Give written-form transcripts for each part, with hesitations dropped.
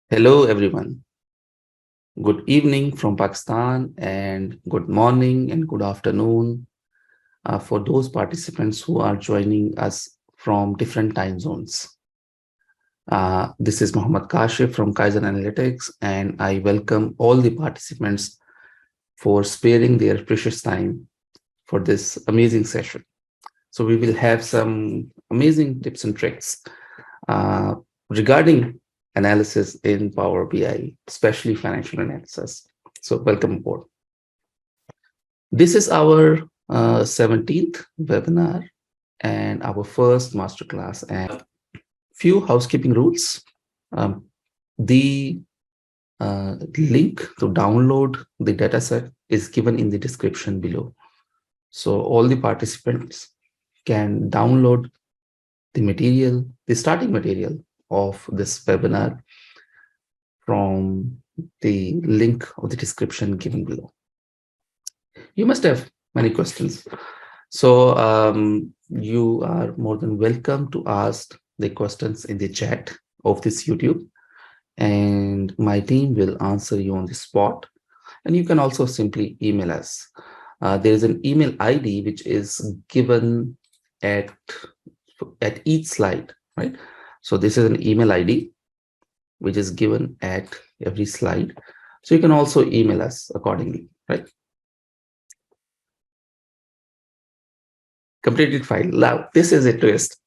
Hello, everyone. Good evening from Pakistan, and good morning and good afternoon for those participants who are joining us from different time zones. This is Mohammed Kashif from Kaizen Analytics, and I welcome all the participants for sparing their precious time for this amazing session. So we will have some amazing tips and tricks uh, regarding analysis in Power BI, especially financial analysis. So welcome aboard. This is our 17th webinar and our first masterclass, and few housekeeping rules. Um, the link to download the dataset is given in the description below. So all the participants can download the material, the starting material of this webinar from the link of the description given below. You must have many questions. So you are more than welcome to ask the questions in the chat of this YouTube, and my team will answer you on the spot. And you can also simply email us. There is an email ID which is given at each slide, right? So this is an email ID which is given at every slide. So you can also email us accordingly, right? Completed file. Now, this is a twist.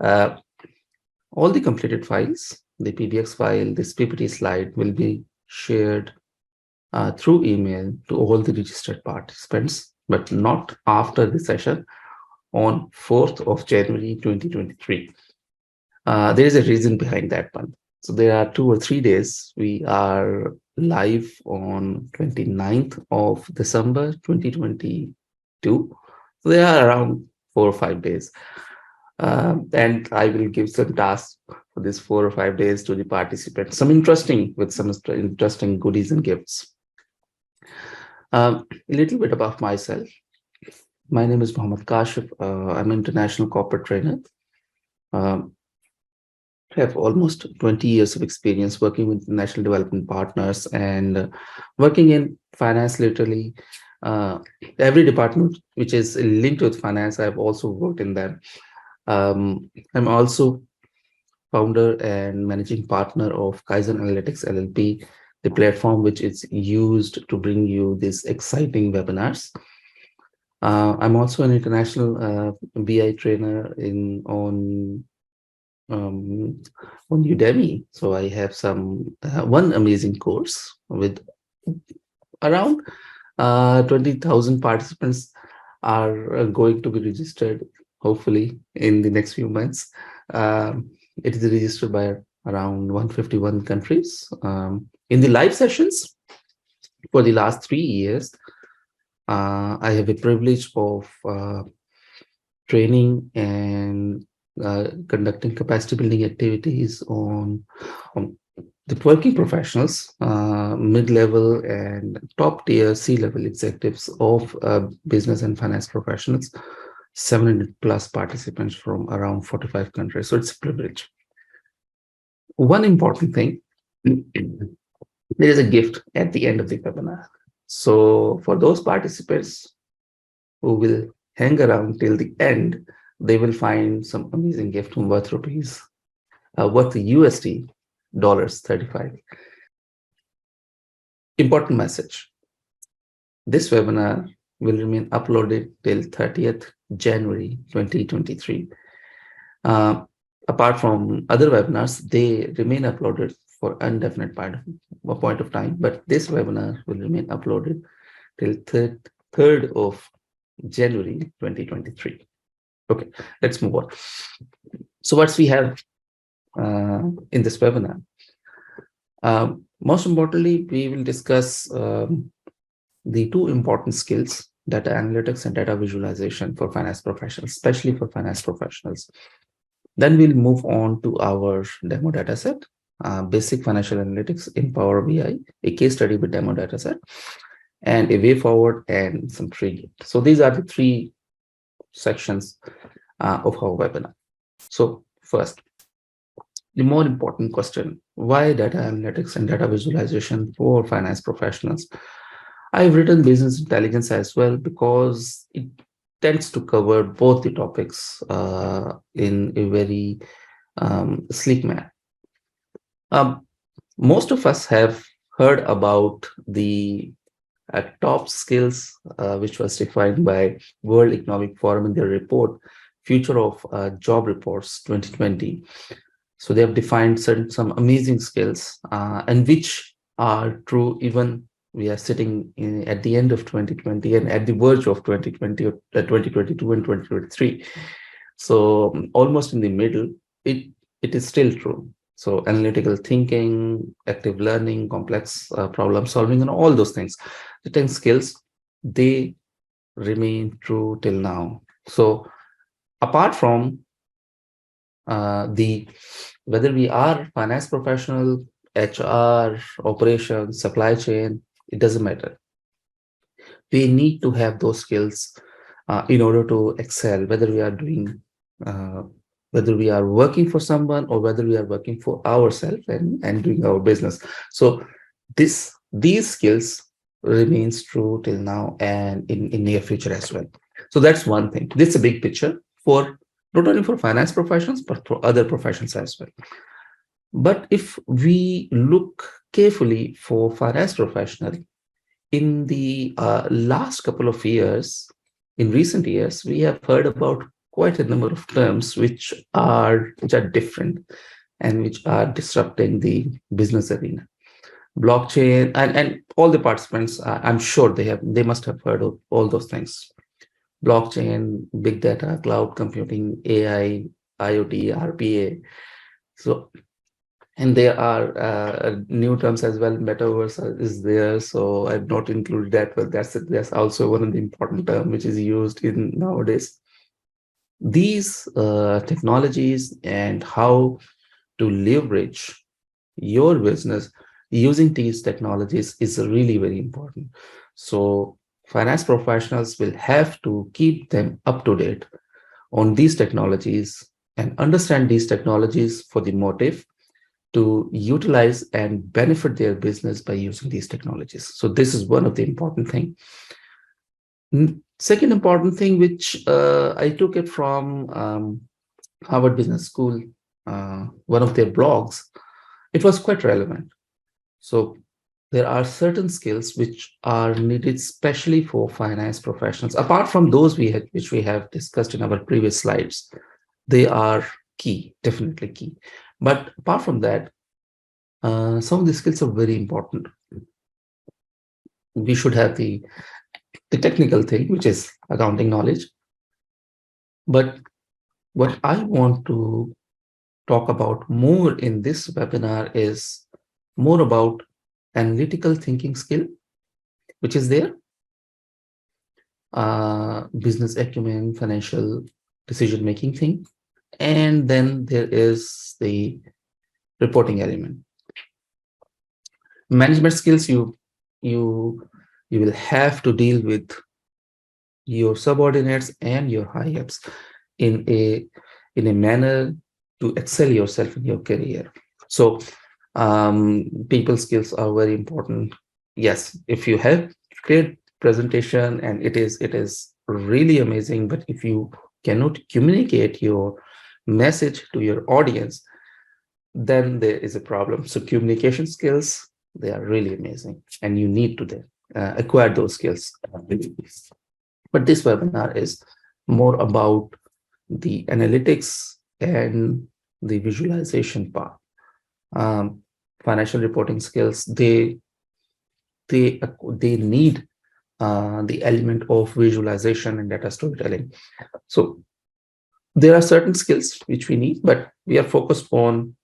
All the completed files, the PBX file, this PPT slide will be shared through email to all the registered participants, but not after the session on 4th of January 2023. There is a reason behind that one. So there are 2 or 3 days. We are live on 29th of December 2022. So they are around 4 or 5 days. And I will give some tasks for this 4 or 5 days to the participants, some interesting goodies and gifts. A little bit about myself. My name is Mohammed Kashif. I'm an international corporate trainer. I have almost 20 years of experience working with national development partners and working in finance, literally. Every department which is linked with finance, I've also worked in them. I'm also founder and managing partner of Kaizen Analytics LLP, the platform which is used to bring you these exciting webinars. I'm also an international BI trainer on Udemy. So I have one amazing course with around 20,000 participants are going to be registered, hopefully, in the next few months. It is registered by around 151 countries. In the live sessions for the last 3 years, I have a privilege of training and conducting capacity building activities on the working professionals, mid-level and top-tier C-level executives of business and finance professionals, 700 plus participants from around 45 countries. So it's a privilege. One important thing, there is a gift at the end of the webinar. So for those participants who will hang around till the end, they will find some amazing gift worth rupees, worth the USD $35. Important message. This webinar will remain uploaded till 30th January 2023. Apart from other webinars, they remain uploaded for indefinite point of time, but this webinar will remain uploaded till 3rd of January 2023. Okay, let's move on. So what we have in this webinar? Most importantly, we will discuss the 2 important skills, data analytics and data visualization for finance professionals, especially for finance professionals. Then we'll move on to our demo dataset, basic financial analytics in Power BI, a case study with demo dataset, and a way forward and some trigger. So these are the 3 sections of our webinar. So first, the more important question, why data analytics and data visualization for finance professionals? I've written business intelligence as well because it tends to cover both the topics in a very sleek manner. Um, Most of us have heard about the top skills, which was defined by World Economic Forum in their report, Future of Job Reports 2020. So they have defined some amazing skills, and which are true even we are sitting at the end of 2020 and at the verge of 2020, 2022 and 2023. So almost in the middle, it is still true. So analytical thinking, active learning, complex problem solving, and all those things, the 10 skills, they remain true till now. So apart from the whether we are finance professional, HR, operations, supply chain, it doesn't matter. We need to have those skills in order to excel, whether we are doing, uh, whether we are working for someone or whether we are working for ourselves and doing our business. So these skills remains true till now and in near future as well. So that's one thing. This is a big picture for not only for finance professionals, but for other professions as well. But if we look carefully for finance professional, in the last couple of years, in recent years, we have heard about quite a number of terms which are different and which are disrupting the business arena. Blockchain and all the participants, I'm sure they must have heard of all those things. Blockchain, big data, cloud computing, AI, IoT, RPA. So and there are new terms as well. Metaverse is there, so I've not included that, but that's also one of the important term which is used in nowadays. These technologies and how to leverage your business using these technologies is really very important. So finance professionals will have to keep them up to date on these technologies and understand these technologies for the motive to utilize and benefit their business by using these technologies. So this is one of the important thing. Second important thing, which I took it from Harvard Business School, one of their blogs, it was quite relevant. So there are certain skills which are needed especially for finance professionals. Apart from those which we have discussed in our previous slides, they are key, definitely key. But apart from that, some of the skills are very important. We should have the technical thing, which is accounting knowledge. But what I want to talk about more in this webinar is more about analytical thinking skill, which is there, business acumen, financial decision-making thing, and then there is the reporting element. Management skills, you will have to deal with your subordinates and your high-ups in a manner to excel yourself in your career. So people skills are very important. Yes, if you have great presentation and it is really amazing, but if you cannot communicate your message to your audience, then there is a problem. So communication skills, they are really amazing and you need to acquire those skills. But this webinar is more about the analytics and the visualization part. Financial reporting skills, they need the element of visualization and data storytelling. So there are certain skills which we need, but we are focused on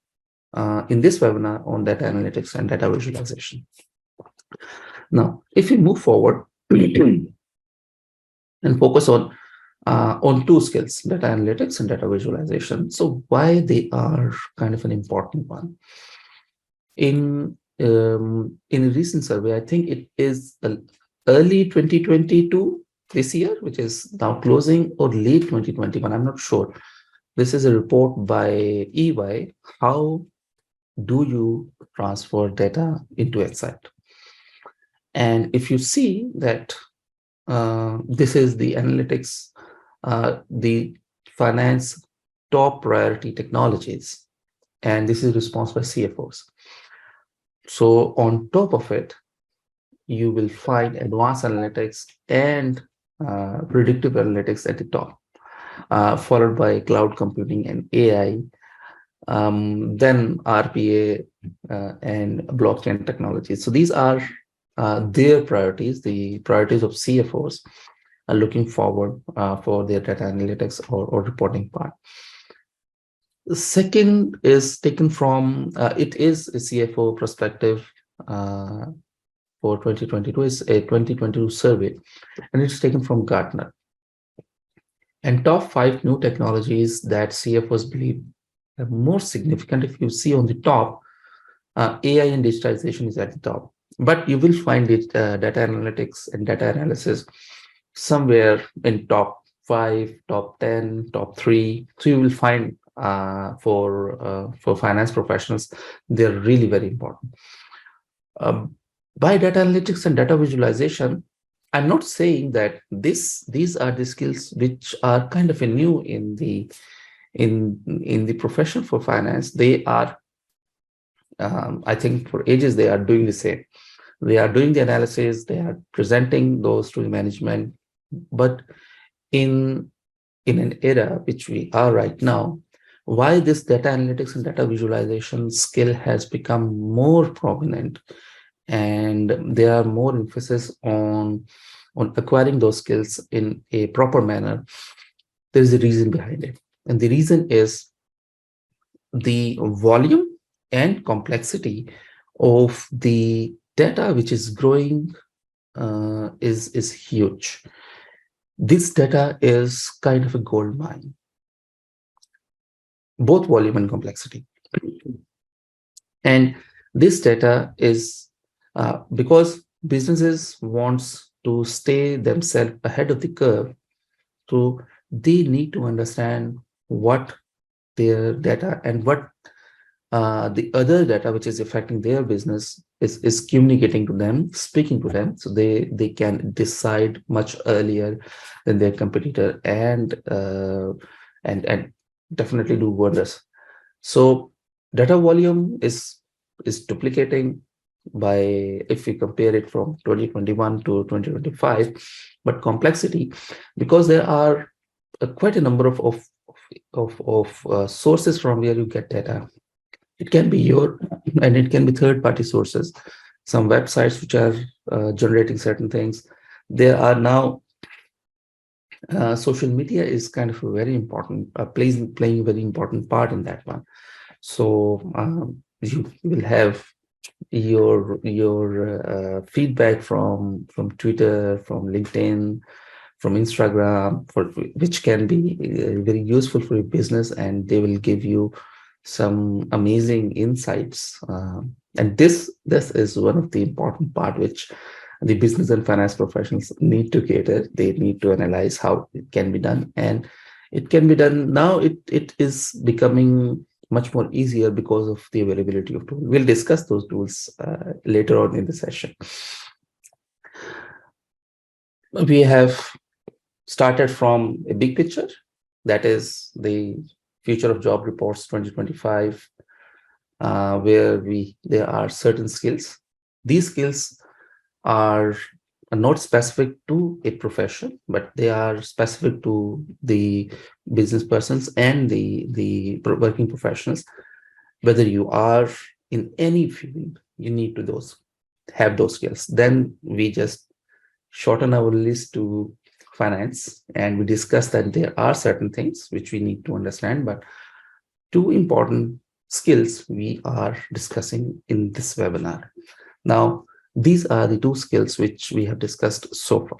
in this webinar on data analytics and data visualization. Now, if we move forward and focus on two skills, data analytics and data visualization. So why they are kind of an important one. In a recent survey, I think it is early 2022, this year, which is now closing, or late 2021, I'm not sure. This is a report by EY. How do you transfer data into Excel? And if you see that this is the analytics, the finance top priority technologies, and this is responsible by CFOs. So on top of it, you will find advanced analytics and predictive analytics at the top, followed by cloud computing and AI, then RPA and blockchain technology. So these are their priorities, the priorities of CFOs are looking forward for their data analytics or reporting part. The second is taken from, it is a CFO perspective for 2022, is a 2022 survey, and it's taken from Gartner. And top 5 new technologies that CFOs believe are more significant. If you see on the top, AI and digitization is at the top, but you will find it data analytics and data analysis somewhere in top 5, top 10, top 3. So you will find for finance professionals, they're really very important. By data analytics and data visualization, I'm not saying that these are the skills which are kind of a new in the profession for finance. They are, I think, for ages they are doing the same. They are doing the analysis. They are presenting those to the management. But in an era which we are right now, why this data analytics and data visualization skill has become more prominent, and there are more emphasis on acquiring those skills in a proper manner. There is a reason behind it, and the reason is the volume and complexity of the data which is growing is huge. This data is kind of a gold mine, both volume and complexity. And this data is because businesses wants to stay themselves ahead of the curve, so they need to understand what their data and what the other data which is affecting their business is communicating to them, speaking to them, so they can decide much earlier than their competitor, and definitely do wonders. So data volume is duplicating by, if we compare it from 2021 to 2025, but complexity, because there are quite a number of sources from where you get data. It can be your, and it can be third-party sources, some websites which are generating certain things. There are now social media is kind of a very important, playing a very important part in that one. So you will have your feedback from Twitter, from LinkedIn, from Instagram, which can be very useful for your business, and they will give you some amazing insights. And this is one of the important part which the business and finance professionals need to cater. They need to analyze how it can be done, and it can be done now. It is becoming much more easier because of the availability of tools. We'll discuss those tools later on in the session. We have started from a big picture, that is the Future of Job Reports 2025, where there are certain skills. These skills are not specific to a profession, but they are specific to the business persons and the working professionals. Whether you are in any field, you need to have those skills. Then we just shorten our list to finance, and we discuss that there are certain things which we need to understand, but 2 important skills we are discussing in this webinar. Now, these are the 2 skills which we have discussed so far.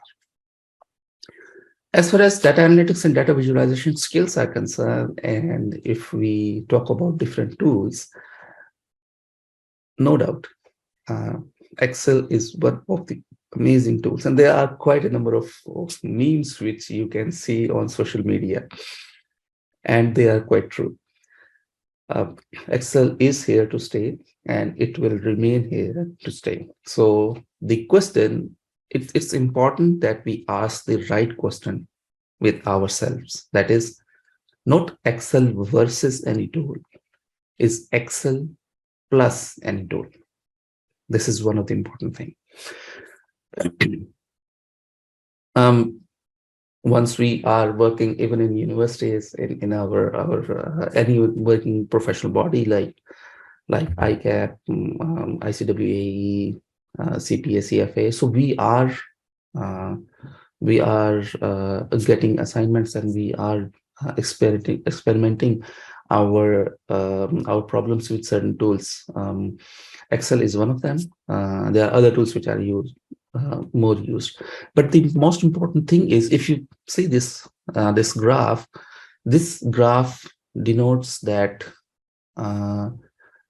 As far as data analytics and data visualization skills are concerned, and if we talk about different tools, no doubt, Excel is one of the amazing tools, and there are quite a number of memes which you can see on social media. and they are quite true. Uh, Excel is here to stay, and it will remain here to stay. So the question, it's important that we ask the right question with ourselves. That is not Excel versus any tool, is Excel plus any tool. This is one of the important things. um, Once we are working even in universities, in our any working professional body like ICAP, ICWAE, CPA, CFA. So uh, we are getting assignments, and we are experimenting our problems with certain tools. Excel is one of them. There are other tools which are used more used, but the most important thing is, if you see this graph denotes that uh,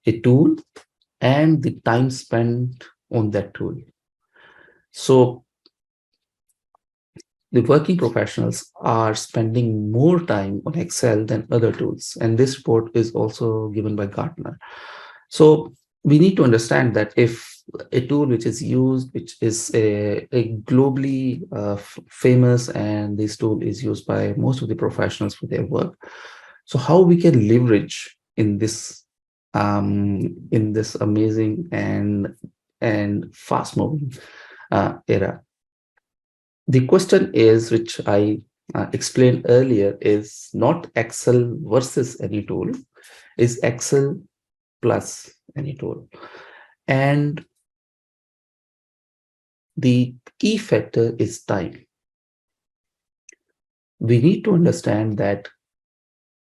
a tool and the time spent on that tool. So the working professionals are spending more time on Excel than other tools. And this report is also given by Gartner. So we need to understand that if a tool which is used, which is a globally famous, and this tool is used by most of the professionals for their work, so how we can leverage in this amazing and fast moving era. The question is, which I explained earlier, is not Excel versus any tool, is Excel plus any tool. And the key factor is time. We need to understand that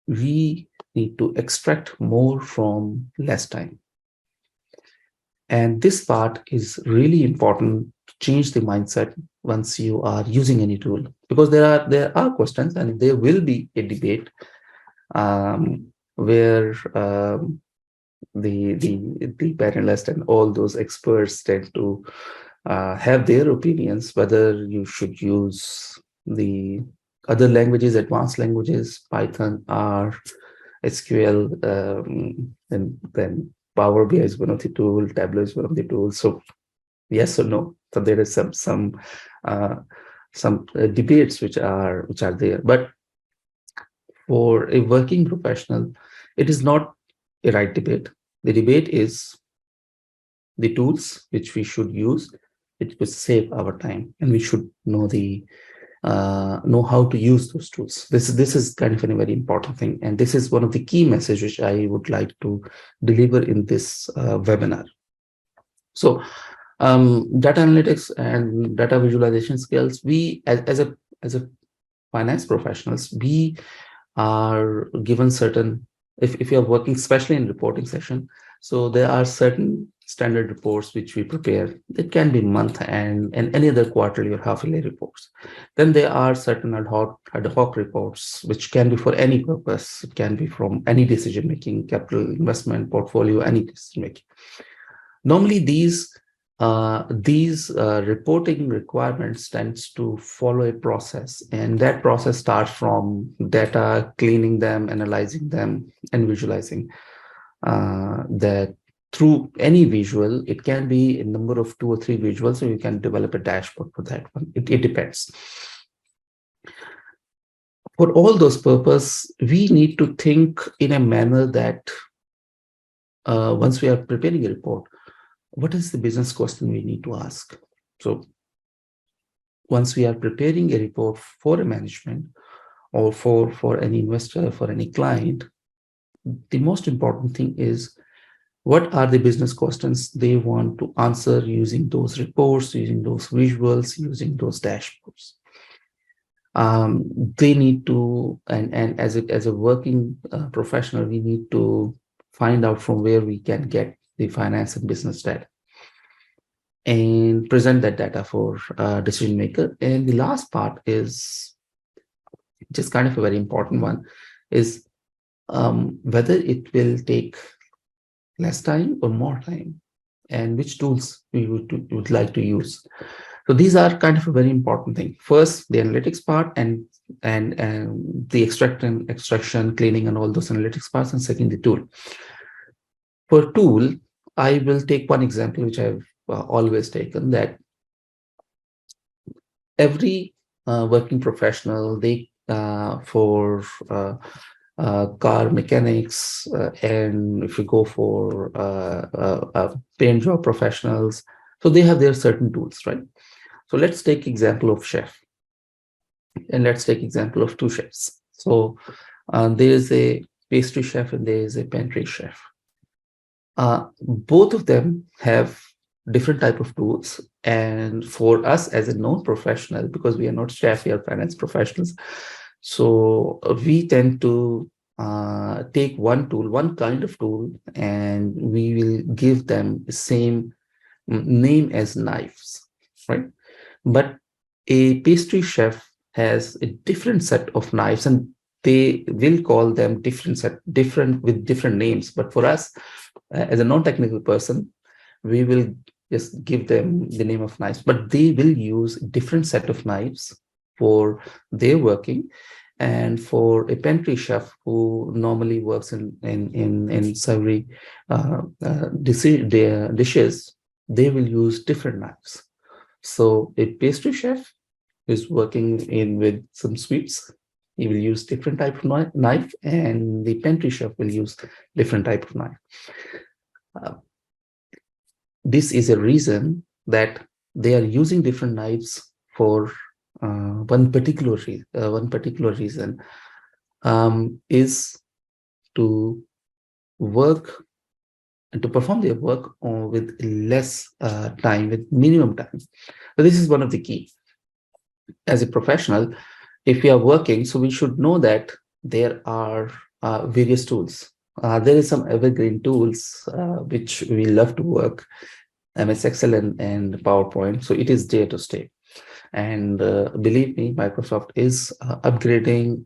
we need to extract more from less time. And this part is really important to change the mindset once you are using any tool, because there are questions, and there will be a debate where the panelists and all those experts tend to have their opinions whether you should use the other languages, advanced languages, Python, R, SQL, and then Power BI is one of the tools, Tableau is one of the tools. So yes or no. So there is some debates which are there. But for a working professional, it is not a right debate. The debate is the tools which we should use. It will save our time, and we should know how to use those tools. This is kind of a very important thing, and this is one of the key messages which I would like to deliver in this webinar. So data analytics and data visualization skills, we as a finance professionals, we are given certain, if you are working especially in reporting session, so there are certain standard reports which we prepare. It can be month and any other quarterly or half-yearly reports. Then there are certain ad hoc reports which can be for any purpose. It can be from any decision making, capital investment, portfolio, any decision making. Normally these reporting requirements tends to follow a process, and that process starts from data, cleaning them, analyzing them, and visualizing that through any visual. It can be a number of 2 or 3 visuals, so you can develop a dashboard for that one. It depends. For all those purposes, we need to think in a manner that once we are preparing a report, what is the business question we need to ask? So once we are preparing a report for a management or for any investor, for any client, the most important thing is, what are the business questions they want to answer using those reports, using those visuals, using those dashboards. They need to, and as a working professional, we need to find out from where we can get the finance and business data and present that data for decision maker. And the last part is just kind of a very important one, is whether it will take less time or more time, and which tools we would like to use. So these are kind of a very important thing. First, the analytics part and the extraction, cleaning, and all those analytics parts, and second, the tool. For tool, I will take one example which I've always taken, that every working professional, they for car mechanics, and if you go for paint job professionals, so they have their certain tools, right? So let's take example of chef, and let's take example of two chefs. So there is a pastry chef and there is a pantry chef. Both of them have different type of tools, and for us as a non-professional, because we are not chef, we are finance professionals, so we tend to take one tool, one kind of tool, and we will give them the same name as knives, right? But a pastry chef has a different set of knives, and they will call them different with different names. But for us, as a non-technical person, we will just give them the name of knives, but they will use different set of knives for their working. And for a pantry chef who normally works in savory dishes, they will use different knives. So a pastry chef is working in with some sweets, he will use different type of knife, and the pantry chef will use different type of knife. This is a reason that they are using different knives for one particular reason, is to work and to perform their work with less time, with minimum time. So this is one of the key. As a professional, if we are working, so we should know that there are various tools. There is some evergreen tools which we love to work, MS Excel and PowerPoint. So it is there to stay. And believe me, Microsoft is upgrading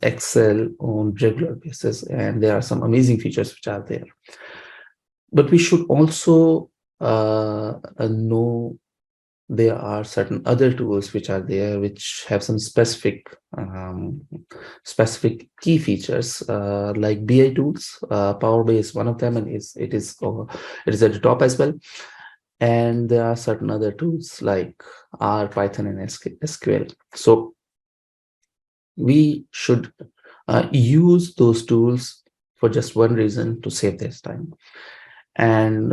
Excel on regular basis, and there are some amazing features which are there. But we should also know there are certain other tools which are there, which have some specific key features, like BI tools. Power BI is one of them, and it is at the top as well. And there are certain other tools like R, Python, and SQL. So we should use those tools for just one reason: to save this time. And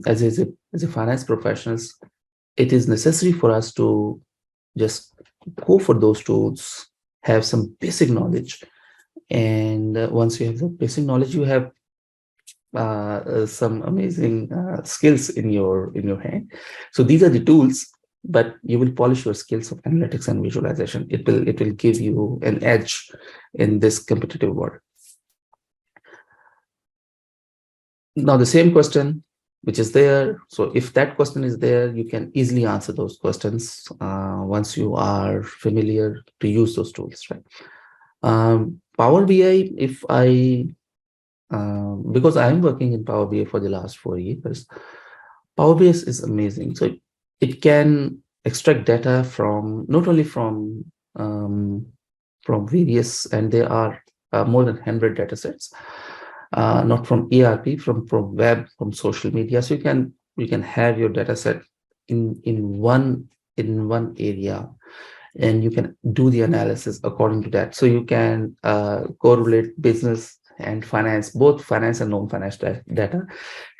as a finance professionals, it is necessary for us to just go for those tools, have some basic knowledge. And once you have the basic knowledge, you have some amazing skills in your hand. So these are the tools, but you will polish your skills of analytics and visualization. It will give you an edge in this competitive world. Now the same question which is there, so if that question is there, you can easily answer those questions once you are familiar to use those tools, right? Power BI, if I because I'm working in Power BI for the last 4 years, Power BI is amazing. So it can extract data from not only from various, and there are more than 100 data sets, not from ERP, from web, from social media. So you can have your data set in one area, and you can do the analysis according to that. So you can correlate business and finance, both finance and non-finance data,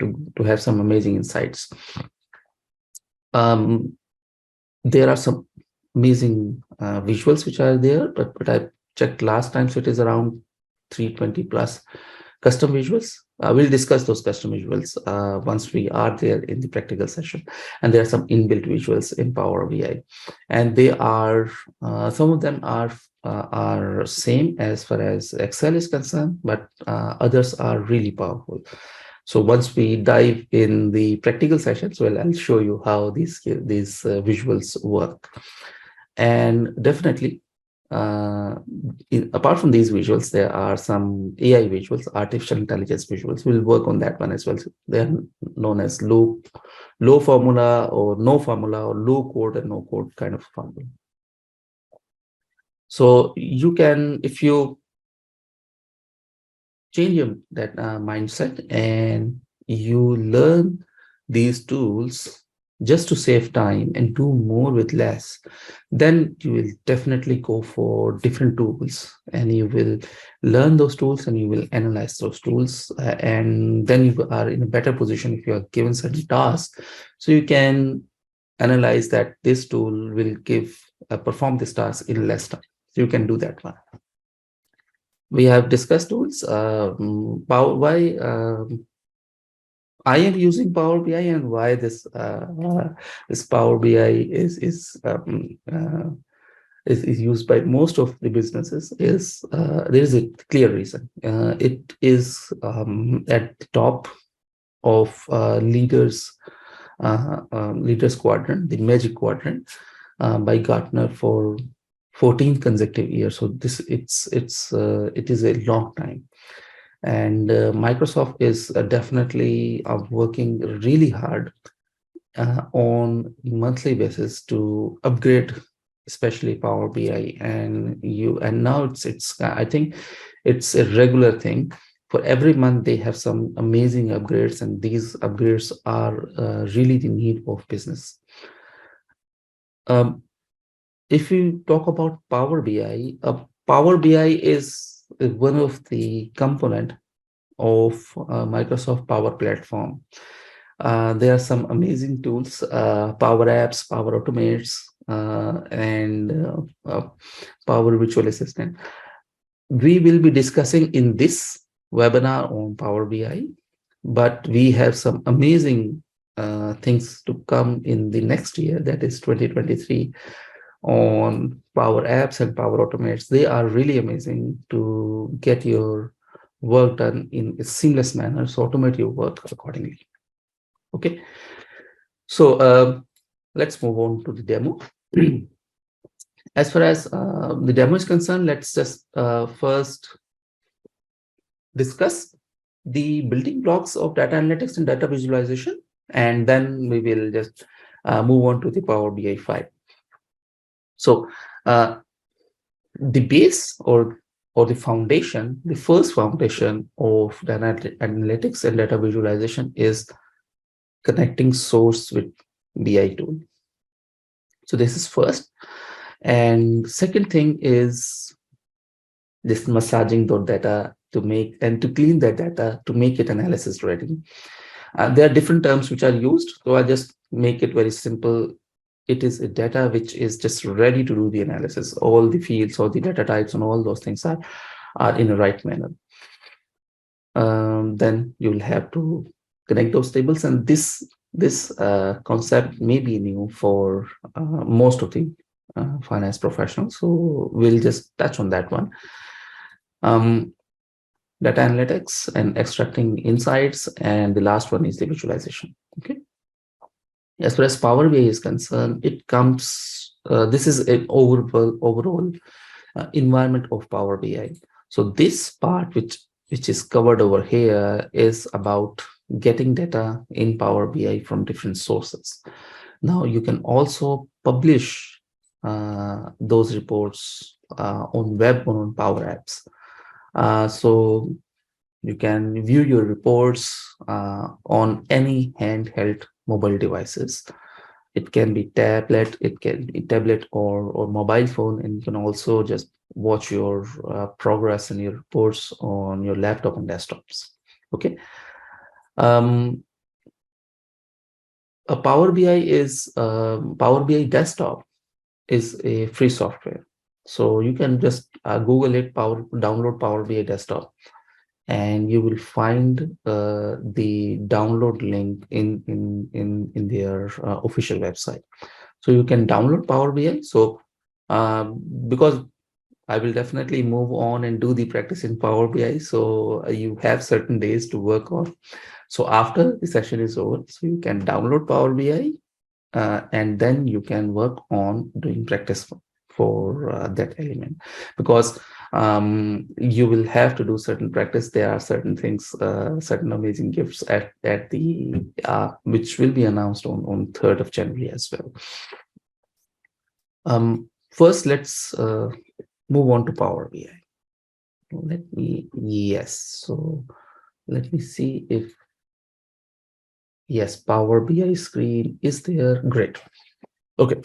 to have some amazing insights. There are some amazing visuals which are there, but I checked last time, so it is around 320 plus custom visuals. We'll discuss those custom visuals once we are there in the practical session. And there are some inbuilt visuals in Power BI, and they are some of them are same as far as Excel is concerned, but others are really powerful. So once we dive in the practical sessions, well, I'll show you how these visuals work. And definitely, apart from these visuals, there are some AI visuals, artificial intelligence visuals. We'll work on that one as well. So they're known as low formula or no formula, or low code and no code kind of formula. So you can, if you change your that mindset and you learn these tools just to save time and do more with less, then you will definitely go for different tools, and you will learn those tools and you will analyze those tools, and then you are in a better position if you are given certain tasks, so you can analyze that this tool will perform this task in less time, so you can do that one. We have discussed tools. Why I am using Power BI, and why this Power BI is used by most of the businesses is there is a clear reason. It is at the top of leaders quadrant, the magic quadrant, by Gartner for 14 consecutive years. So it is a long time, and Microsoft is definitely working really hard on monthly basis to upgrade, especially Power BI. And now it's I think it's a regular thing. For every month, they have some amazing upgrades, and these upgrades are really the need of business. If you talk about Power BI, Power BI is one of the component of Microsoft Power Platform. There are some amazing tools, Power Apps, Power Automates, and Power Virtual Assistant. We will be discussing in this webinar on Power BI, but we have some amazing things to come in the next year, that is 2023, on Power Apps and Power Automates. They are really amazing to get your work done in a seamless manner, so automate your work accordingly. Okay, so let's move on to the demo. As far as the demo is concerned, let's just first discuss the building blocks of data analytics and data visualization, and then we will just move on to the Power BI 5. So the base or the foundation, the first foundation of data analytics and data visualization is connecting source with BI tool. So this is first. And second thing is this massaging the data to make and to clean that data to make it analysis ready. There are different terms which are used, so I just make it very simple. It is a data which is just ready to do the analysis. All the fields, all the data types, and all those things are in a right manner. Then you will have to connect those tables, and this concept may be new for most of the finance professionals. So we'll just touch on that one. Data analytics and extracting insights, and the last one is the visualization. Okay. As far as Power BI is concerned, it comes. This is an overall environment of Power BI. So this part, which is covered over here, is about getting data in Power BI from different sources. Now you can also publish those reports on web or on Power Apps. So you can view your reports on any handheld mobile devices. It can be tablet, or mobile phone, and you can also just watch your progress and your reports on your laptop and desktops. Okay. A Power BI desktop is a free software. So you can just Google it, download Power BI desktop, and you will find the download link in their official website. So you can download Power BI. So because I will definitely move on and do the practice in Power BI, so you have certain days to work on. So after the session is over, so you can download Power BI, and then you can work on doing practice for that element, because you will have to do certain practice. There are certain things, certain amazing gifts at the which will be announced on 3rd of January as well. First, let's move on to Power BI. So let me see if, yes, Power BI screen is there. Great. Okay.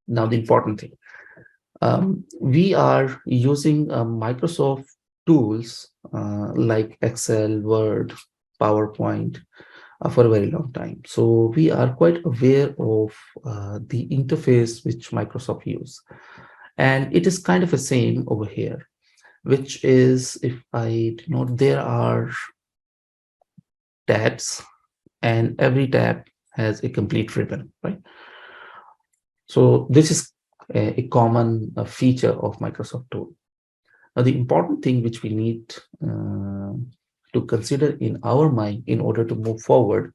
Now the important thing. We are using Microsoft tools like Excel, Word, PowerPoint for a very long time. So we are quite aware of the interface which Microsoft use. And it is kind of the same over here, which is, if I denote, there are tabs, and every tab has a complete ribbon, right? So this is a common feature of Microsoft tool. Now, the important thing which we need to consider in our mind in order to move forward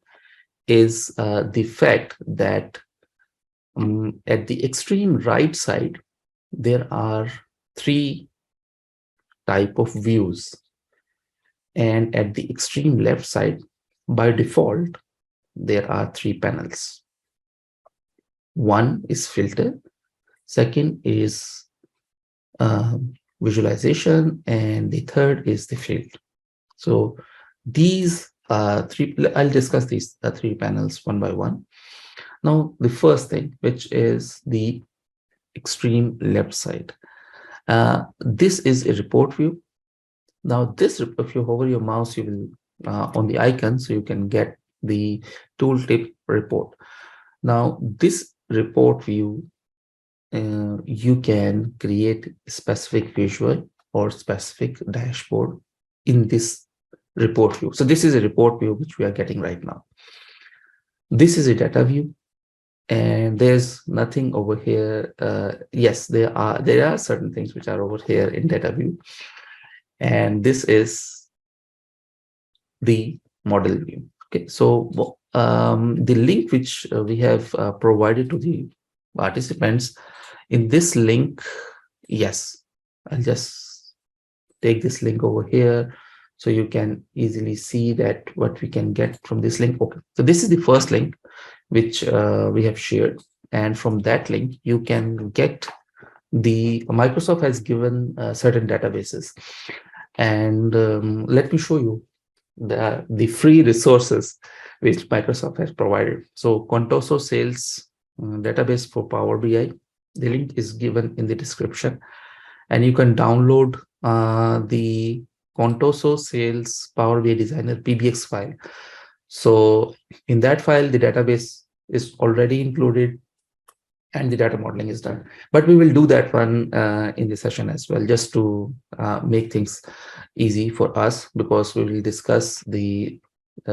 is the fact that at the extreme right side, there are 3 type of views. And at the extreme left side, by default, there are 3 panels. One is filter, second is visualization, and the third is the field. So these 3, I'll discuss these 3 panels one by one. Now, the first thing, which is the extreme left side. This is a report view. Now, this, if you hover your mouse, you will on the icon, so you can get the tooltip report. Now, this report view, you can create specific visual or specific dashboard in this report view. So this is a report view which we are getting right now. This is a data view, and there's nothing over here. Yes, there are certain things which are over here in data view, and this is the model view. Okay, so the link which we have provided to the participants, in this link, yes, I'll just take this link over here so you can easily see that what we can get from this link. Okay, so this is the first link which we have shared, and from that link you can get the Microsoft has given certain databases, and let me show you the free resources which Microsoft has provided. So Contoso Sales database for Power BI, the link is given in the description, and you can download the Contoso Sales Power BI Designer PBX file. So in that file, the database is already included and the data modeling is done. But we will do that one in the session as well, just to make things easy for us, because we will discuss the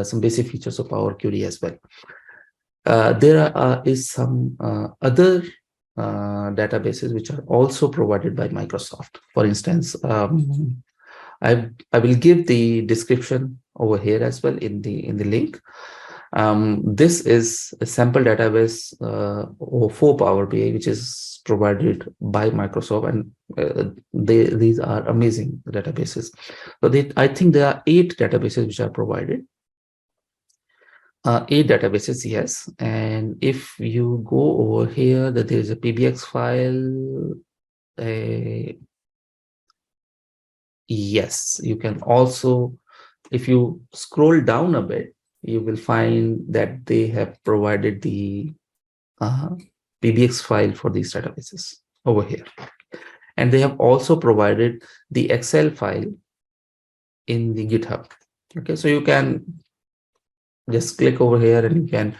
some basic features of Power Query as well. There is some other databases which are also provided by Microsoft. For instance, I will give the description over here as well in the link. This is a sample database for Power BI, which is provided by Microsoft, and these are amazing databases. So I think there are 8 databases which are provided. 8 databases, yes. And if you go over here, that there is a PBX file. Yes, you can also, if you scroll down a bit, you will find that they have provided the PBX file for these databases over here. And they have also provided the Excel file in the GitHub. Okay, so you can just click over here and you can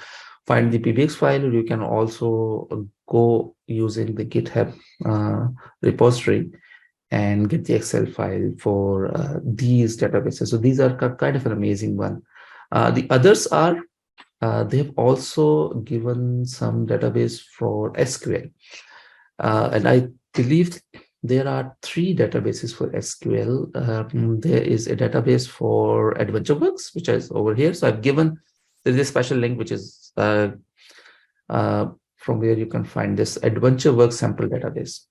find the PBX file, or you can also go using the GitHub repository and get the Excel file for these databases. So these are kind of an amazing one. The others are, they have also given some database for SQL. And I believe there are 3 databases for SQL. There is a database for AdventureWorks, which is over here. So I've given, there's a special link, which is from where you can find this AdventureWorks sample database.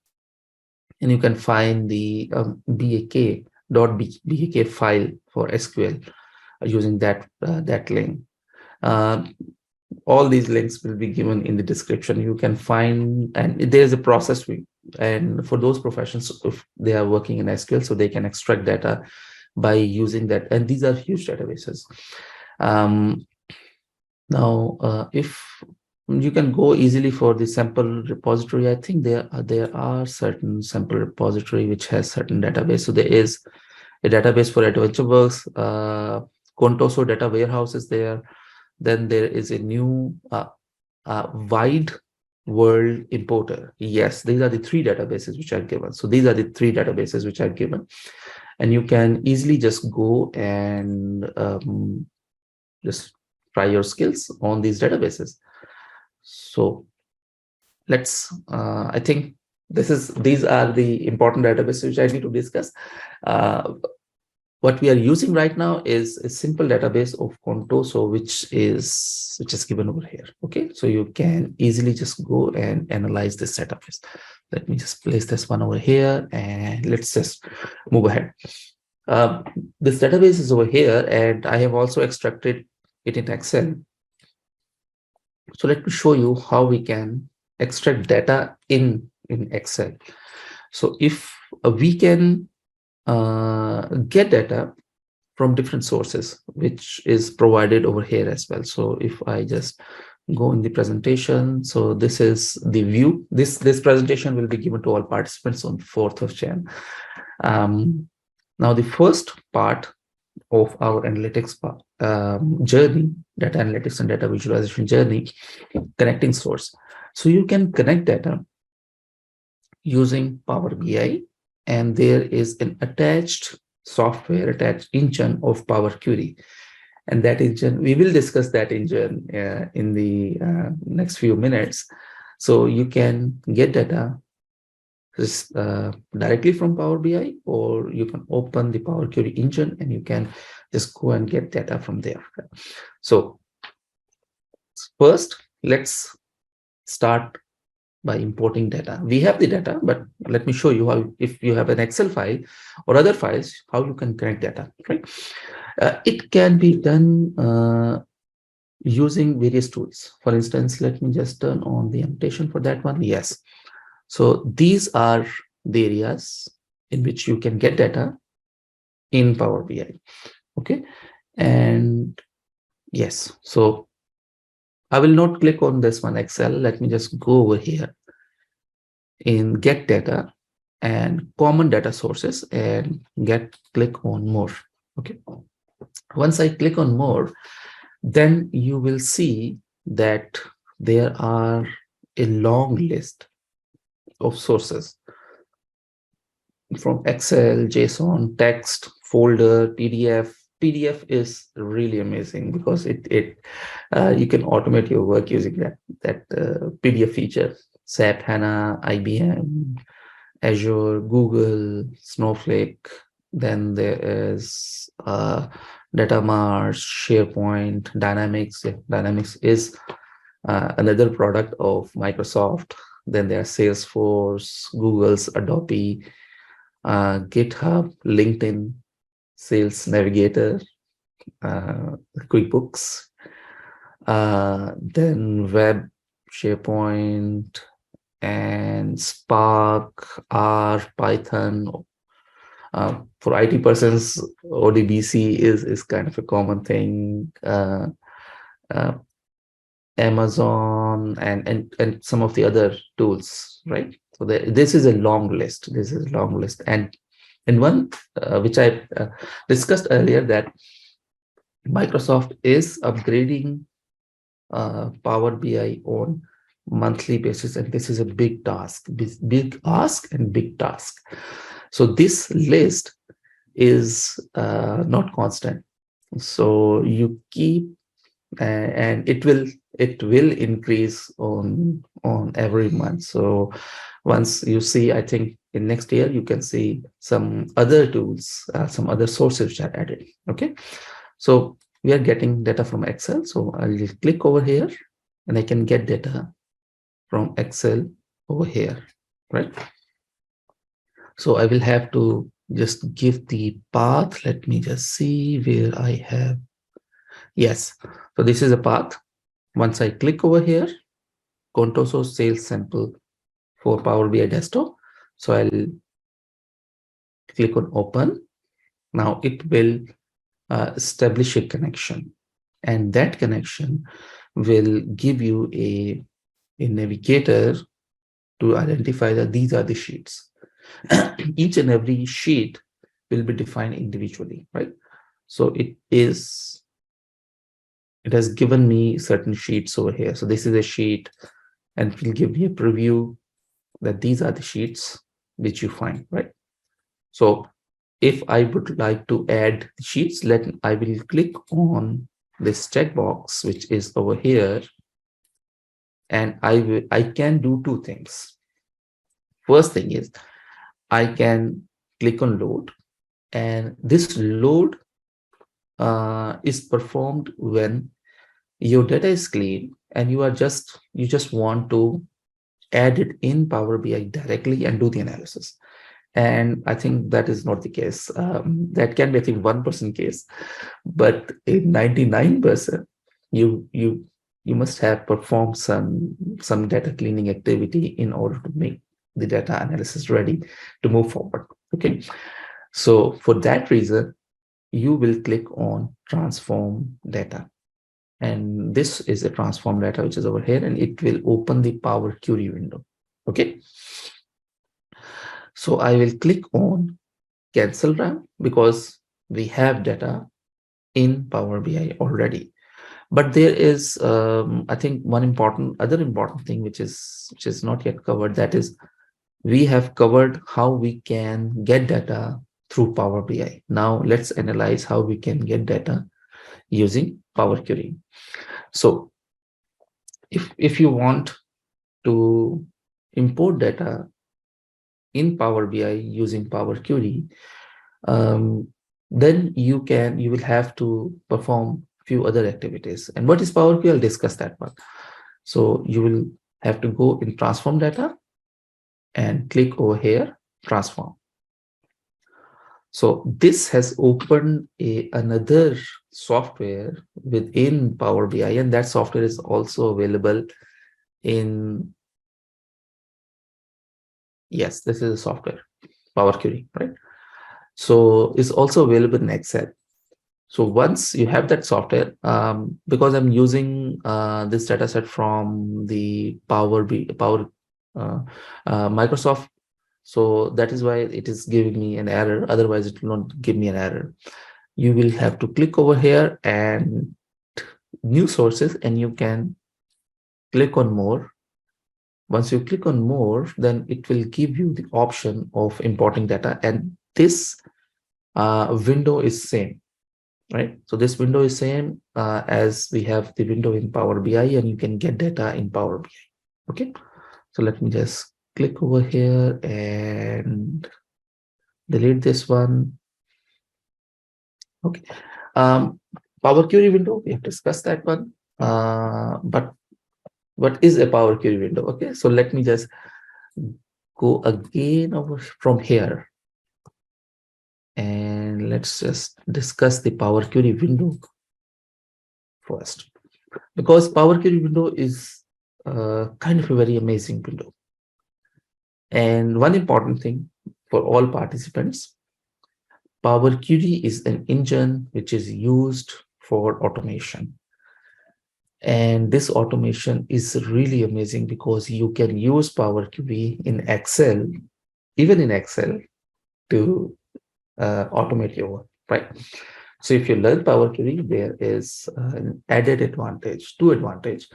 And you can find the bak file for SQL using that link. All these links will be given in the description. You can find, and there's a process and for those professions, if they are working in SQL, so they can extract data by using that. And these are huge databases. Now, if you can go easily for the sample repository, I think there are certain sample repository which has certain database. So there is a database for AdventureWorks, Contoso data warehouse is there. Then there is a new wide world importer. Yes, these are the three databases which are given. So these are the three databases which are given, and you can easily just go and just try your skills on these databases. So let's, I think these are the important databases which I need to discuss. What we are using right now is a simple database of Contoso, which is given over here. Okay, so you can easily just go and analyze this database. Let me just place this one over here, and let's just move ahead. This database is over here, and I have also extracted it in Excel. So let me show you how we can extract data in Excel. So if we can get data from different sources, which is provided over here as well. So if I just go in the presentation, so this is the view. This presentation will be given to all participants on 4th of Jan. Now the first part of our analytics journey, data analytics and data visualization journey, connecting source. So you can connect data using Power BI, and there is an attached engine of Power Query. And that engine, we will discuss that engine in the next few minutes. So you can get data directly from Power BI, or you can open the Power Query engine and you can just go and get data from there. So first, let's start by importing data. We have the data, but let me show you how, if you have an Excel file or other files, how you can connect data, right? It can be done using various tools. For instance, let me just turn on the annotation for that one. Yes. So these are the areas in which you can get data in Power BI. Okay. And yes, so I will not click on this one, Excel. Let me just go over here in get data and common data sources and click on more. Okay. Once I click on more, then you will see that there are a long list of sources from Excel, JSON, text, folder, PDF. PDF is really amazing because you can automate your work using that PDF feature. SAP HANA, IBM, Azure, Google, Snowflake. Then there is Datamars, SharePoint, Dynamics. Yeah, Dynamics is another product of Microsoft. Then there are Salesforce, Google's Adobe, GitHub, LinkedIn, Sales Navigator, QuickBooks, then Web, SharePoint, and Spark, R, Python. For IT persons, ODBC is kind of a common thing. Amazon and some of the other tools, right? So this is a long list. This is a long list, and one which I discussed earlier, that Microsoft is upgrading Power BI on monthly basis, and this is a big task, big ask and big task. So this list is not constant. So you keep and it will increase on every month. So once you see, I think in next year you can see some other tools, some other sources which are added. Okay, so we are getting data from Excel. So I'll click over here and I can get data from Excel over here, right? So I will have to just give the path. Let me just see where I have. Yes. So this is a path. Once I click over here, Contoso sales sample for Power BI desktop. So I'll click on open. Now it will establish a connection, and that connection will give you a navigator to identify that these are the sheets. Each and every sheet will be defined individually, right? So it has given me certain sheets over here. So this is a sheet, and it will give me a preview that these are the sheets which you find, right? So if I would like to add sheets, I will click on this checkbox, which is over here, and I can do two things. First thing is I can click on load, and this load is performed when your data is clean and you just want to add it in Power BI directly and do the analysis. And I think that is not the case. That can be, I think, 1% case, but in 99%, you must have performed some data cleaning activity in order to make the data analysis ready to move forward. Okay, so for that reason, you will click on transform data, and this is a transform data which is over here, and it will open the Power Query window. Okay, so I will click on cancel run because we have data in Power BI already. But there is, I think, other important thing which is not yet covered. That is, we have covered how we can get data through Power BI. Now let's analyze how we can get data using Power Query. So if you want to import data in Power BI using Power Query, then you will have to perform few other activities. And what is Power Query? I'll discuss that one. So you will have to go in transform data and click over here, transform. So this has opened another software within Power BI, and that software is also available in, yes, this is a software, Power Query, right? So it's also available in Excel. So once you have that software, because I'm using this data set from the Microsoft, so that is why it is giving me an error. Otherwise, it will not give me an error. You will have to click over here and new sources, and you can click on more. Once you click on more, then it will give you the option of importing data, and this window is same. Right, so this window is same as we have the window in Power BI, and you can get data in Power BI. Okay, so let me just click over here and delete this one. Okay, Power Query window, we have discussed that one. But what is a Power Query window? Okay, so let me just go again over from here, and let's just discuss the Power Query window first, because Power Query window is kind of a very amazing window. And one important thing for all participants, Power Query is an engine which is used for automation. And this automation is really amazing because you can use Power Query in Excel, even in Excel, to automate your work, right? So if you learn Power Query, there is an added advantage, two advantage.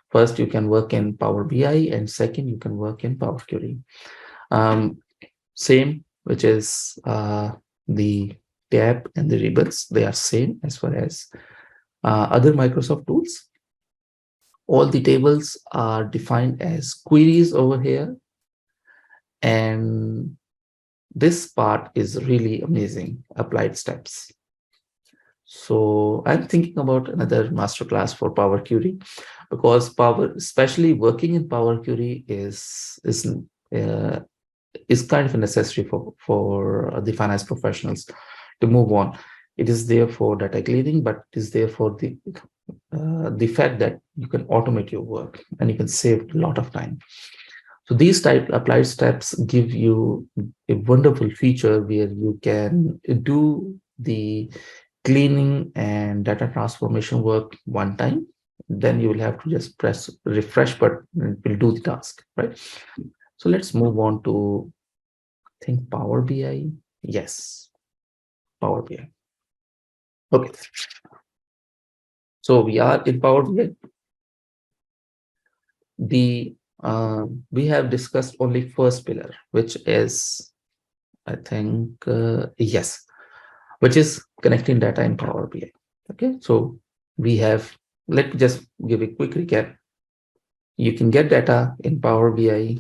First, you can work in Power BI, and second, you can work in Power Query. Same, which is the tab and the ribbons, they are same as far as other Microsoft tools. All the tables are defined as queries over here. And this part is really amazing, applied steps. So I'm thinking about another masterclass for Power Query, because Power, especially working in Power Query, uh, is kind of a necessary for the finance professionals to move on. It is there for data cleaning, but it is there for the fact that you can automate your work and you can save a lot of time. So these type applied steps give you a wonderful feature where you can do the cleaning and data transformation work one time. Then you will have to just press refresh button and it will do the task, right? So let's move on to, I think, Power BI. Yes, Power BI. Okay, so we are in Power BI. The we have discussed only first pillar, which is, I think, yes, which is connecting data in Power BI. Okay, so we have, let me just give a quick recap. You can get data in Power BI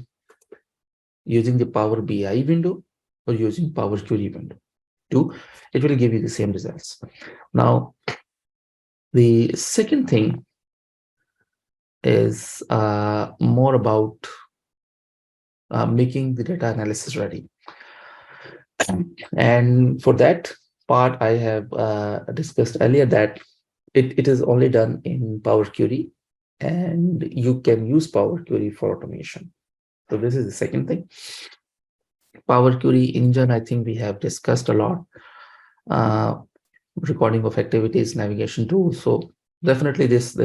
using the Power BI window or using Power Query window. Two, it will give you the same results. Now, the second thing is more about making the data analysis ready. And for that part, I have discussed earlier that it is only done in Power Query, and you can use Power Query for automation. So this is the second thing. Power Query engine, I think we have discussed a lot. Recording of activities, navigation tools. So definitely these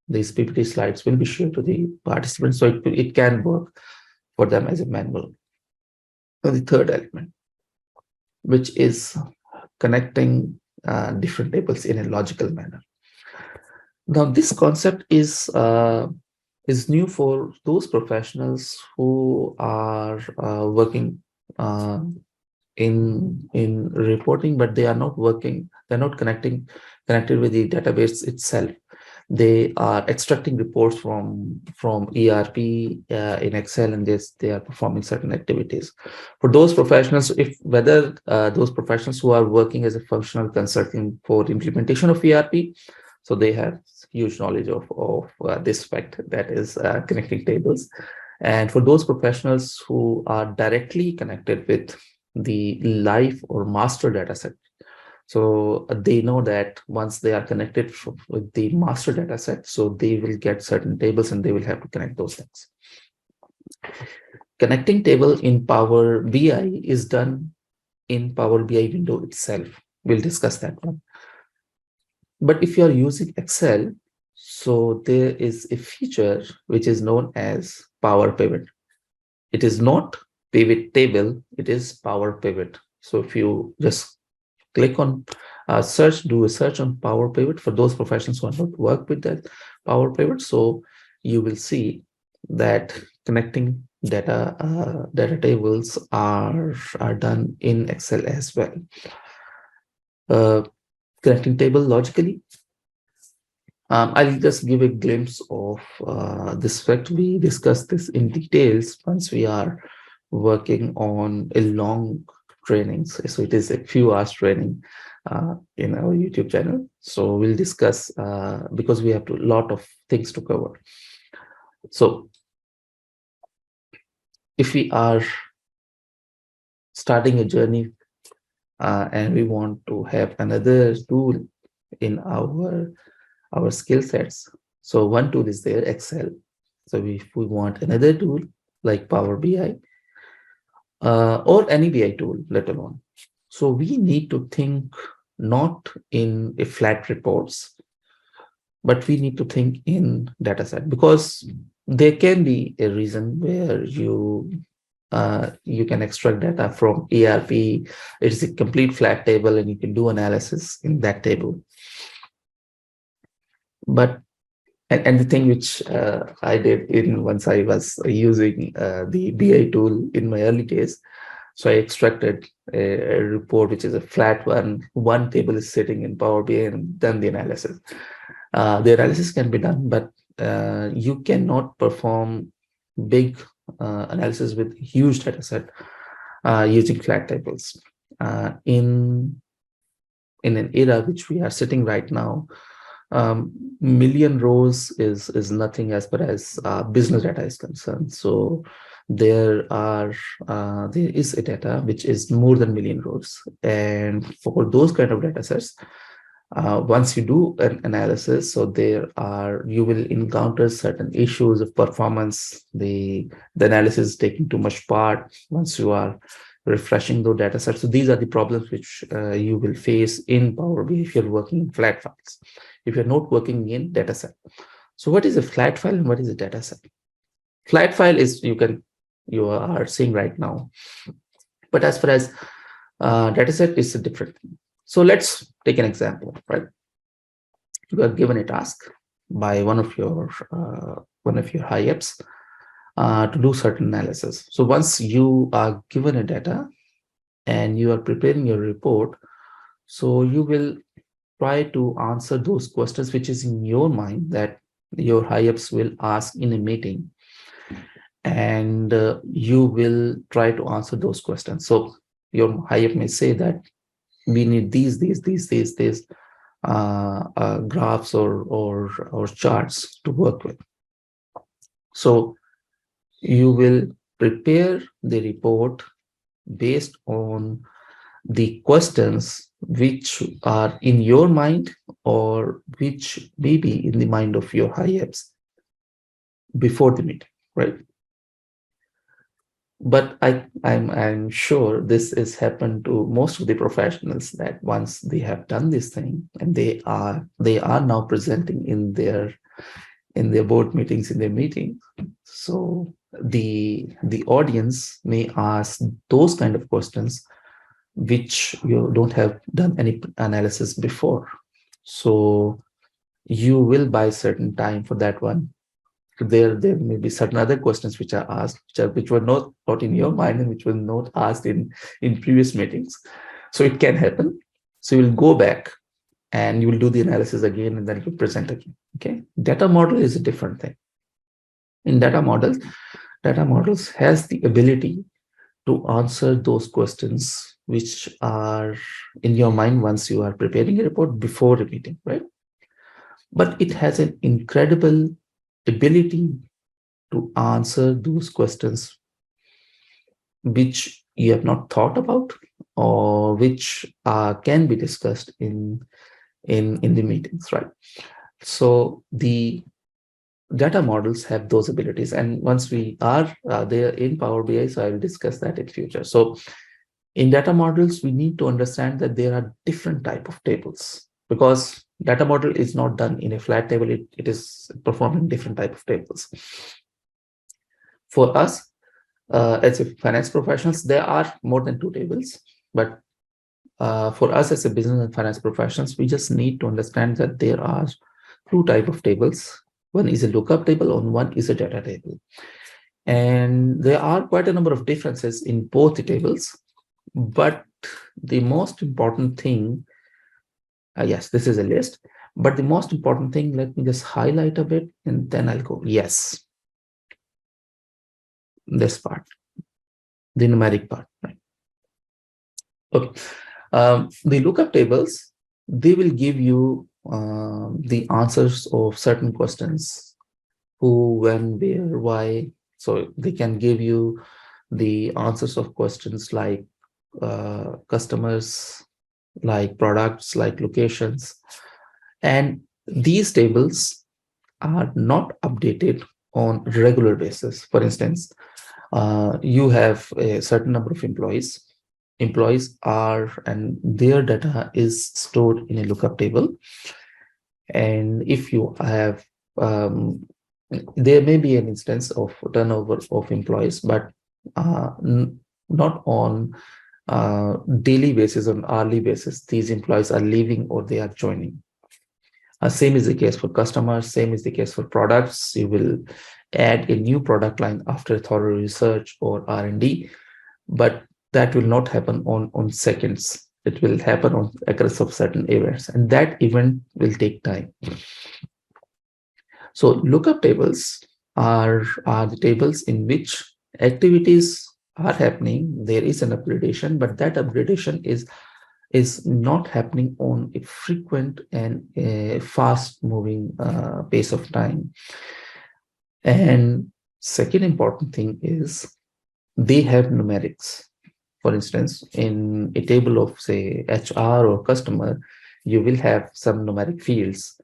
PPT slides will be shared to the participants, so it can work for them as a manual. So the third element, which is connecting different tables in a logical manner. Now, this concept is new for those professionals who are working uh, in reporting, but they are not working. They're not connected with the database itself. They are extracting reports from ERP in Excel, and they are performing certain activities. For those professionals, if whether those professionals who are working as a functional consultant for implementation of ERP, so they have huge knowledge of this fact, that is connecting tables. And for those professionals who are directly connected with the live or master data set, so they know that once they are connected with the master data set, so they will get certain tables and they will have to connect those things. Connecting table in Power BI is done in Power BI window itself. We'll discuss that one. But if you are using Excel, so there is a feature which is known as Power Pivot. It is not pivot table, it is Power Pivot. So if you just click on do a search on Power Pivot for those professionals who have not worked with that Power Pivot. So you will see that connecting data tables are done in Excel as well. Connecting table logically. I'll just give a glimpse of this fact. We discussed this in details once we are working on a long training. So it is a few hours training in our YouTube channel. So we'll discuss because we have a lot of things to cover. So if we are starting a journey and we want to have another tool in our skill sets. So one tool is there, Excel. So if we want another tool like Power BI or any BI tool, let alone. So we need to think not in a flat reports, but we need to think in data set, because there can be a reason where you can extract data from ERP. It's a complete flat table and you can do analysis in that table. But and the thing which I did once I was using the BI tool in my early days, so I extracted a report which is a flat one. One table is sitting in Power BI and done the analysis. The analysis can be done, but you cannot perform big analysis with huge data set using flat tables. In in an era which we are sitting right now, million rows is nothing as far as business data is concerned. So there is a data which is more than million rows, and for those kind of data sets, once you do an analysis, so you will encounter certain issues of performance. The analysis is taking too much part once you are refreshing those data sets. So these are the problems which you will face in Power BI if you're working in flat files, if you're not working in data set. So what is a flat file and what is a data set? Flat file is you are seeing right now, but as far as data set is a different thing. So let's take an example, right? You are given a task by one of your high ups to do certain analysis. So once you are given a data and you are preparing your report, so you will try to answer those questions which is in your mind that your high ups will ask in a meeting, and you will try to answer those questions. So your high up may say that we need these graphs or charts to work with. So you will prepare the report based on the questions which are in your mind or which may be in the mind of your high ups before the meeting, right? But I'm sure this has happened to most of the professionals, that once they have done this thing and they are now presenting in their board meetings, in their meetings, so the audience may ask those kind of questions which you don't have done any analysis before. So you will buy certain time for that one. There may be certain other questions which are asked, which were not in your mind and which were not asked in previous meetings. So it can happen. So you will go back and you will do the analysis again, and then you present again. Okay. Data model is a different thing. In data models has the ability to answer those questions which are in your mind once you are preparing a report before a meeting, right? But it has an incredible ability to answer those questions which you have not thought about, or which can be discussed in the meetings, right? So the data models have those abilities, and once we are there in Power BI, so I will discuss that in future. So in data models, we need to understand that there are different type of tables, because data model is not done in a flat table. It is performing different type of tables. For us, as a finance professionals, there are more than 2 tables, but for us as a business and finance professionals, we just need to understand that there are 2 type of tables. One is a lookup table and one is a data table. And there are quite a number of differences in both the tables. But the most important thing, yes, this is a list, but the most important thing, let me just highlight a bit and then I'll go, yes, this part, the numeric part, right? Okay. The lookup tables, they will give you the answers of certain questions: who, when, where, why. So they can give you the answers of questions like customers, like products, like locations. And these tables are not updated on regular basis. For instance, you have a certain number of employees. Employees are, and their data is stored in a lookup table. And if you have, there may be an instance of turnover of employees, but not on daily basis, on hourly basis. These employees are leaving or they are joining. Same is the case for customers, same is the case for products. You will add a new product line after thorough research or R&D, but that will not happen on seconds. It will happen on across of certain events, and that event will take time. So lookup tables are the tables in which activities are happening. There is an upgradation, but that upgradation is is not happening on a frequent and a fast moving pace of time. And second important thing is they have numerics. For instance, in a table of say HR or customer, you will have some numeric fields.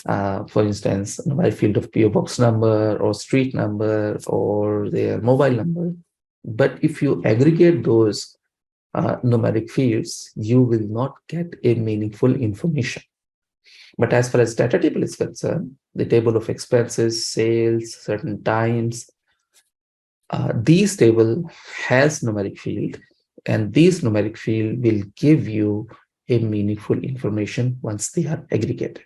For instance, numeric field of PO box number or street number or their mobile number. But if you aggregate those numeric fields, you will not get a meaningful information. But as far as data table is concerned, the table of expenses, sales, certain times, these table has numeric field, and these numeric field will give you a meaningful information once they are aggregated.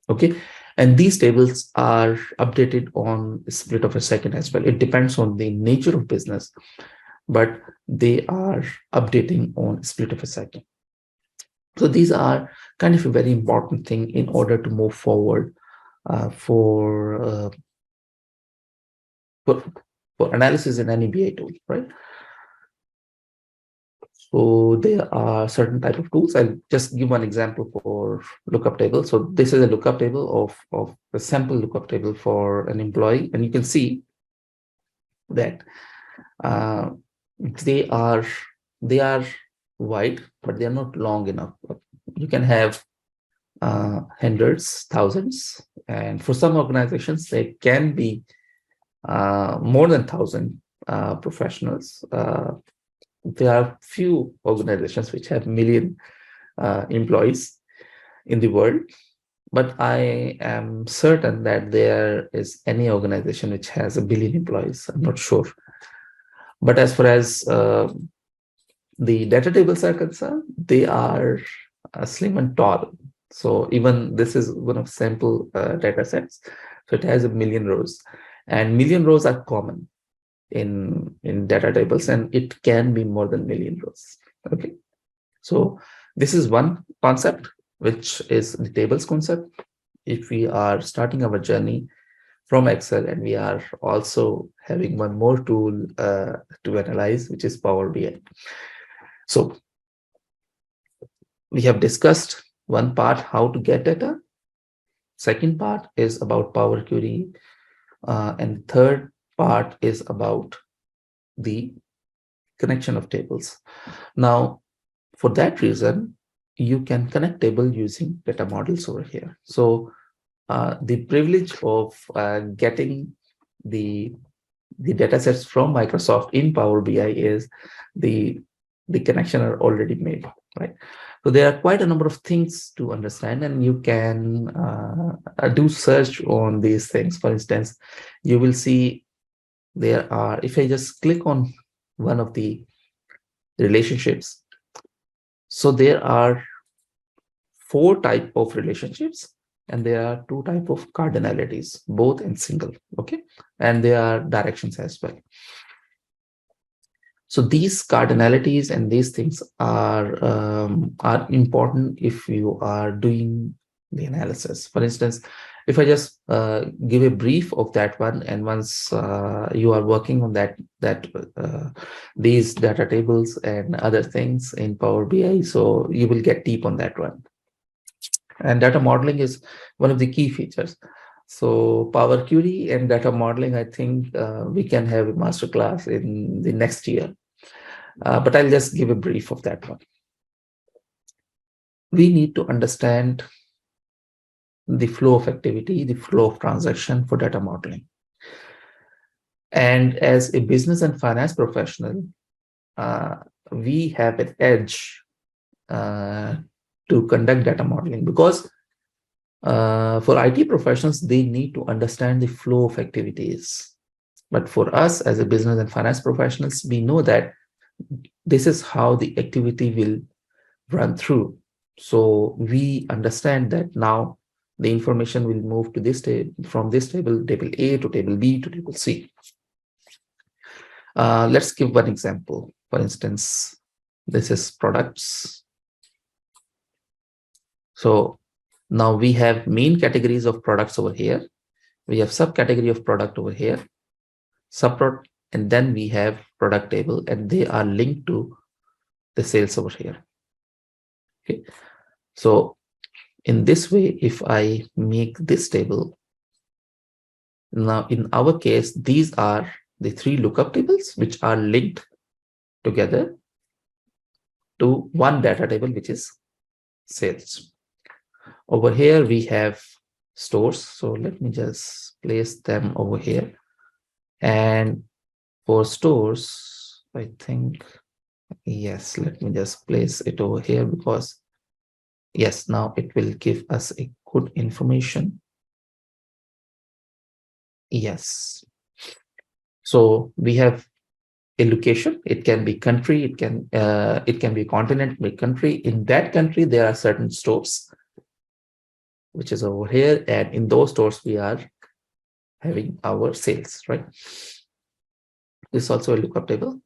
Okay, and these tables are updated on a split of a second as well. It depends on the nature of business, but they are updating on split of a second. So these are kind of a very important thing in order to move forward for analysis in any BI tool, right? So there are certain type of tools. I'll just give one example for lookup table. So this is a lookup table of a sample lookup table for an employee, and you can see that they are wide, but they are not long enough. You can have hundreds, thousands, and for some organizations there can be more than 1,000 professionals. There are few organizations which have million employees in the world, but I am certain that there is any organization which has 1 billion employees. I'm not sure. But as far as the data tables are concerned, they are slim and tall. So even this is one of sample data sets. So it has 1 million rows, and million rows are common in data tables, and it can be more than 1 million rows. Okay, so this is one concept, which is the tables concept. If we are starting our journey from Excel, and we are also having one more tool to analyze, which is Power BI. So we have discussed one part, how to get data. Second part is about Power Query, and third part is about the connection of tables. Now, for that reason, you can connect table using data models over here. So the privilege of getting the data sets from Microsoft in Power BI is the connection are already made, right? So there are quite a number of things to understand, and you can do search on these things. For instance, you will see there are, if I just click on one of the relationships, so there are 4 types of relationships, and there are 2 types of cardinalities, both in single, okay? And there are directions as well. So these cardinalities and these things are important if you are doing the analysis. For instance, if I just give a brief of that one, and once you are working on these data tables and other things in Power BI, so you will get deep on that one. And data modeling is one of the key features. So Power Query and data modeling, I think we can have a masterclass in the next year. But I'll just give a brief of that one. We need to understand the flow of activity, the flow of transaction for data modeling. And as a business and finance professional, we have an edge to conduct data modeling, because for IT professionals, they need to understand the flow of activities. But for us as a business and finance professionals, we know that this is how the activity will run through. So we understand that now the information will move to this table, from this table, table A to table B to table C. Let's give one example. For instance, this is products. So now we have main categories of products over here. We have subcategory of product over here, subproduct, and then we have product table, and they are linked to the sales over here. Okay. So in this way, if I make this table, now in our case, these are the 3 lookup tables which are linked together to one data table, which is sales. Over here, we have stores. So let me just place them over here. And for stores, I think, yes, let me just place it over here because, yes, now it will give us a good information. Yes. So we have a location. It can be country. It can be continent, by country. In that country, there are certain stores, which is over here, and in those stores we are having our sales, right? This is also a lookup table.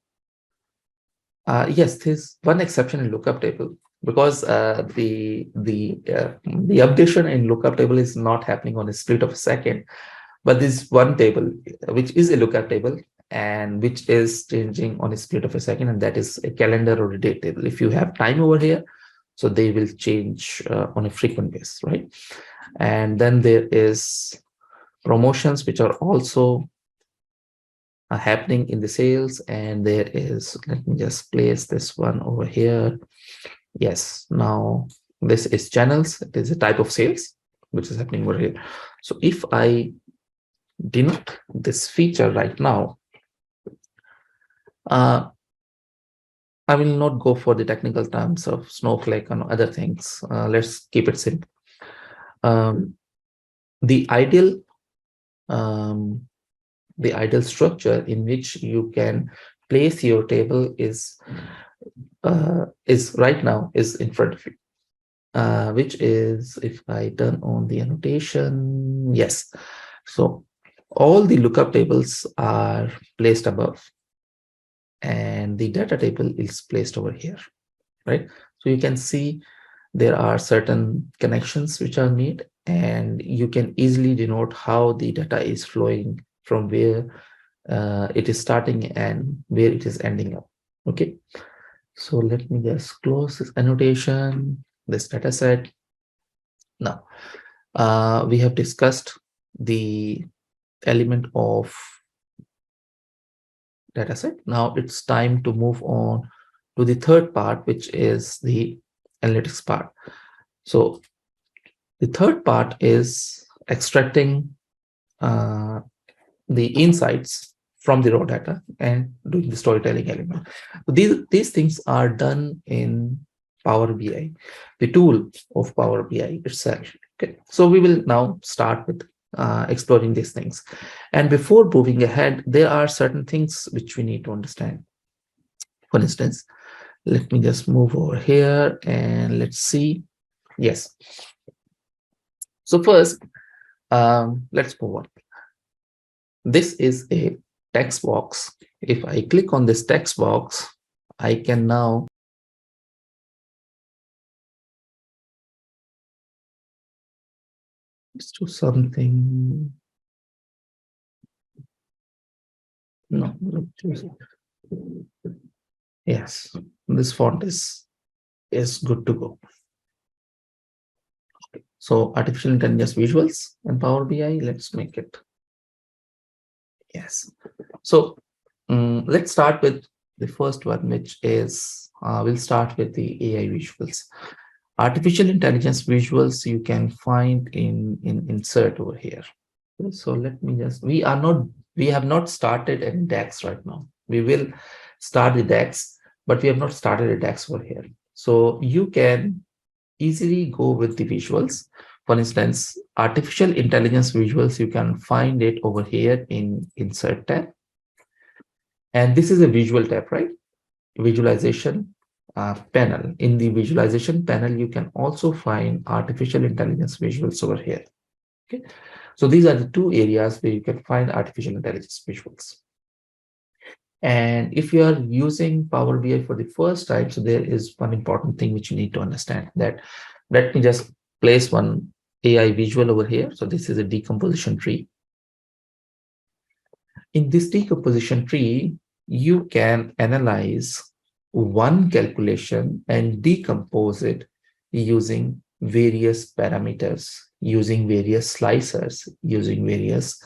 Yes, there's one exception in lookup table because the updation in lookup table is not happening on a split of a second, but this one table which is a lookup table and which is changing on a split of a second, and that is a calendar or a date table. If you have time over here, so they will change on a frequent basis, right? And then there is promotions which are also happening in the sales, and there is, let me just place this one over here. Yes, now this is channels. It is a type of sales which is happening over here. So if I denote this feature right now, I will not go for the technical terms of snowflake and other things. Let's keep it simple. The ideal structure in which you can place your table is right now is in front of you, which is, if I turn on the annotation, yes. So all the lookup tables are placed above, and the data table is placed over here, right? So you can see there are certain connections which are made, and you can easily denote how the data is flowing from where it is starting and where it is ending up. Okay, so let me just close this annotation, this data set. Now, we have discussed the element of data set. Now it's time to move on to the third part, which is the analytics part. So the third part is extracting the insights from the raw data and doing the storytelling element. So these things are done in Power BI, the tool of Power BI itself. Okay, so we will now start with exploring these things. And before moving ahead, there are certain things which we need to understand. For instance, let me just move over here and let's see. Yes. So first, let's move on. This is a text box. If I click on this text box, I can now let's do something. No, yes, this font is good to go. So artificial intelligence visuals and Power BI, let's make it. Yes. So let's start with the first one, which is, we'll start with the AI visuals. Artificial intelligence visuals you can find in insert over here. So let me just, we have not started in DAX right now. We will start the DAX, but we have not started a DAX over here. So you can easily go with the visuals. For instance, artificial intelligence visuals, you can find it over here in insert tab. And this is a visual tab, right? Visualization panel. In the visualization panel, you can also find artificial intelligence visuals over here. Okay, so these are the two areas where you can find artificial intelligence visuals. And if you are using Power BI for the first time, so there is one important thing which you need to understand, that let me just place one AI visual over here. So this is a decomposition tree. In this decomposition tree, you can analyze one calculation and decompose it using various parameters, using various slicers, using various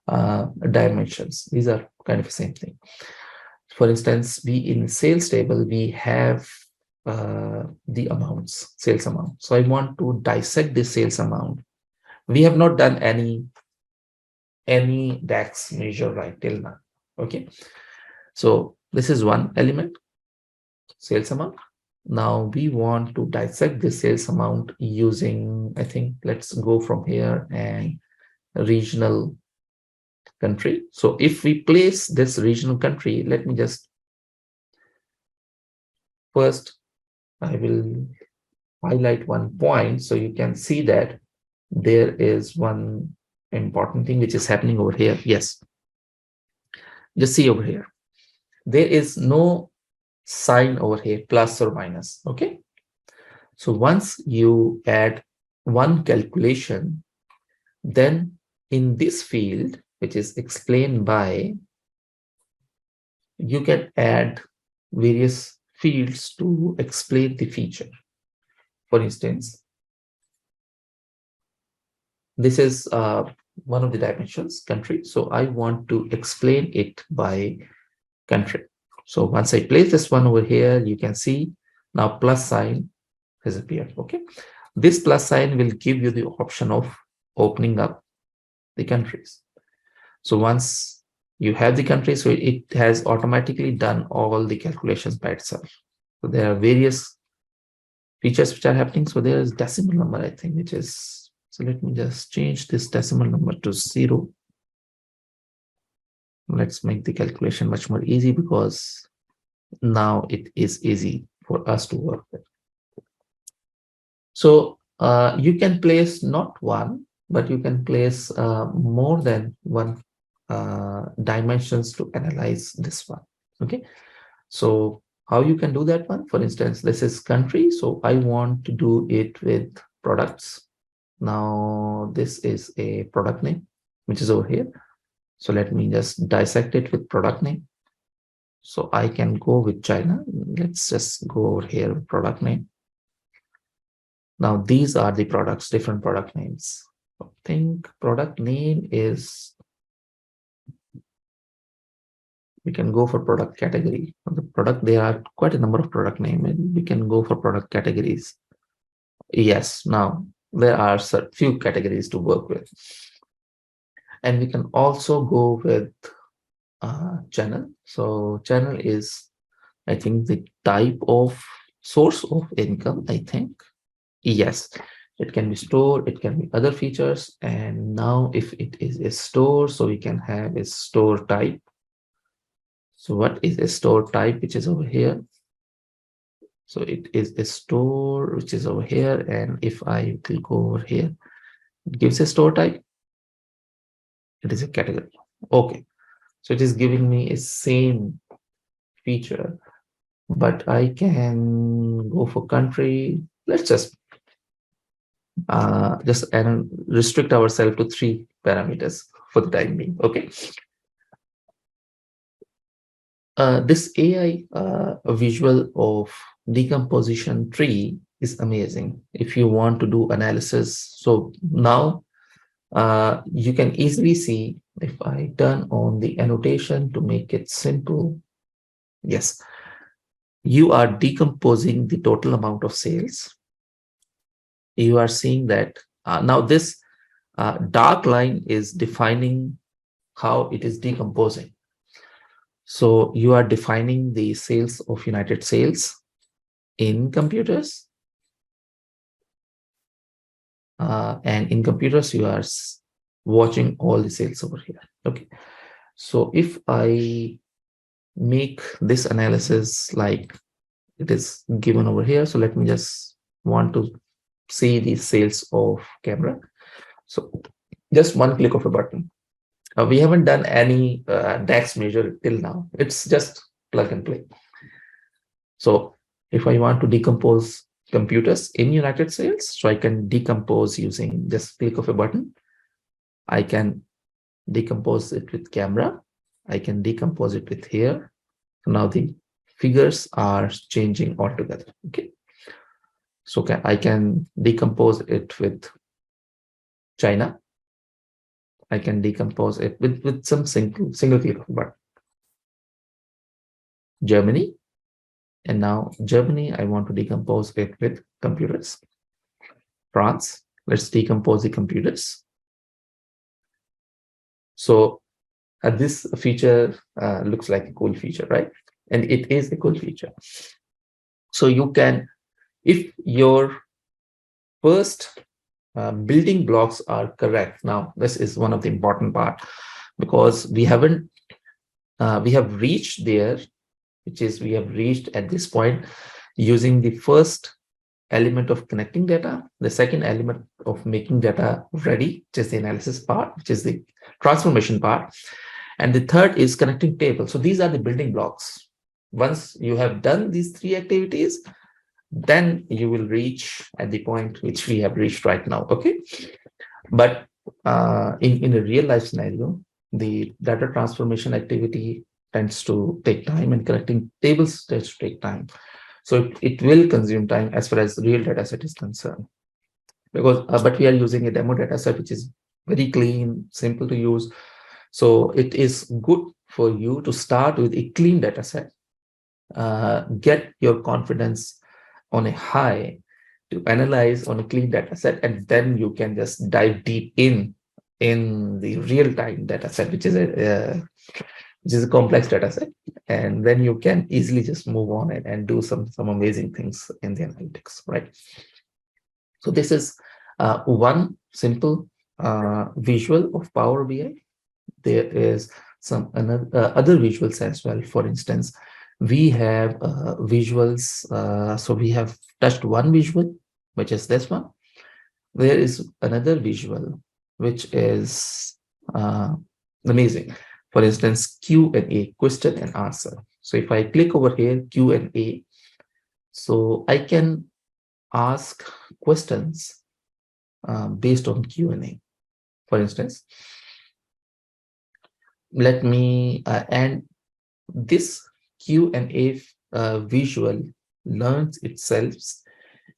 dimensions. These are kind of the same thing. For instance, we in sales table, we have the amounts, sales amount. So I want to dissect the sales amount. We have not done any DAX measure right till now. Okay. So this is one element, sales amount. Now we want to dissect the sales amount using, I think, let's go from here and regional country. So if we place this regional country, let me just first, I will highlight one point so you can see that there is one important thing which is happening over here. Yes, just see over here. There is no sign over here, plus or minus. Okay. So once you add one calculation, then in this field, which is explained by, you can add various fields to explain the feature. For instance, this is one of the dimensions, country. So I want to explain it by country. So once I place this one over here, you can see now plus sign has appeared. Okay. This plus sign will give you the option of opening up the countries. So once you have the country, so it has automatically done all the calculations by itself. So there are various features which are happening. So there is decimal number, I think, which is, so let me just change this decimal number to 0. Let's make the calculation much more easy because now it is easy for us to work with. So you can place not one, but you can place more than one dimensions to analyze this one. Okay. So how you can do that one? For instance, this is country. So I want to do it with products. Now this is a product name, which is over here. So let me just dissect it with product name. So I can go with China. Let's just go over here with product name. Now these are the products, different product names. I think product name is, we can go for product category. The product, there are quite a number of product name, and we can go for product categories. Yes, now there are few categories to work with. And we can also go with channel. So channel is, I think, the type of source of income, I think. Yes, it can be store, it can be other features. And now if it is a store, so we can have a store type. So what is a store type, which is over here? So it is a store, which is over here. And if I will go over here, it gives a store type. It is a category. Okay. So it is giving me a same feature, but I can go for country. Let's just restrict ourselves to 3 parameters for the time being. Okay. This AI visual of decomposition tree is amazing if you want to do analysis. So now you can easily see, if I turn on the annotation to make it simple, yes, you are decomposing the total amount of sales. You are seeing that now this dark line is defining how it is decomposing. So you are defining the sales of United Sales in computers. And in computers, you are watching all the sales over here. Okay. So if I make this analysis like it is given over here, so let me just want to see the sales of camera. So just one click of a button. We haven't done any DAX measure till now. It's just plug and play. So if I want to decompose computers in United Sales, so I can decompose using just click of a button. I can decompose it with camera. I can decompose it with here. So now the figures are changing altogether. Okay. So I can decompose it with China. I can decompose it with some single click of a button. Germany. And now Germany, I want to decompose it with computers. France, let's decompose the computers. So this feature looks like a cool feature, right? And it is a cool feature. So you can, if your first building blocks are correct. Now, this is one of the important part, because we have reached there, which is we have reached at this point using the first element of connecting data, the second element of making data ready, which is the analysis part, which is the transformation part, and the third is connecting tables. So these are the building blocks. Once you have done these three activities, then you will reach at the point which we have reached right now. Okay, but in a real life scenario, the data transformation activity tends to take time, and connecting tables tends to take time. So it will consume time as far as real data set is concerned, because but we are using a demo data set which is very clean, simple to use. So it is good for you to start with a clean data set, get your confidence on a high to analyze on a clean data set, and then you can just dive deep in the real-time data set, which is a complex data set, and then you can easily just move on and do some amazing things in the analytics, right? So this is one simple visual of Power BI. There is some other visuals as well. For instance, we have visuals. So we have touched one visual, which is this one. There is another visual, which is amazing. For instance, Q&A, question and answer. So if I click over here, Q&A, so I can ask questions based on Q&A. For instance, let me, and this Q&A visual learns itself.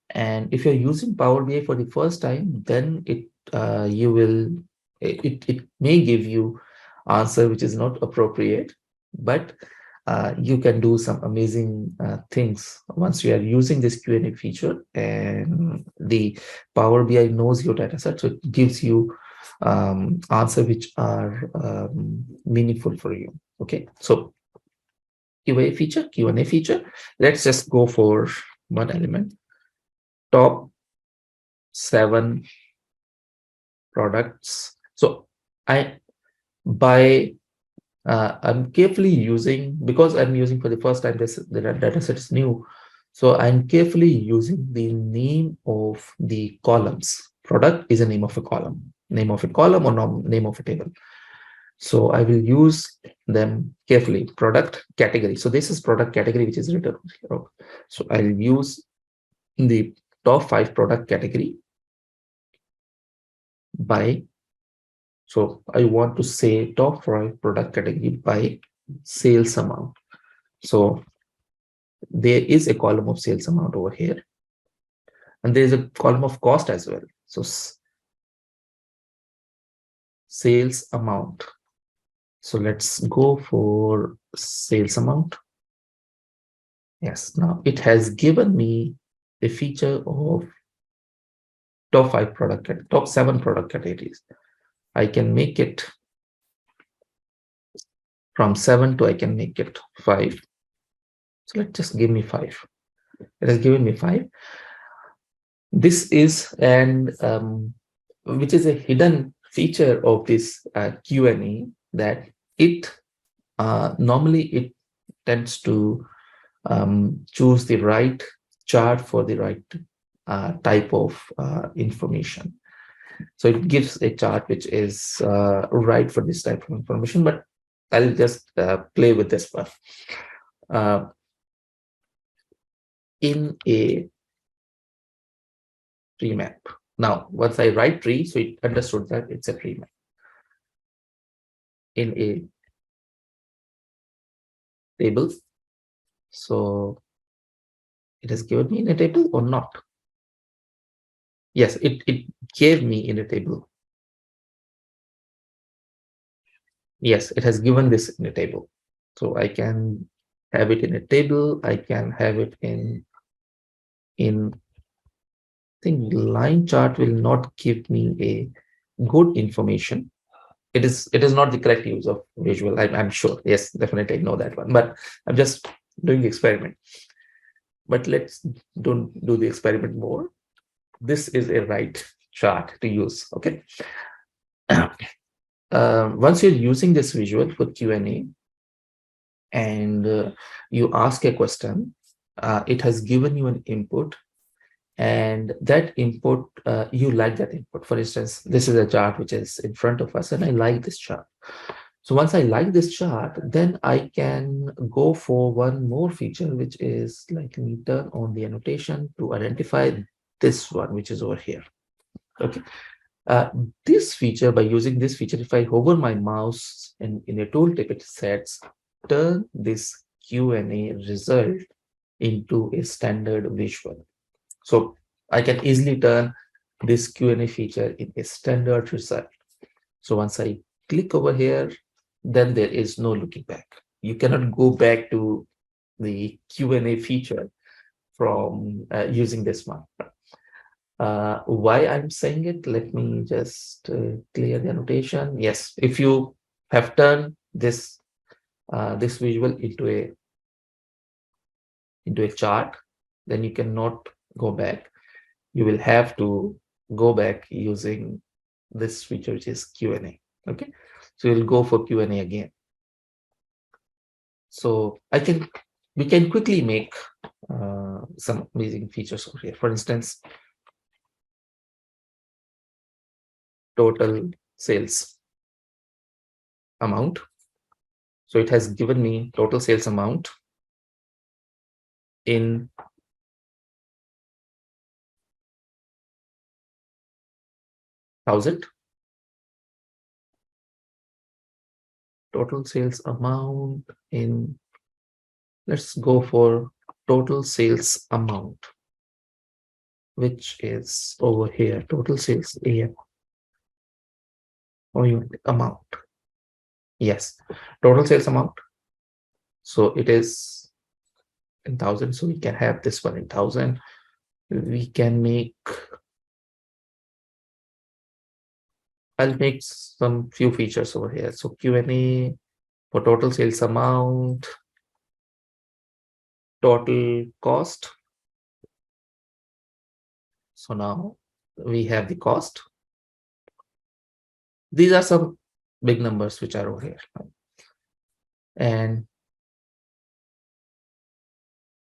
And if you're using Power BI for the first time, then it may give you answer which is not appropriate, but you can do some amazing things once you are using this Q&A feature, and the Power BI knows your data set, so it gives you answer which are meaningful for you. Okay, so Q&A feature. Let's just go for one element. Top 7 products. So I'm carefully using, because I'm using for the first time, the data set is new. So I'm carefully using the name of the columns. Product is a name of a column or name of a table. So I will use them carefully. Product category. So this is product category, which is written here. So I'll use the top 5 product category by, so I want to say top 5 product category by sales amount. So there is a column of sales amount over here, and there is a column of cost as well. So sales amount. So let's go for sales amount. Yes, now it has given me a feature of top 7 product categories. I can make it from 7 to, I can make it 5. So let's just give me 5. It has given me 5. This is which is a hidden feature of this Q&A, that it normally it tends to choose the right chart for the right type of information. So it gives a chart which is right for this type of information, but I'll just play with this one. In a tree map. Now, once I write tree, so it understood that it's a tree map. In a table. So it has given me in a table or not. Yes, it gave me in a table. Yes, it has given this in a table. So I can have it in a table. I can have it in I think line chart will not give me a good information. It is not the correct use of visual. I'm sure. Yes, definitely I know that one. But I'm just doing the experiment. But let's don't do the experiment more. This is a right chart to use. Okay. Once you're using this visual for Q&A and you ask a question, it has given you an input, and that input, you like that input. For instance, this is a chart which is in front of us, and I like this chart. So once I like this chart, then I can go for one more feature, which is like me turn on the annotation to identify this one, which is over here. Okay. This feature, by using this feature, if I hover my mouse in a tooltip, it sets turn this Q&A result into a standard visual. So I can easily turn this Q&A feature in a standard result. So once I click over here, then there is no looking back. You cannot go back to the Q&A feature from using this one. Why I'm saying it, let me just clear the annotation. Yes, if you have turned this this visual into a chart, then you cannot go back. You will have to go back using this feature, which is Q&A. Okay, so we'll go for Q&A again. So we can quickly make some amazing features over here. For instance, total sales amount. So it has given me total sales amount in thousand. Total sales amount in, let's go for total sales amount, which is over here, total sales AM or unit amount. Yes, total sales amount. So it is in thousand. So we can have this one in thousand. We can make, I'll make some few features over here. So Q&A for total sales amount, total cost. So now we have the cost. These are some big numbers which are over here. And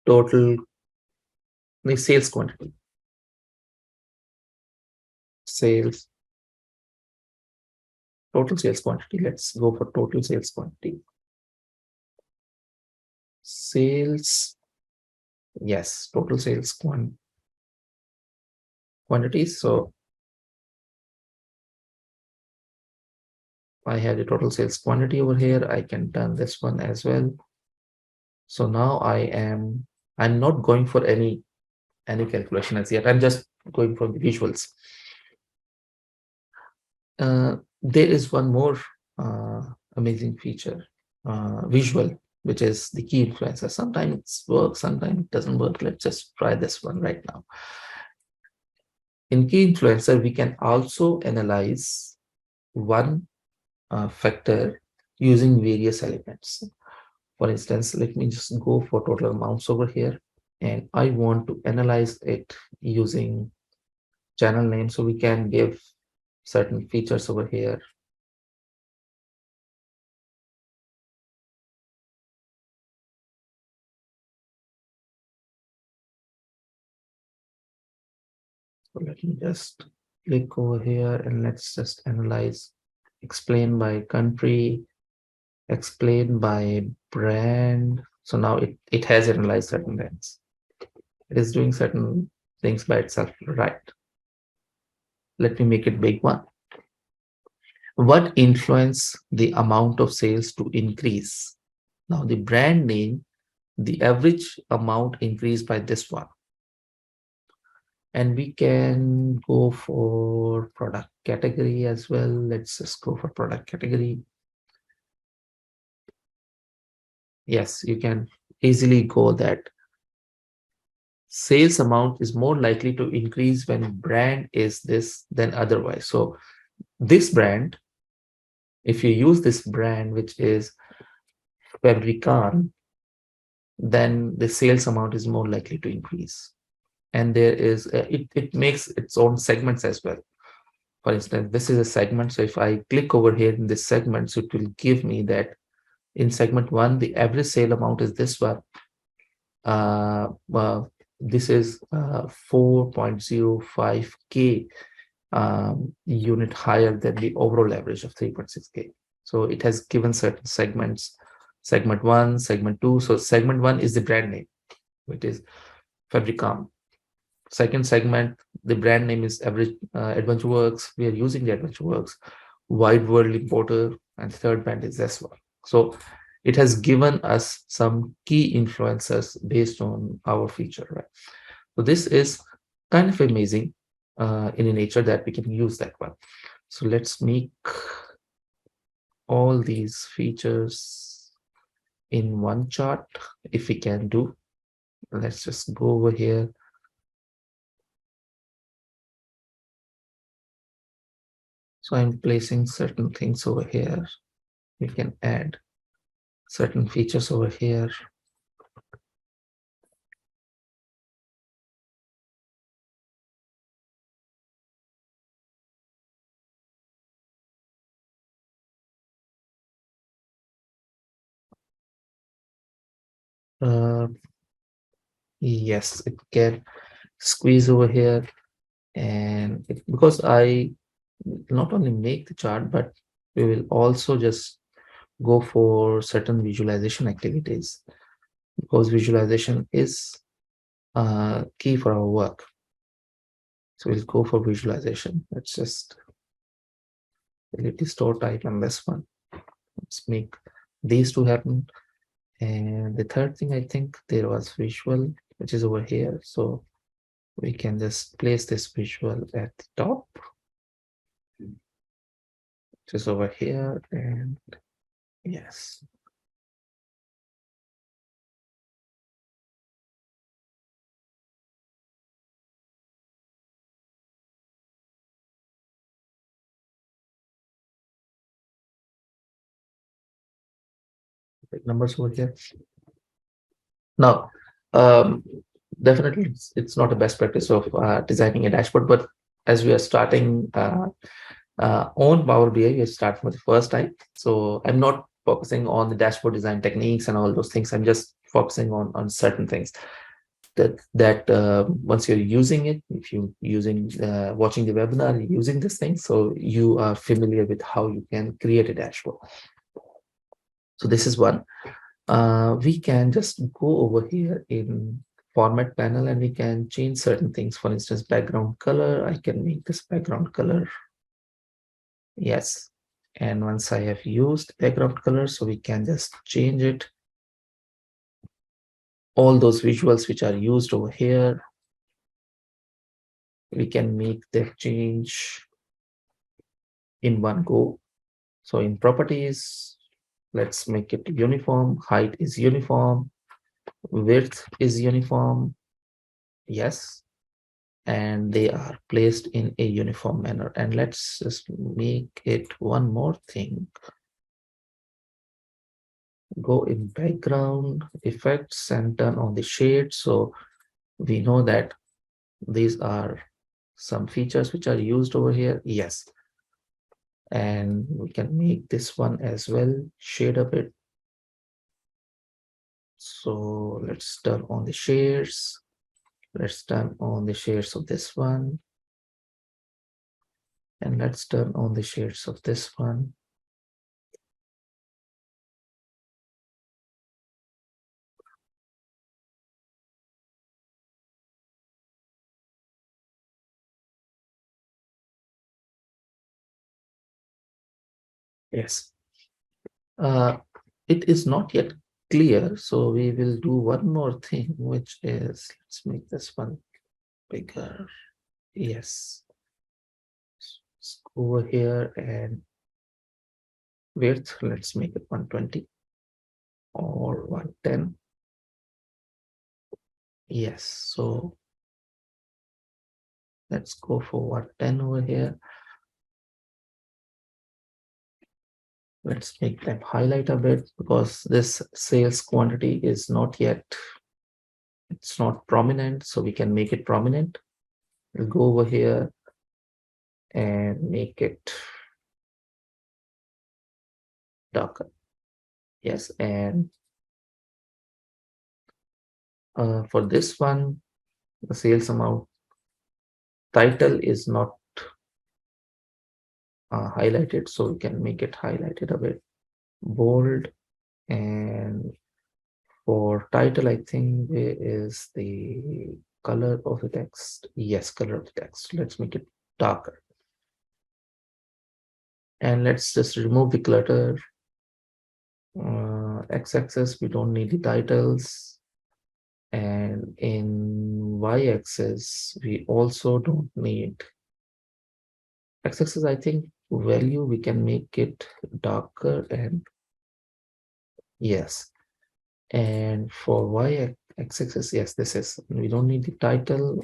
total the sales quantity. Sales, total sales quantity. Let's go for total sales quantity. Sales, yes, total sales quantities. So I have the total sales quantity over here. I can turn this one as well. So now I'm not going for any calculation as yet. I'm just going for the visuals. There is one more amazing feature, visual, which is the key influencer. Sometimes it works, sometimes it doesn't work. Let's just try this one right now. In key influencer, we can also analyze one factor using various elements. For instance, let me just go for total amounts over here, and I want to analyze it using channel name. So we can give certain features over here. So let me just click over here and let's just analyze, explain by country, explain by brand. So now it has analyzed certain brands. It is doing certain things by itself, right? Let me make it big one. What influence the amount of sales to increase? Now the brand name, the average amount increased by this one. And we can go for product category as well. Let's just go for product category. Yes, you can easily go that sales amount is more likely to increase when brand is this than otherwise. So this brand, if you use this brand, which is Fabrican, then the sales amount is more likely to increase. And there is, it makes its own segments as well. For instance, this is a segment. So if I click over here in this segment, so it will give me that in segment one, the average sale amount is this one. Uh, uh, this is 4.05K unit higher than the overall average of 3.6K. So it has given certain segments, segment one, segment two. So segment one is the brand name, which is Fabricam. Second segment, the brand name is Average Adventure Works. We are using the Adventure Works, Wide World Importer, and third brand is this one. So it has given us some key influencers based on our feature, right? So this is kind of amazing in a nature that we can use that one. So let's make all these features in one chart if we can do. Let's just go over here. So I'm placing certain things over here. We can add certain features over here. Uh, yes, it can squeeze over here. And because I not only make the chart, but we will also just go for certain visualization activities, because visualization is key for our work. So we'll go for visualization. Let's just delete the store type on this one. Let's make these two happen. And the third thing, I think there was visual, which is over here. So we can just place this visual at the top, which is over here. And yes. Big numbers over here. Now, definitely it's not a best practice of designing a dashboard, but as we are starting on Power BI, we are starting for the first time. So I'm not focusing on the dashboard design techniques and all those things. I'm just focusing on certain things that once you're using it, if you're using watching the webinar, using this thing, so you are familiar with how you can create a dashboard. So this is one. We can just go over here in format panel and we can change certain things. For instance, background color, I can make this background color. Yes. And once I have used background color, so we can just change it. All those visuals which are used over here, we can make that change in one go. So in properties, let's make it uniform. Height is uniform. Width is uniform. Yes. And they are placed in a uniform manner. And let's just make it one more thing. Go in background effects and turn on the shade. So we know that these are some features which are used over here. Yes. And we can make this one as well, shade a bit. So let's turn on the shades. Let's turn on the shades of this one. And let's turn on the shades of this one. Yes. It is not yet clear, so we will do one more thing, which is, let's make this one bigger. Yes. Let's go over here and width, let's make it 120 or 110. Yes, so let's go for 110 over here. Let's make them highlight a bit because this sales quantity is not yet, it's not prominent, so we can make it prominent. We'll go over here and make it darker. Yes, and for this one, the sales amount title is not highlighted, so we can make it highlighted a bit, bold. And for title, I think where is the color of the text? Yes, color of the text. Let's make it darker. And let's just remove the clutter. X-axis, we don't need the titles. And in Y-axis, we also don't need. X-axis, I think value, we can make it darker and yes. And for Y-axis, yes, this is, we don't need the title,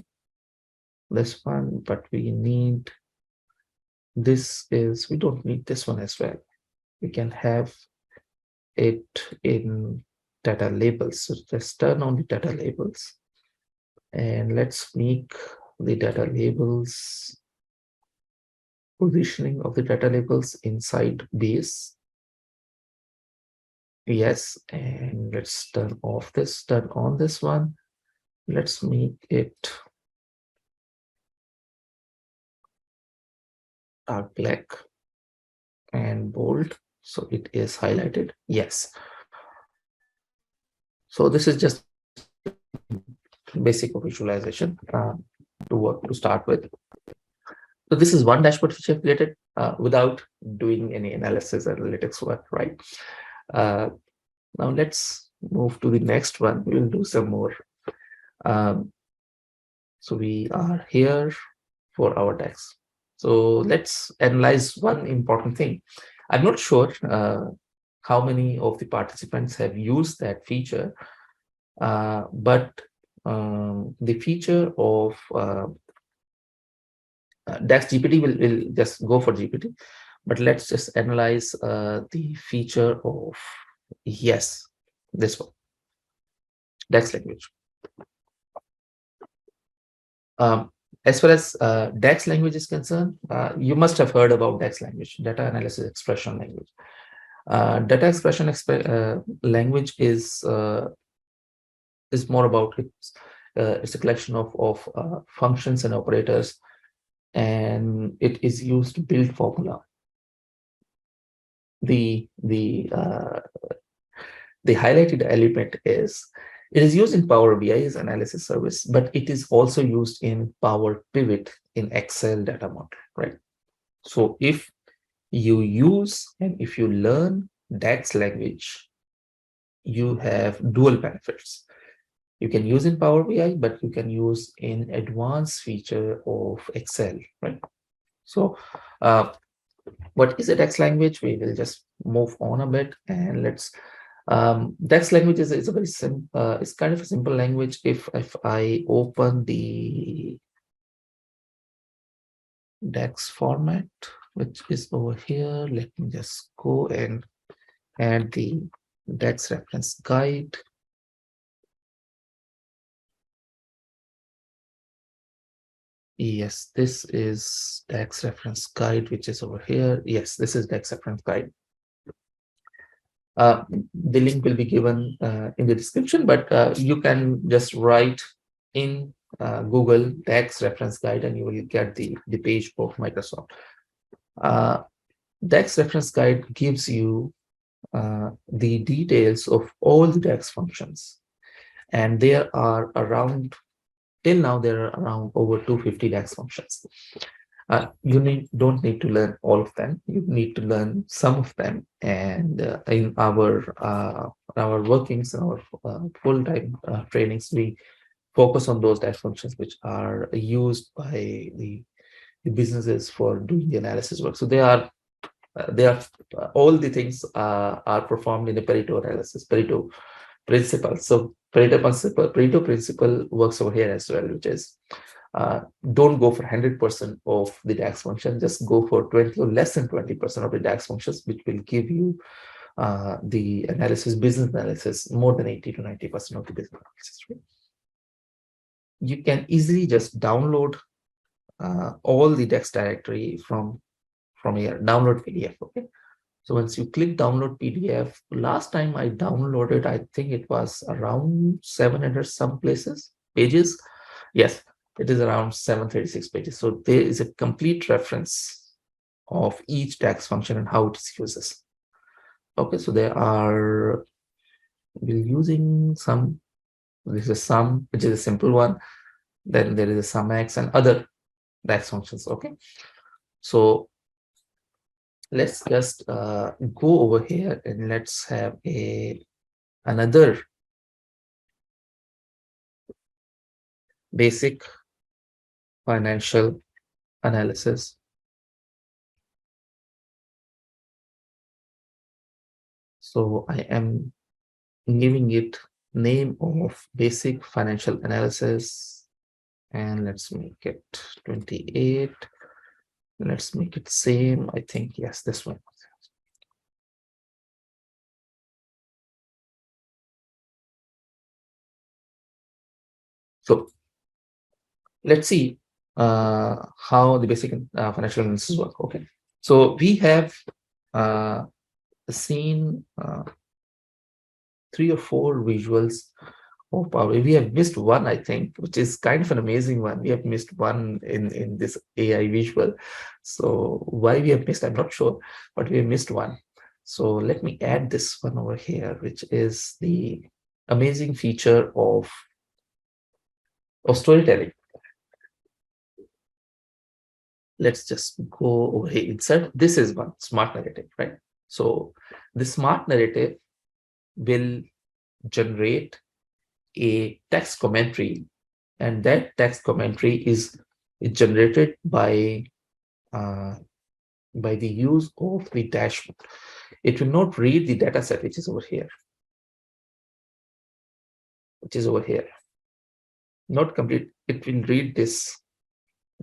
this one, but we need, this is, we don't need this one as well. We can have it in data labels. So just turn on the data labels and let's make the data labels, positioning of the data labels inside base. Yes, and let's turn off this, turn on this one. Let's make it dark black and bold, so it is highlighted. Yes. So this is just basic visualization to start with. So this is one dashboard which I've created without doing any analysis or analytics work, right? Now let's move to the next one. We'll do some more. So we are here for our DAX. So let's analyze one important thing. I'm not sure how many of the participants have used that feature, but the feature of DAX GPT will just go for GPT, but let's just analyze the feature of, yes, this one, DAX language. As far as DAX language is concerned, you must have heard about DAX language, data analysis expression language. Data expression language is more about it's a collection of functions and operators, and it is used to build formula. The highlighted element is, it is used in Power BI's analysis service, but it is also used in Power Pivot in Excel data model, right? So if you use and if you learn DAX language, you have dual benefits. You can use in Power BI, but you can use in advanced feature of Excel, right? So what is a DAX language? We will just move on a bit and let's DAX language is a very simple, it's kind of a simple language. If I open the DAX format, which is over here, let me just go and add the DAX reference guide. Yes, this is DAX reference guide, which is over here. Yes, this is DAX reference guide. The link will be given in the description, but you can just write in Google DAX reference guide and you will get the page of Microsoft. DAX reference guide gives you the details of all the DAX functions. And there are around, till now, there are around over 250 DAX functions. You don't need to learn all of them. You need to learn some of them. And in our workings, our full-time trainings, we focus on those DAX functions which are used by the businesses for doing the analysis work. So they are all the things are performed in a Pareto analysis, Pareto principle. So Pareto principle works over here as well, which is don't go for 100% of the DAX function, just go for 20 or less than 20% of the DAX functions, which will give you the analysis, business analysis, more than 80 to 90% of the business analysis. Right? You can easily just download all the DAX directory from here, download PDF. Okay. So once you click download PDF, last time I downloaded, I think it was around 700 some pages. Yes, it is around 736 pages. So there is a complete reference of each DAX function and how it is uses. Okay, so there are, we're using some, this is sum, which is a simple one. Then there is a sum x and other DAX functions. Okay, so let's just go over here and let's have another basic financial analysis. So I am giving it name of basic financial analysis, and let's make it 28. Let's make it same. I think, yes, this one. So let's see how the basic financial analysis work. Okay. So we have seen 3 or 4 visuals of power. We have missed one, I think, which is kind of an amazing one. We have missed one in this AI visual. So why we have missed, I'm not sure, but we have missed one. So let me add this one over here, which is the amazing feature of storytelling. Let's just go over here. Insert. This is one smart narrative, right? So the smart narrative will generate a text commentary, and that text commentary is generated by the use of the dashboard. It will not read the data set, which is over here. Not complete. It will read this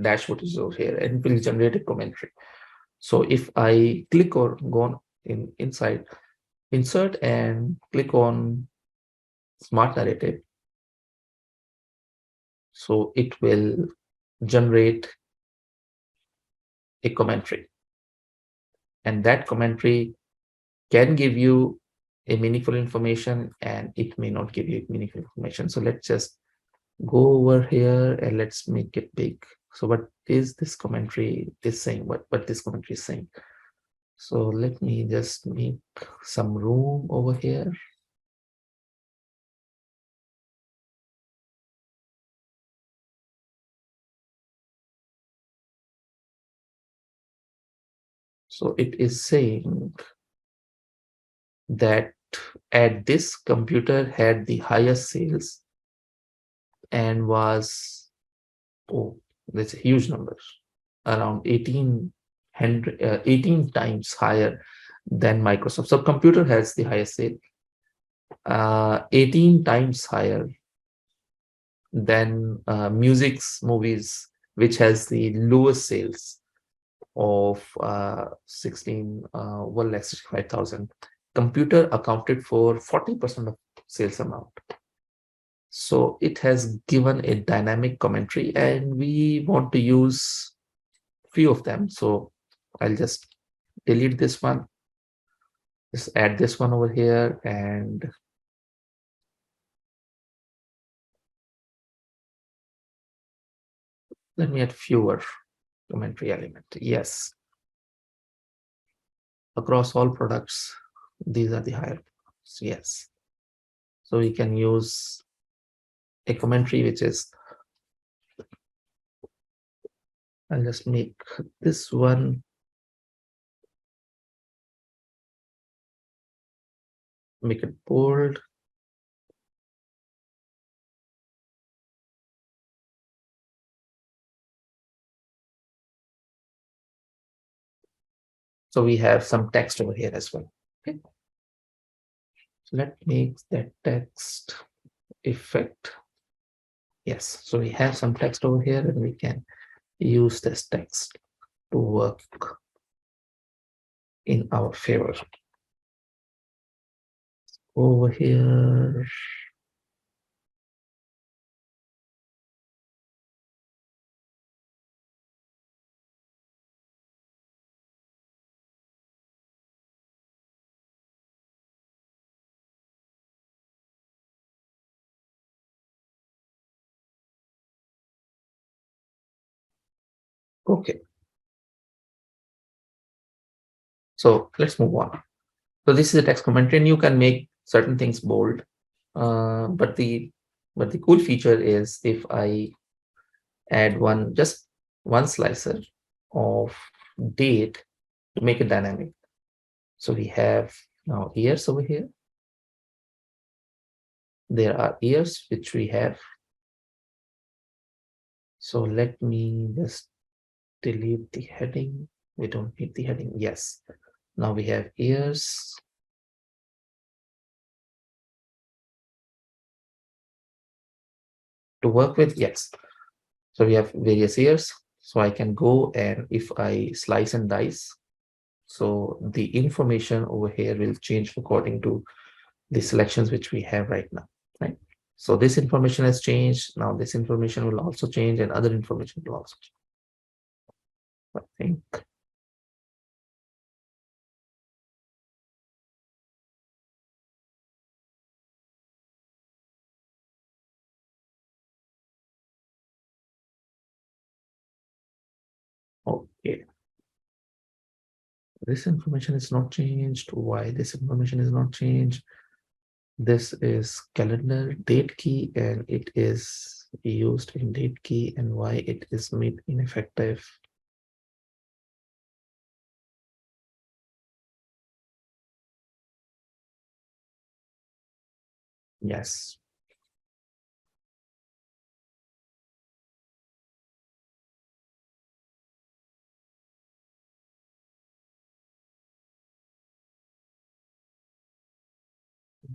dashboard, which is over here, and will generate a commentary. So if I click or go on inside, insert and click on smart narrative, so it will generate a commentary, and that commentary can give you a meaningful information and it may not give you meaningful information. So let's just go over here and let's make it big. So what is this commentary is saying? What this commentary is saying? So let me just make some room over here. So it is saying that at this computer had the highest sales and was, oh, that's a huge number, around 18 times higher than Microsoft. So computer has the highest sale, 18 times higher than movies, which has the lowest sales of 1,65,000. Computer accounted for 40% of sales amount. So it has given a dynamic commentary, and we want to use few of them. So I'll just delete this one, just add this one over here, and let me add fewer commentary element. Yes, across all products, these are the higher products. Yes, so we can use a commentary which is, I'll just make this one, make it bold, So we have some text over here as well. Okay. So let's make that text effect. Yes. So we have some text over here and we can use this text to work in our favor. Over here. Okay. So let's move on. So this is a text commentary, and you can make certain things bold. But the cool feature is if I add just one slicer of date to make it dynamic. So we have now years over here. There are years which we have. So let me just delete the heading. We don't need the heading. Yes. Now we have years. To work with, yes. So we have various years. So I can go and if I slice and dice, so the information over here will change according to the selections which we have right now, right? So this information has changed. Now this information will also change and other information will also change. I think. Okay. This information is not changed. Why this information is not changed? This is calendar date key and it is used in date key, and why it is made ineffective. Yes.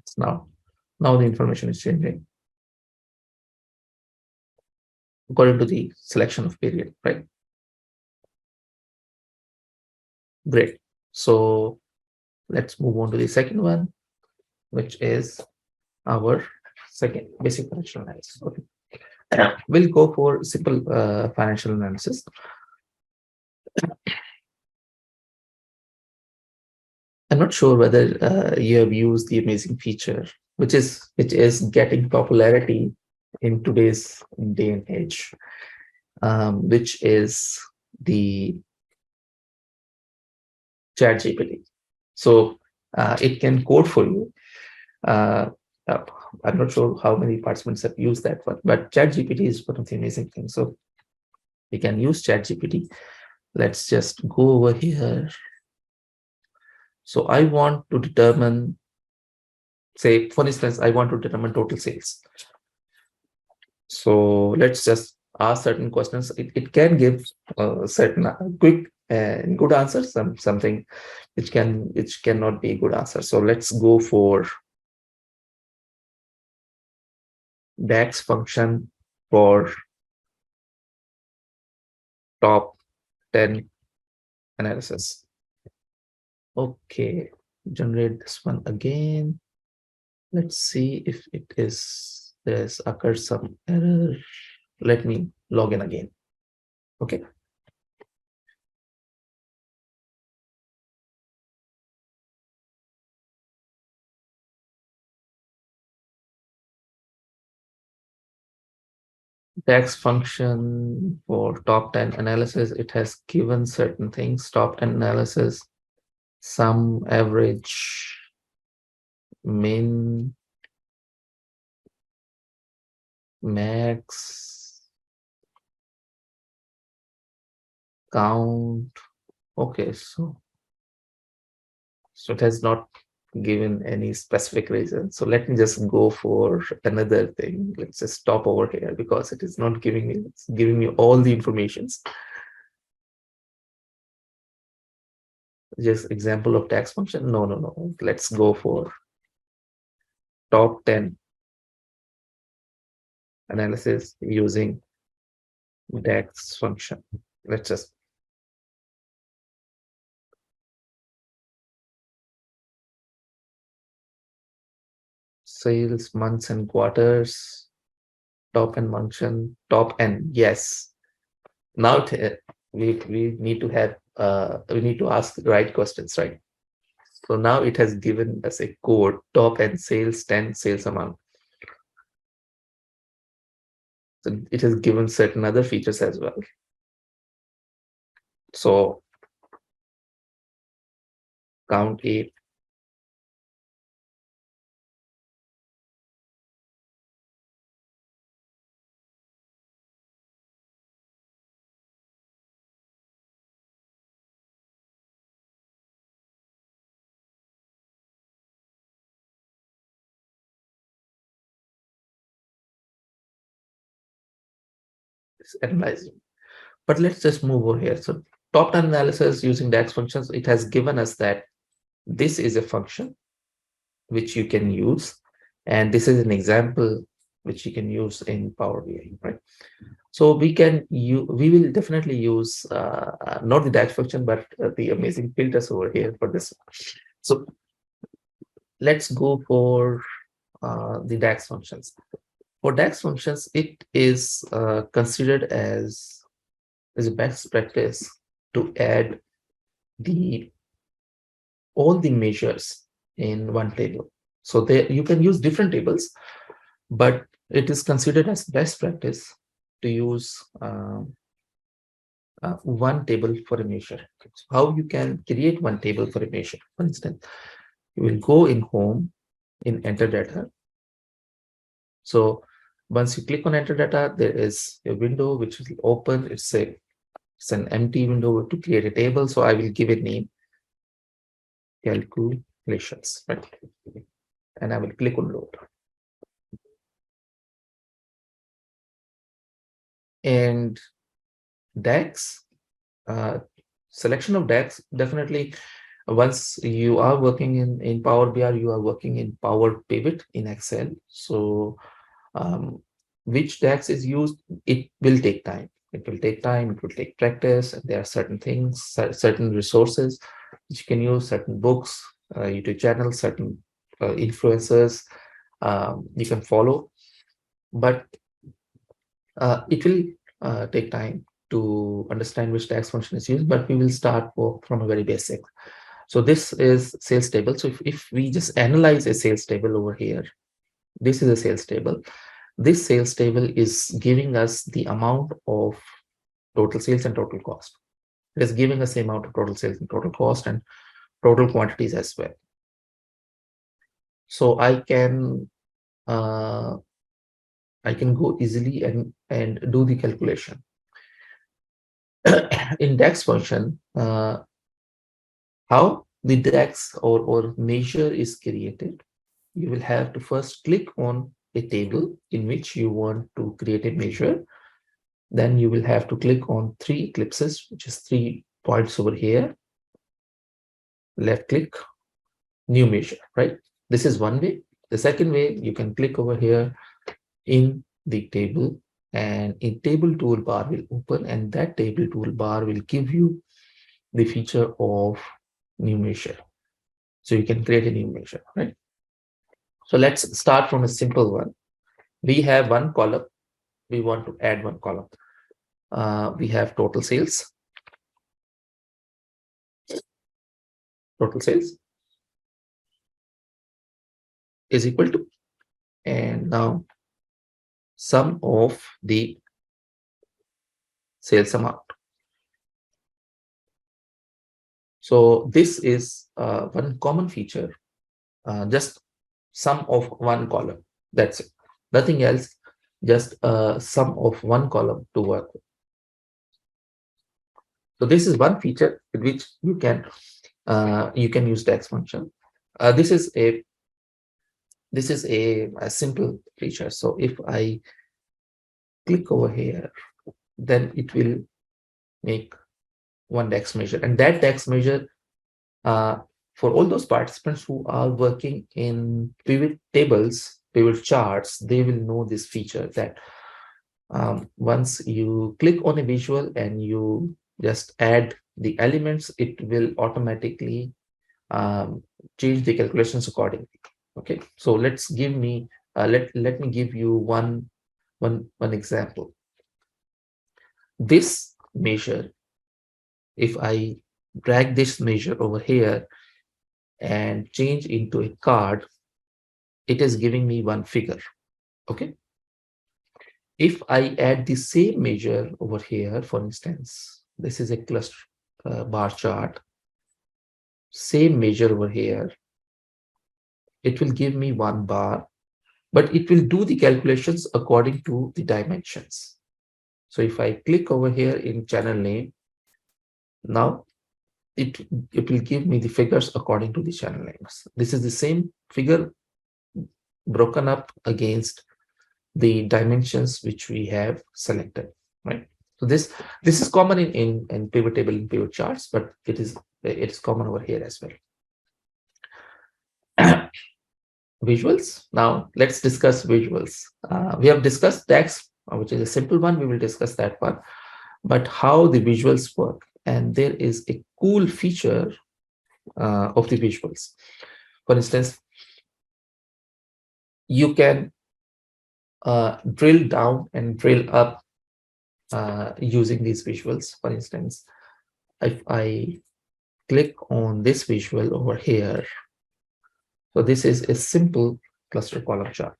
It's now the information is changing according to the selection of period, right? Great. So let's move on to the second one, which is our second basic financial analysis. Okay. We'll go for simple financial analysis. I'm not sure whether you have used the amazing feature, which is getting popularity in today's day and age, which is the Chat GPT. So it can code for you. Uh, uh, I'm not sure how many participants have used that one, but Chat GPT is one of the amazing things. So we can use Chat GPT. Let's just go over here. So I want to determine, say, for instance, I want to determine total sales. So let's just ask certain questions. It can give certain quick and good answers, something which cannot be a good answer. So let's go for DAX function for top 10 analysis. Okay, generate this one again. Let's see if there's occurred some error. Let me log in again. Okay. DAX function for top 10 analysis, it has given certain things, top 10 analysis, sum, average, min, max, count. Okay, so it has not given any specific reason. So let me just go for another thing. Let's just stop over here because it is not giving me, it's giving me all the informations. just example of DAX function. No. Let's go for top 10 analysis using DAX function. Let's just sales months and quarters, top N function, top N. Yes. Now we need to have we need to ask the right questions, right? So now it has given us a code, top N sales, 10 sales amount. So it has given certain other features as well. So count 8. It's analyzing. But let's just move over here. So top 10 analysis using DAX functions, it has given us that this is a function which you can use. And this is an example which you can use in Power BI, right? So we will definitely use not the DAX function, but the amazing filters over here for this. So let's go for the DAX functions. For DAX functions, it is considered as a best practice to add all the measures in one table. So there you can use different tables, but it is considered as best practice to use one table for a measure. So how you can create one table for a measure? For instance, you will go in home, in enter data. So once you click on enter data, there is a window which will open. It's an empty window to create a table. So I will give a name, calculations, right? And I will click on load. And DAX, selection of DAX, definitely once you are working in Power BI, you are working in Power Pivot in Excel. So which DAX is used, it will take time. It will take time, it will take practice. And there are certain things, certain resources which you can use, certain books, YouTube channels, certain influencers you can follow. But it will take time to understand which DAX function is used, but we will start from a very basic. So this is sales table. So if we just analyze a sales table over here, this is a sales table. This sales table is giving us the amount of total sales and total cost. It is giving us the amount of total sales and total cost and total quantities as well. So I can go easily and do the calculation. In DAX function, how the DAX or measure is created, you will have to first click on a table in which you want to create a measure. Then you will have to click on 3 ellipses, which is 3 points over here. Left click, new measure, right? This is one way. The second way, you can click over here in the table, and a table toolbar will open, and that table toolbar will give you the feature of new measure. So you can create a new measure, right? So let's start from a simple one. We have one column. We want to add one column. We have total sales. Total sales is equal to, and now sum of the sales amount. So this is one common feature, just sum of one column. That's it. Nothing else, just sum of one column to work with. So this is one feature with which you can use DAX function. This is a simple feature. So if I click over here, then it will make one DAX measure, and that DAX measure For all those participants who are working in pivot tables, pivot charts, they will know this feature that once you click on a visual and you just add the elements, it will automatically change the calculations accordingly. Okay, so let me give you one example. This measure, if I drag this measure over here and change into a card, it is giving me one figure. Okay, if I add the same measure over here, for instance, this is a cluster bar chart, same measure over here, it will give me one bar, but it will do the calculations according to the dimensions. So if I click over here in channel name, now it will give me the figures according to the channel names. This is the same figure broken up against the dimensions which we have selected, right? So this is common in pivot table and pivot charts, but it is common over here as well. Visuals. Now let's discuss visuals. We have discussed text, which is a simple one. We will discuss that one. But how the visuals work, and there is a cool feature of the visuals. For instance, you can drill down and drill up using these visuals. For instance, if I click on this visual over here, so this is a simple cluster column chart.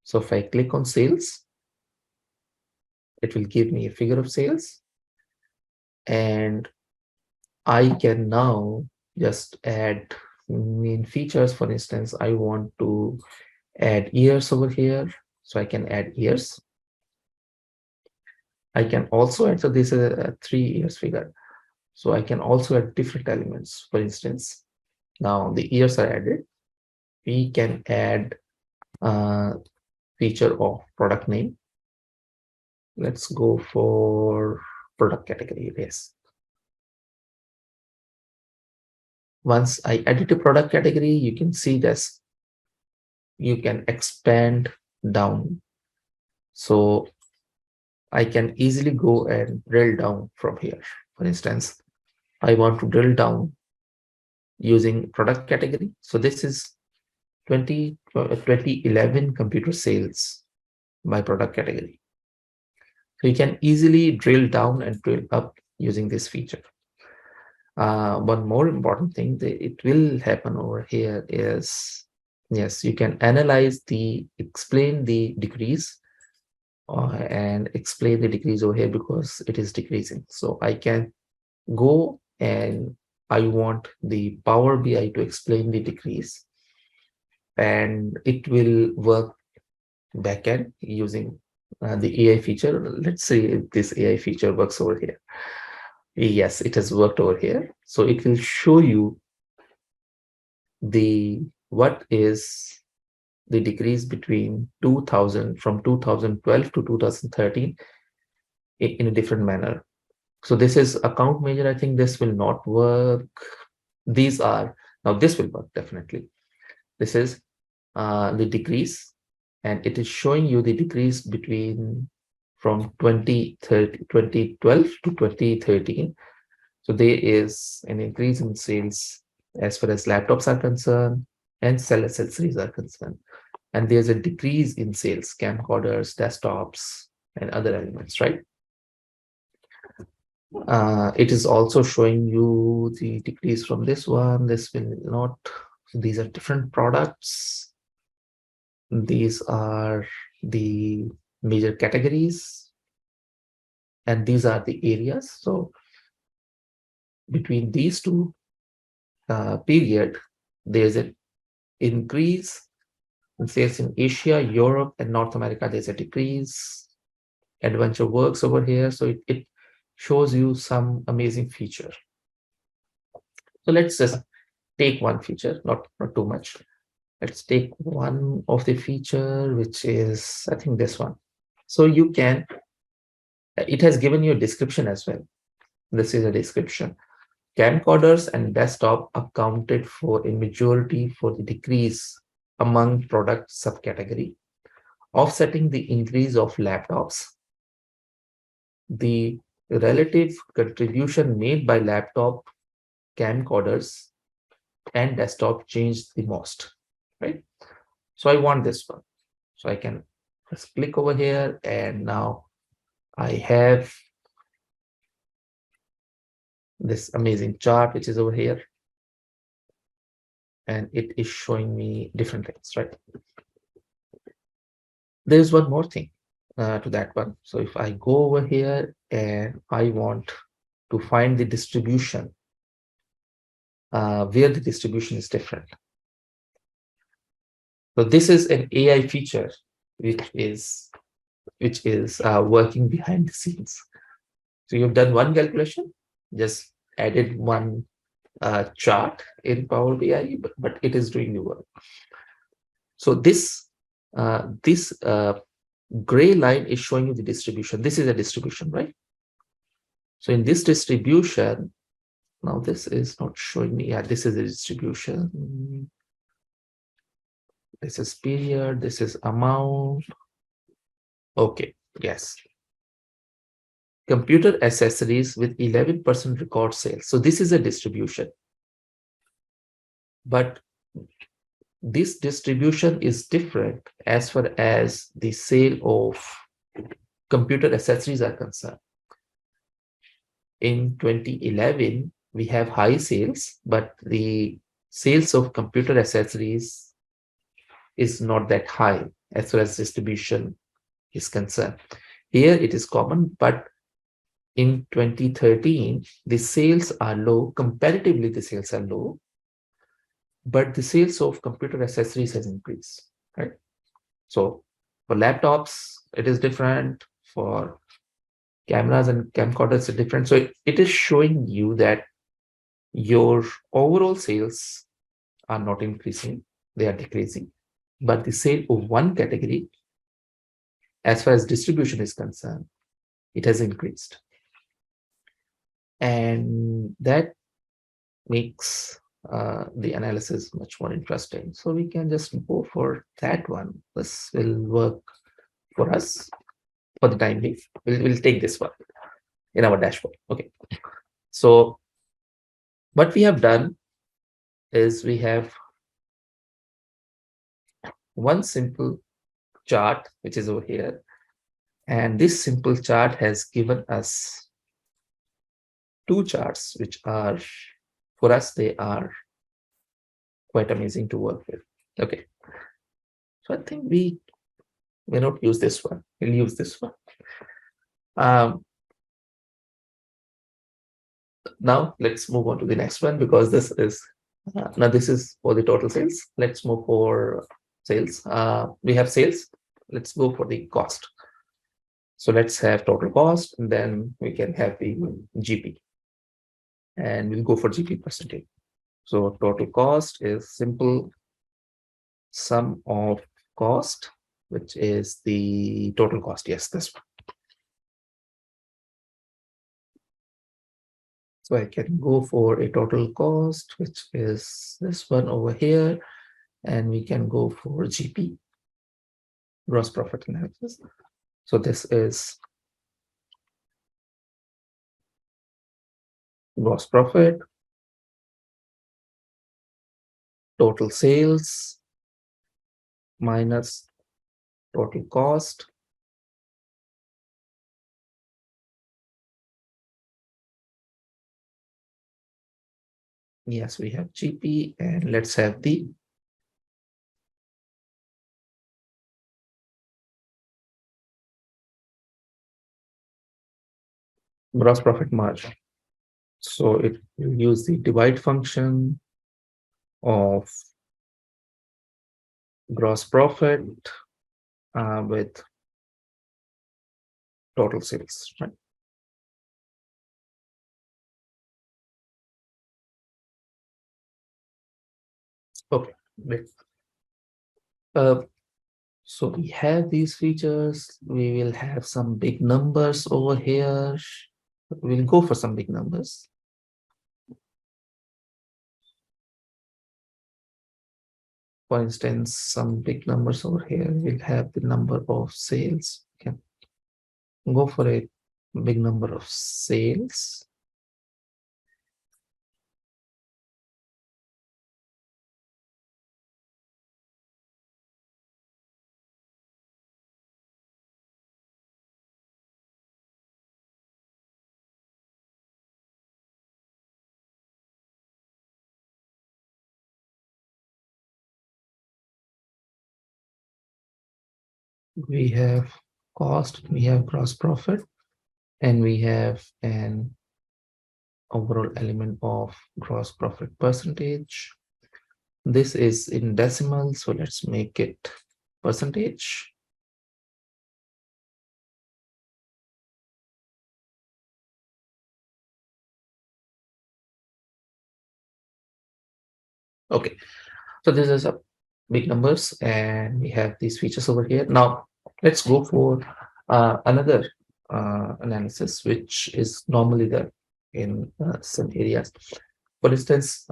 So if I click on sales, it will give me a figure of sales, and I can now just add main features. For instance, I want to add years over here, so I can add years. I can also add, so this is a 3 years figure, so I can also add different elements. For instance, now the years are added, we can add a feature of product name. Let's go for product category. Yes. Once I edit a product category, you can see this. You can expand down. So I can easily go and drill down from here. For instance, I want to drill down using product category. So this is 2011 computer sales by product category. So you can easily drill down and drill up using this feature. One more important thing that it will happen over here is, yes, you can explain the decrease and explain the decrease over here because it is decreasing. So I can go and I want the Power BI to explain the decrease, and it will work backend using the AI feature. Let's see if this AI feature works over here. Yes, it has worked over here. So it will show you what is the decrease between 2000 from 2012 to 2013 in a different manner. So this is account measure. I think this will not work. This will work definitely. This is the decrease, and it is showing you the decrease between from 2012 to 2013. So there is an increase in sales as far as laptops are concerned and cell accessories are concerned. And there's a decrease in sales, camcorders, desktops, and other elements, right? It is also showing you the decrease from this one. This will not. These are different products. These are the major categories, and these are the areas. So between these two period, there's an increase in sales in Asia, Europe, and North America. There's a decrease. Adventure works over here, so it shows you some amazing feature. So let's just take one feature, not too much. Let's take one of the feature, which is, I think, this one. So you can, it has given you a description as well. This is a description. Camcorders and desktop accounted for a majority for the decrease among product subcategory, offsetting the increase of laptops. The relative contribution made by laptop, camcorders, and desktop changed the most, right? So I want this one. So I can just click over here, and now I have this amazing chart which is over here, and it is showing me different things, right? There's one more thing to that one. So if I go over here and I want to find the distribution, where the distribution is different. So this is an AI feature which is working behind the scenes. So you've done one calculation, just added one chart in Power BI, but it is doing the work. So this gray line is showing you the distribution. This is a distribution, right? So in this distribution, now this is not showing me. Yeah, this is a distribution. This is period. This is amount. Okay, yes. Computer accessories with 11% record sales. So this is a distribution. But this distribution is different as far as the sale of computer accessories are concerned. In 2011, we have high sales, but the sales of computer accessories is not that high as far as distribution is concerned. Here it is common, but in 2013, the sales are low. Comparatively, the sales are low, but the sales of computer accessories has increased, right? So for laptops, it is different. For cameras and camcorders, it's different. So it is showing you that your overall sales are not increasing, they are decreasing. But the sale of one category, as far as distribution is concerned, it has increased. And that makes the analysis much more interesting. So we can just go for that one. This will work for us for the time being. We'll take this one in our dashboard. Okay. So what we have done is we have one simple chart, which is over here. And this simple chart has given us two charts, which are, for us, they are quite amazing to work with. Okay. So I think we may not use this one. We'll use this one. Now let's move on to the next one, because this is now this is for the total sales. Let's move for sales. We have sales. Let's go for the cost. So let's have total cost, and then we can have the GP, and we'll go for GP percentage. So total cost is simple sum of cost, which is the total cost. Yes, this one. So I can go for a total cost, which is this one over here, and we can go for GP, gross profit analysis. So this is gross profit, total sales minus total cost. Yes, we have GP, and let's have the gross profit margin. So it will use the divide function of gross profit with total sales, right? Okay, great. So we have these features. We will have some big numbers over here. We'll go for some big numbers. For instance, some big numbers over here will have the number of sales. Okay. Go for a big number of sales. We have cost, we have gross profit, and we have an overall element of gross profit percentage. This is in decimal, so let's make it percentage. Okay, so this is a big numbers, and we have these features over here. Now let's go for another analysis, which is normally there in some areas. For instance,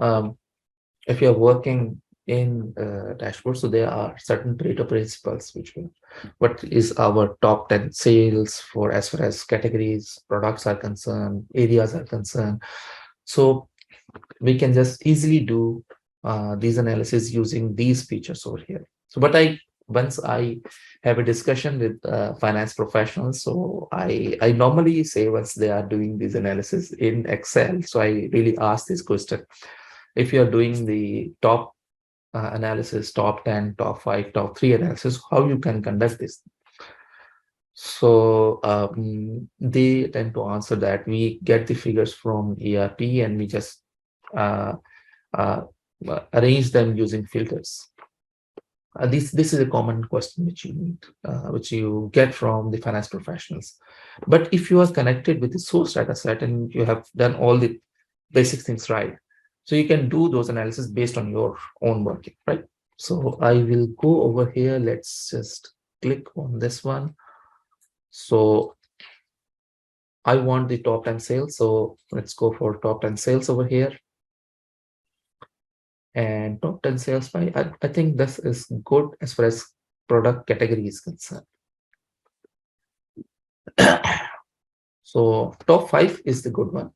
if you're working in dashboard, so there are certain Pareto principles, which will, what is our top 10 sales for as far as categories, products are concerned, areas are concerned. So we can just easily do these analysis using these features over here. So, but once I have a discussion with finance professionals, so I normally say once they are doing this analysis in Excel, so I really ask this question: if you are doing the top analysis, top 10, top 5, top 3 analysis, how you can conduct this? So they tend to answer that we get the figures from ERP and we just uh, uh, arrange them using filters. This is a common question which you need, which you get from the finance professionals. But if you are connected with the source data set and you have done all the basic things right, so you can do those analysis based on your own working, right? So I will go over here. Let's just click on this one. So I want the top 10 sales. So let's go for top 10 sales over here. And top 10 sales by, I think this is good as far as product category is concerned. So top 5 is the good one.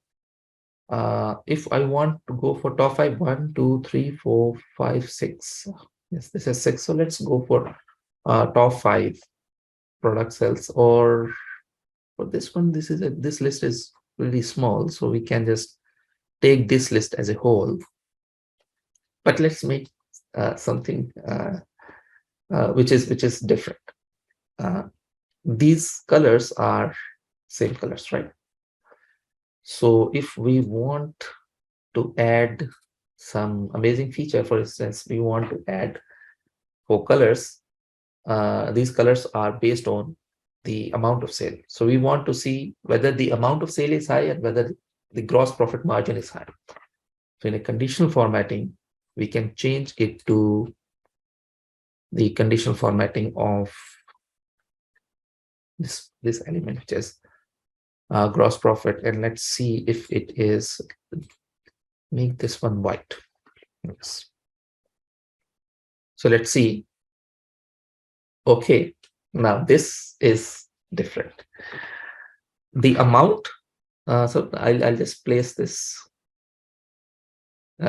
If I want to go for top 5, 1, 2, 3, 4, 5, 6. Yes, this is 6. So let's go for top 5 product sales. Or for this one, this list is really small, so we can just take this list as a whole. But let's make something which is different. These colors are same colors, right? So if we want to add some amazing feature, for instance, we want to add 4 colors. These colors are based on the amount of sale. So we want to see whether the amount of sale is high and whether the gross profit margin is high. So in a conditional formatting, we can change it to the conditional formatting of this element, which is gross profit. And let's see if it is, make this one white. Yes. So let's see. Okay, now this is different. The amount, so I'll just place this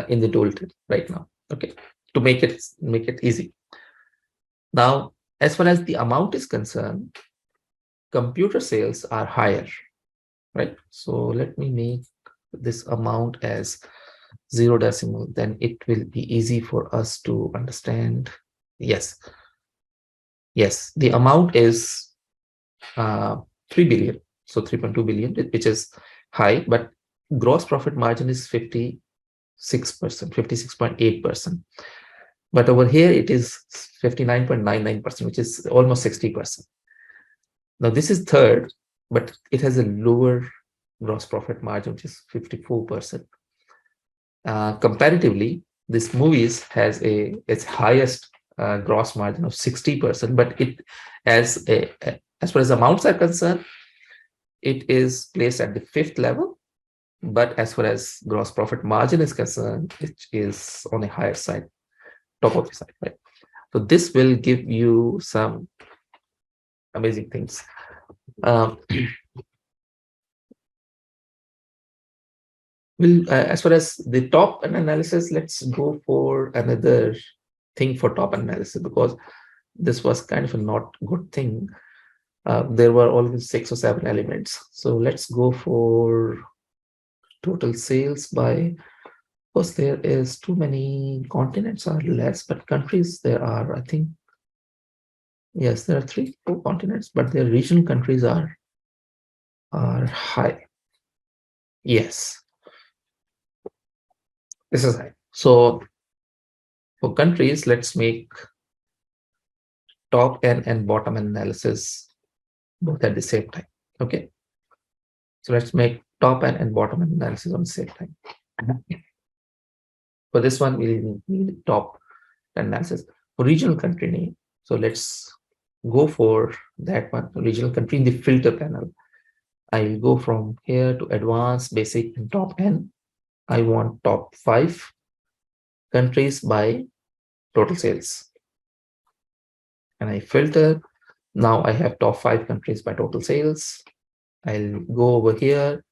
in the tooltip right now, okay, to make it easy. Now, as far as the amount is concerned, computer sales are higher, right? So let me make this amount as 0 decimal, then it will be easy for us to understand. Yes, the amount is 3 billion, so 3.2 billion, which is high, but gross profit margin is 56%, 56.8%. But over here it is 59.99%, which is almost 60%. Now this is third, but it has a lower gross profit margin, which is 54%. Comparatively, this movies has its highest gross margin of 60%, but it as far as amounts are concerned, it is placed at the 5th level. But as far as gross profit margin is concerned, it is on a higher side. top of the site, right? So this will give you some amazing things. As far as the top analysis, let's go for another thing for top analysis, because this was kind of a not good thing. There were always 6 or 7 elements. So let's go for total sales by, because there is too many continents are less, but countries there are, I think, yes, there are 4 continents, but their regional countries are high. Yes, this is high. So for countries, let's make top and bottom analysis both at the same time. Okay. So let's make top and bottom analysis on the same time. For this one, we'll need top analysis. For regional country name, so let's go for that one, regional country in the filter panel. I will go from here to advanced, basic, and top N. I want top 5 countries by total sales. And I filter. Now I have top 5 countries by total sales. I'll go over here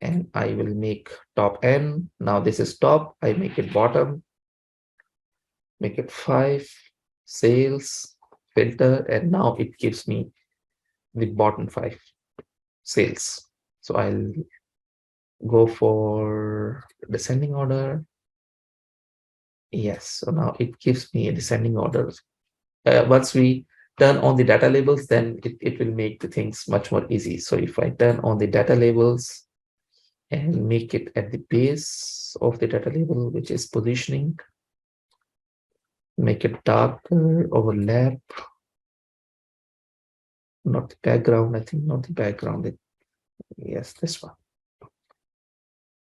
and I will make top N. Now this is top. I make it bottom. Make it 5 sales, filter, and now it gives me the bottom 5 sales. So I'll go for descending order. Yes, so now it gives me a descending order. Once we turn on the data labels, then it will make the things much more easy. So if I turn on the data labels and make it at the base of the data label, which is positioning, make it darker, overlap, not the background, I think not the background. Yes, this one.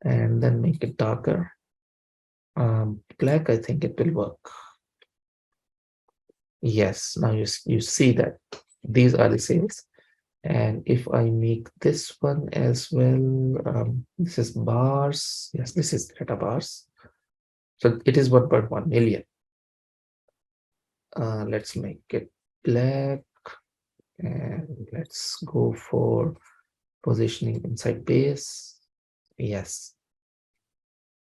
And then make it darker. Black, I think it will work. Yes, now you see that these are the sales. And if I make this one as well, this is bars. Yes, this is data bars. So it is 1.1 million. Let's make it black. And let's go for positioning inside base. Yes.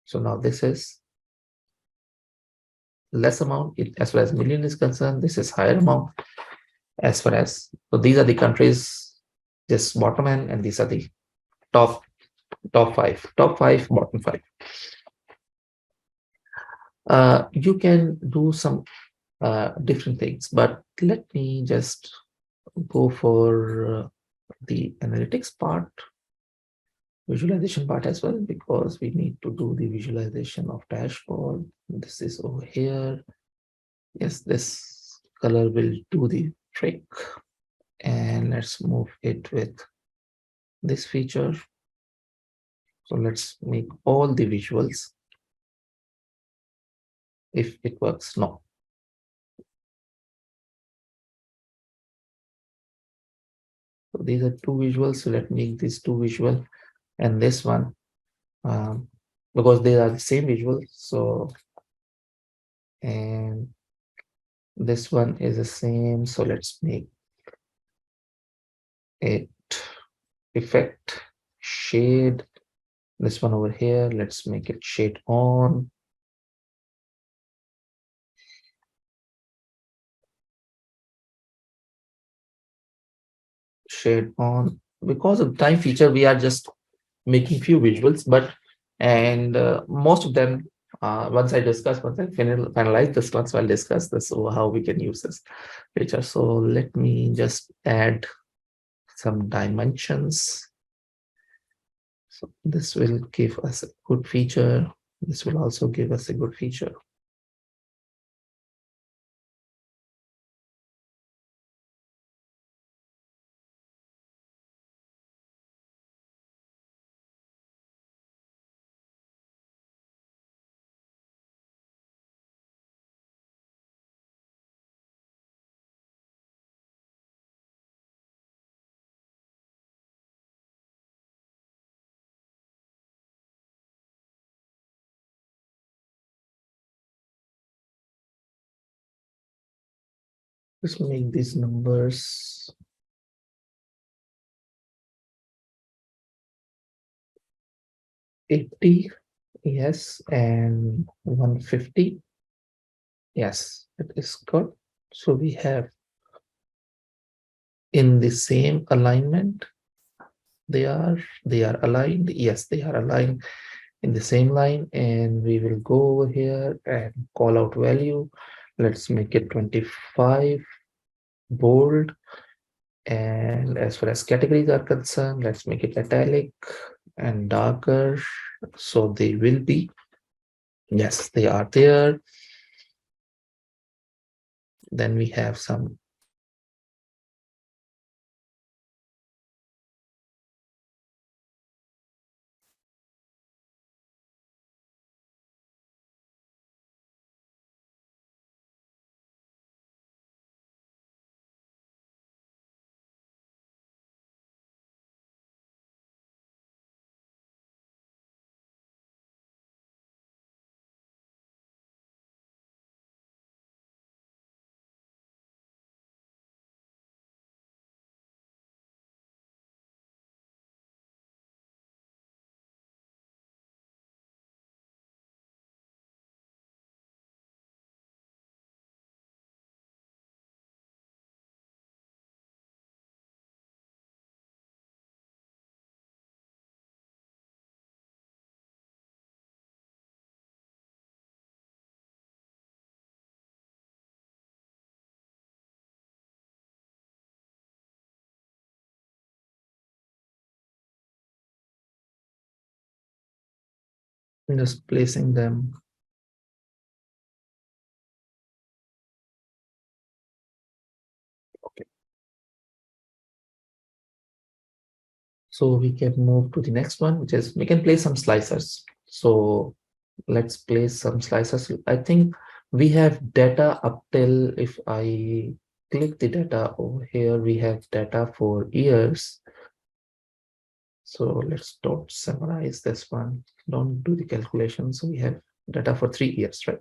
So now this is less amount. As far as million is concerned, this is higher amount. As far as, so these are the countries, this bottom end, and these are the top 5, bottom 5. You can do some different things, but let me just go for the analytics part, visualization part as well, because we need to do the visualization of dashboard. This is over here. Yes, this color will do the trick. And let's move it with this feature. So let's make all the visuals. If it works, no. So these are 2 visuals. So let me make these 2 visual and this one, because they are the same visual. So, and this one is the same. So let's make it effect shade. This one over here, let's make it shade on. Shade on. Because of time feature, we are just making few visuals, but most of them, once I finalize this one, so I'll discuss this, so how we can use this feature. So let me just add some dimensions. So this will give us a good feature. This will also give us a good feature. Let's make these numbers 80, yes, and 150. Yes, it is good. So we have in the same alignment, they are aligned. Yes, they are aligned in the same line, and we will go over here and call out value. Let's make it 25 bold. And as far as categories are concerned, let's make it italic and darker. So they will be, yes, they are there. Then we have some just placing them. Okay. So we can move to the next one, which is we can place some slicers. So let's place some slicers. I think we have data up till, if I click the data over here, we have data for years. So let's don't summarize this one. Don't do the calculation. So we have data for 3 years, right?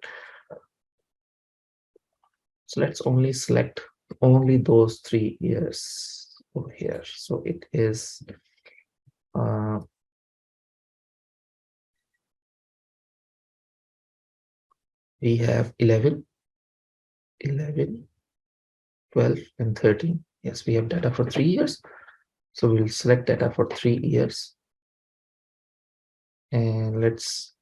So let's only select only those 3 years over here. So it is we have 11, 12, and 13. Yes, we have data for 3 years. So we'll select data for 3 years. And let's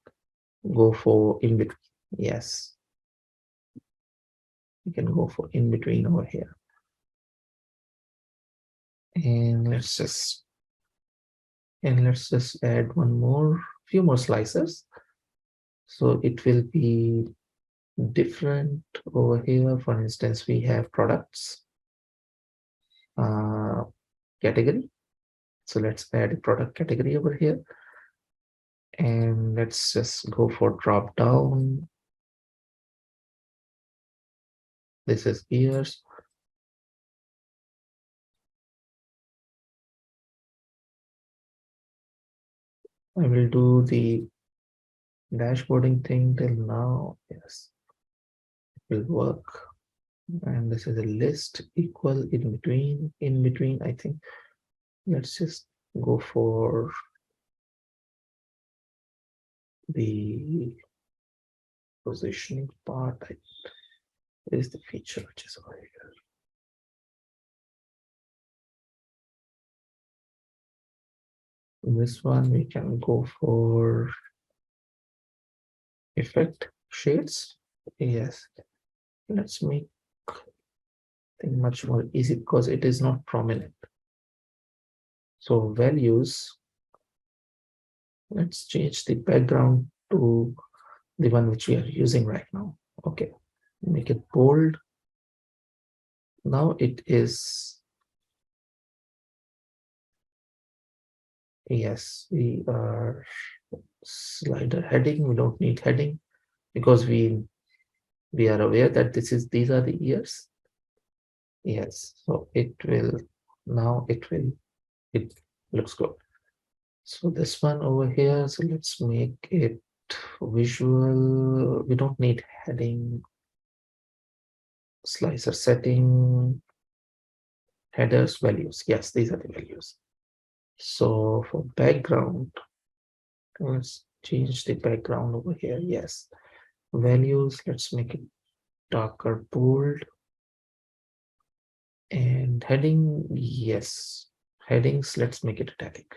go for in between. Yes, we can go for in between over here. And let's just add few more slices. So it will be different over here. For instance, we have products category. So let's add a product category over here. And let's just go for drop down. This is years. I will do the dashboarding thing till now. Yes, it will work. And this is a list equal in between. I think let's just go for the positioning part. Where is the feature which is over here? This one we can go for effect shades. Yes, let's make thing much more easy because it is not prominent. So values, let's change the background to the one which we are using right now. Okay, make it bold. Now it is, yes, we are slider heading. We don't need heading because we are aware that these are the years. Yes, so it looks good. So this one over here, so let's make it visual. We don't need heading. slicer setting, headers, values. Yes, these are the values. So for background, let's change the background over here. Yes, values, let's make it darker bold. And heading, yes, headings, let's make it italic.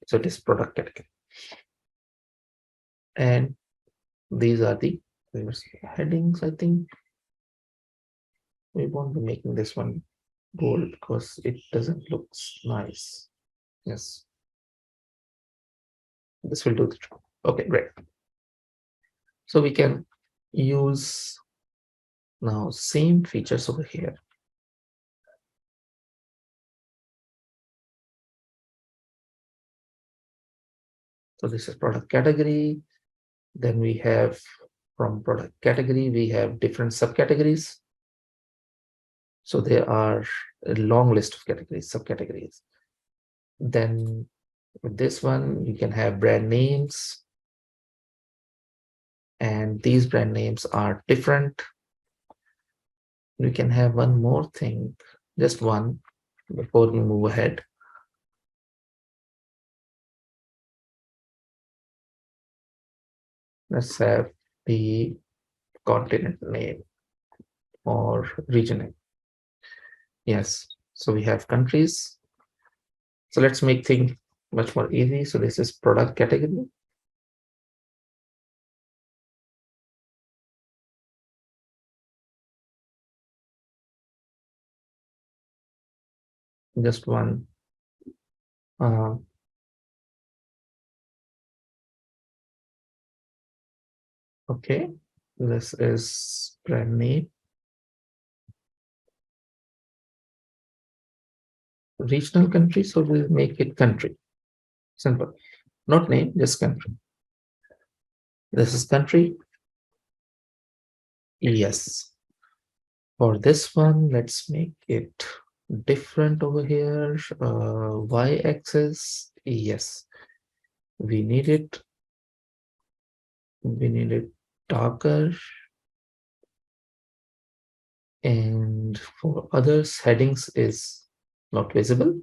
So it is product category. And these are the headings. I think we won't be making this one bold because it doesn't look nice. Yes, this will do the job. Okay, great. So we can use now same features over here. So this is product category. Then we have from product category, we have different subcategories. So there are a long list of categories, subcategories. Then with this one, you can have brand names. And these brand names are different. We can have one more thing, just one, before we move ahead. Let's have the continent name or region name. Yes, so we have countries. So let's make things much more easy. So this is product category. Just one. Okay, this is brand name. Regional country, so we'll make it country. Simple. Not name, just country. This is country. Yes. For this one, let's make it different over here. Y-axis, yes. We need it darker. And for others, headings is not visible.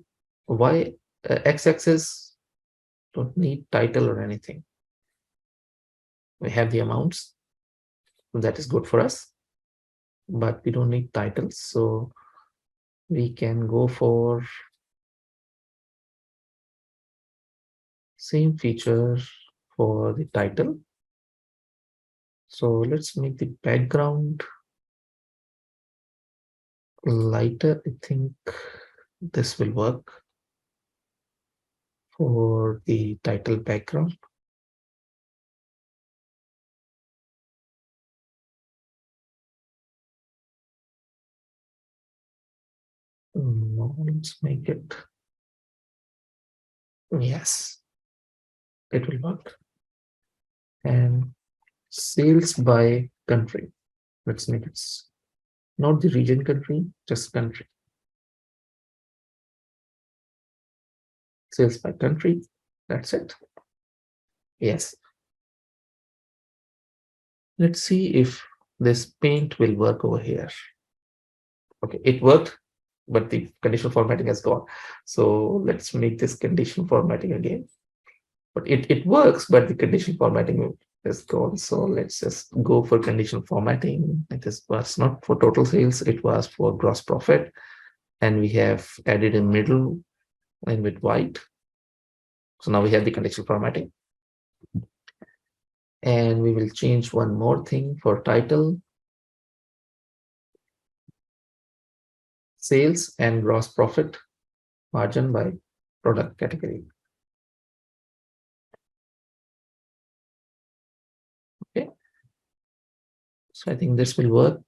X-axis don't need title or anything. We have the amounts, that is good for us, but we don't need titles, so we can go for same feature for the title. So let's make the background lighter. I think this will work for the title background. No, let's make it. Yes, it will work. And sales by country. Let's make it not the region country, just country. Sales by country. That's it. Yes. Let's see if this paint will work over here. Okay, it worked, but the conditional formatting has gone. So let's make this conditional formatting again. But it works, but the conditional formatting is gone. So let's just go for conditional formatting. It was not for total sales, it was for gross profit. And we have added a middle and with white. So now we have the conditional formatting. And we will change one more thing for title. Sales and gross profit margin by product category. Okay. So I think this will work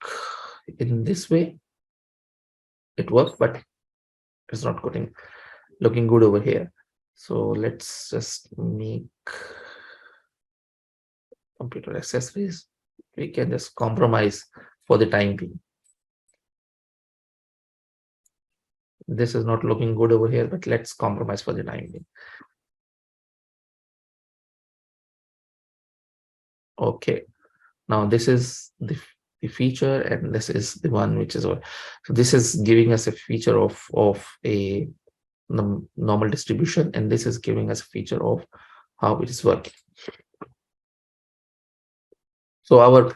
in this way. It worked, but it's not looking good over here. So let's just make computer accessories. We can just compromise for the time being. This is not looking good over here, but let's compromise for the time being. Okay. Now this is the the feature, and this is the one which is so this is giving us a feature of a normal distribution, and this is giving us a feature of how it is working. So our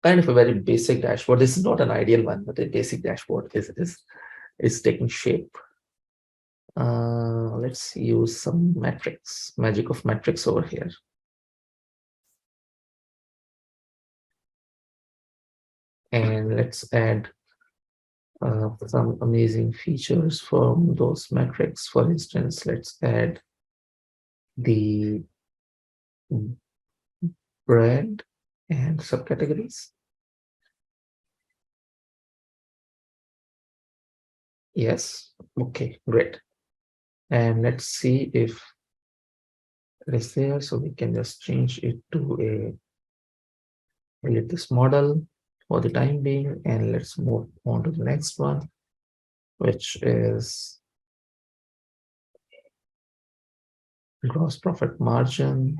kind of a very basic dashboard. This is not an ideal one, but a basic dashboard is taking shape. Let's use some metrics, magic of metrics over here. And let's add some amazing features from those metrics. For instance, let's add the brand and subcategories. Yes, okay, great. And let's see if it is there. So we can just change it to delete this model for the time being, and let's move on to the next one, which is gross profit margin.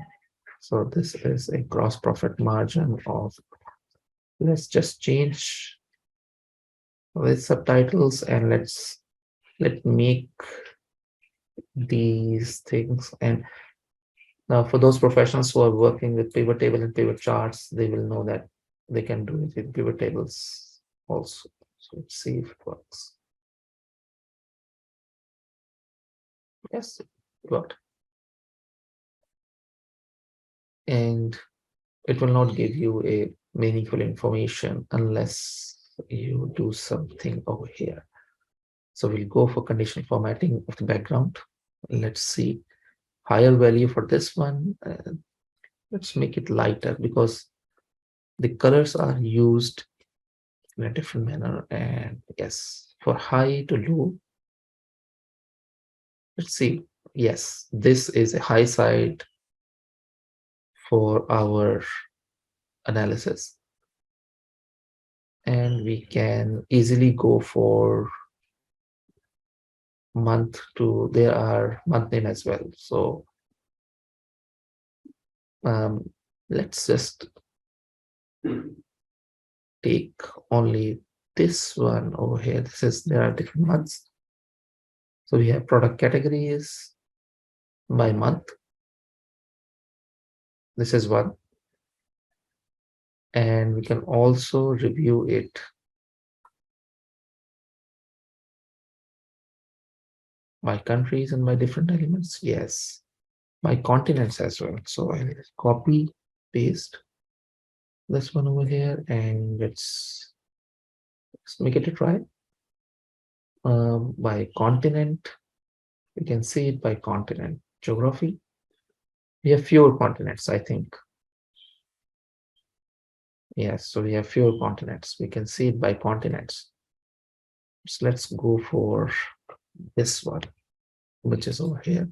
So this is a gross profit margin of, let's just change with subtitles, and let make these things. And now for those professionals who are working with pivot table and pivot charts, they will know that they can do it in pivot tables also. So let's see if it works. Yes, it worked. And it will not give you a meaningful information unless you do something over here. So we'll go for conditional formatting of the background. Let's see higher value for this one. Let's make it lighter because the colors are used in a different manner. And yes, for high to low, let's see. Yes, this is a high side for our analysis. And we can easily go for month to, there are month name as well. So let's just take only this one over here. This is, there are different months. So we have product categories by month. This is one. And we can also review it by countries and by different elements. Yes, by continents as well. So I'll copy, paste this one over here, and let's make it a try. By continent, we can see it by continent. Geography, we have fewer continents, I think. Yes, so we have fewer continents. We can see it by continents. So let's go for this one, which is over here.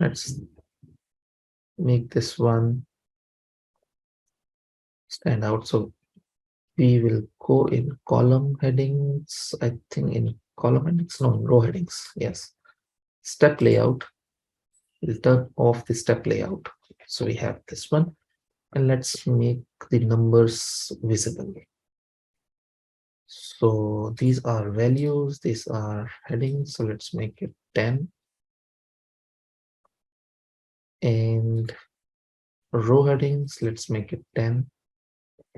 Let's make this one stand out. So we will go in column headings. I think in column headings, no, in row headings. Yes. Step layout. We'll turn off the step layout. So we have this one. And let's make the numbers visible. So these are values, these are headings. So let's make it 10. And row headings, let's make it 10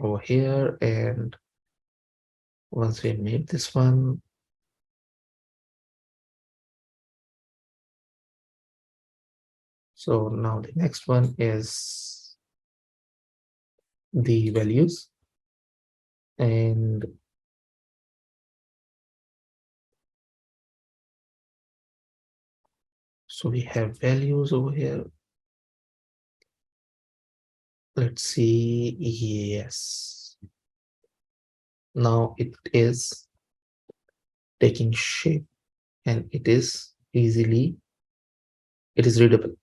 over here. And once we made this one, so now the next one is the values. And so we have values over here. Let's see. Yes. Now it is taking shape and it is readable,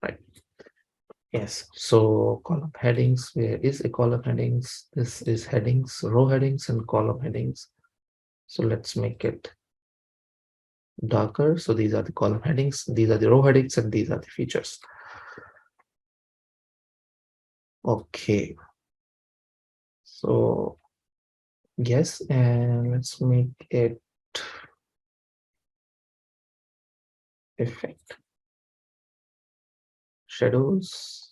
right? Yes. So column headings, where is a column headings? This is headings, row headings and column headings. So let's make it darker. So these are the column headings, these are the row headings, and these are the features. Okay. So yes, and let's make it effect shadows.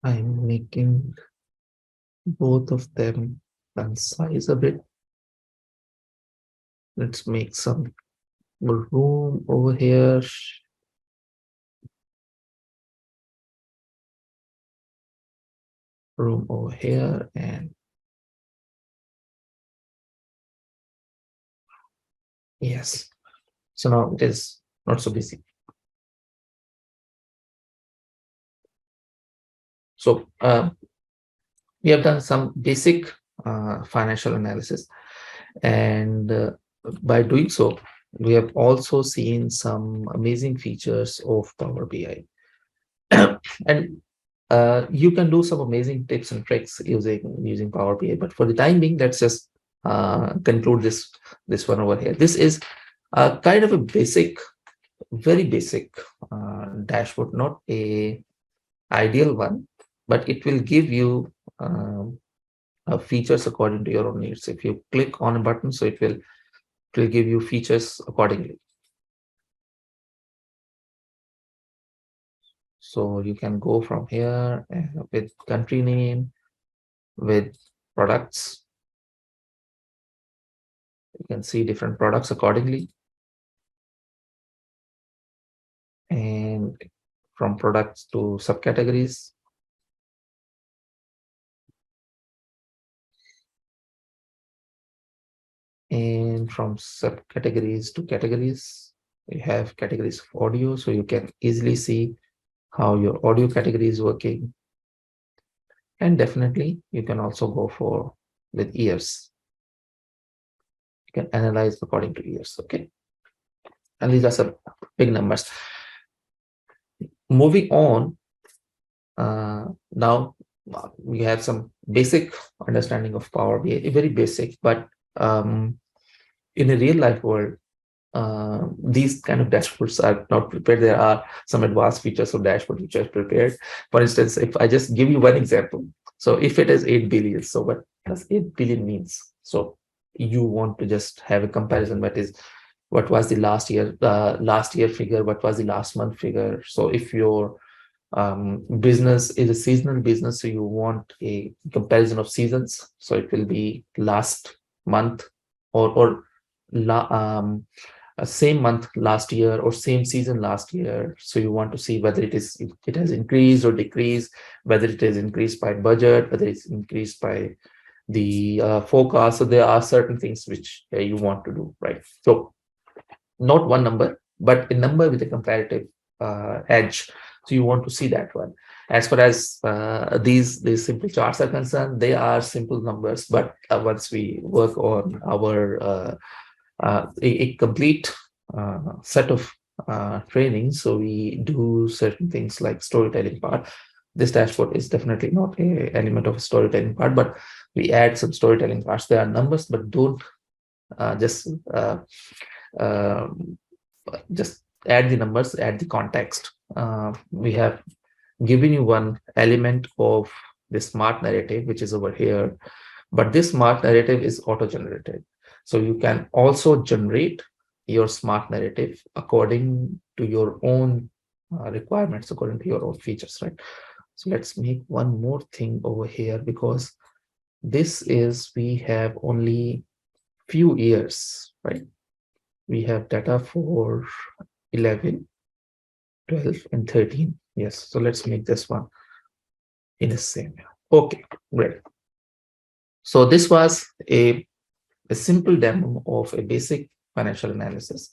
I'm making both of them concise a bit. Let's make some room over here. Room over here, and yes. So now it is not so busy. So we have done some basic financial analysis, and by doing so, we have also seen some amazing features of Power BI. And you can do some amazing tips and tricks using Power BI. But for the time being, let's just conclude this one over here. This is kind of a basic, very basic dashboard, not a ideal one, but it will give you features according to your own needs. If you click on a button, so it will give you features accordingly. So you can go from here with country name, with products. You can see different products accordingly. And from products to subcategories. And from subcategories to categories, you have categories of audio, so you can easily see how your audio category is working. And definitely, you can also go for with ears. You can analyze according to ears, okay? And these are some big numbers. Moving on, now we have some basic understanding of Power BI, very basic, but in a real life world, these kind of dashboards are not prepared. There are some advanced features of dashboard which are prepared. For instance, if I just give you one example, so if it is 8 billion, so what does 8 billion means? So you want to just have a comparison, what was the last year figure, what was the last month figure. So if your business is a seasonal business, so you want a comparison of seasons, so it will be last month or same month last year or same season last year. So you want to see whether it has increased or decreased, whether it is increased by budget, whether it's increased by the forecast. So there are certain things which you want to do, right? So not one number, but a number with a comparative edge. So you want to see that one. As far as these simple charts are concerned, they are simple numbers, but once we work on a complete set of training, so we do certain things like storytelling part. This dashboard is definitely not a element of a storytelling part, but we add some storytelling parts. There are numbers, but don't just add the numbers, add the context. We have given you one element of the smart narrative, which is over here, but this smart narrative is auto-generated. So you can also generate your smart narrative according to your own requirements, according to your own features, right? So let's make one more thing over here, because we have only few years, right? We have data for 11, 12, and 13. Yes, so let's make this one in the same way. Okay, great. So this was a simple demo of a basic financial analysis.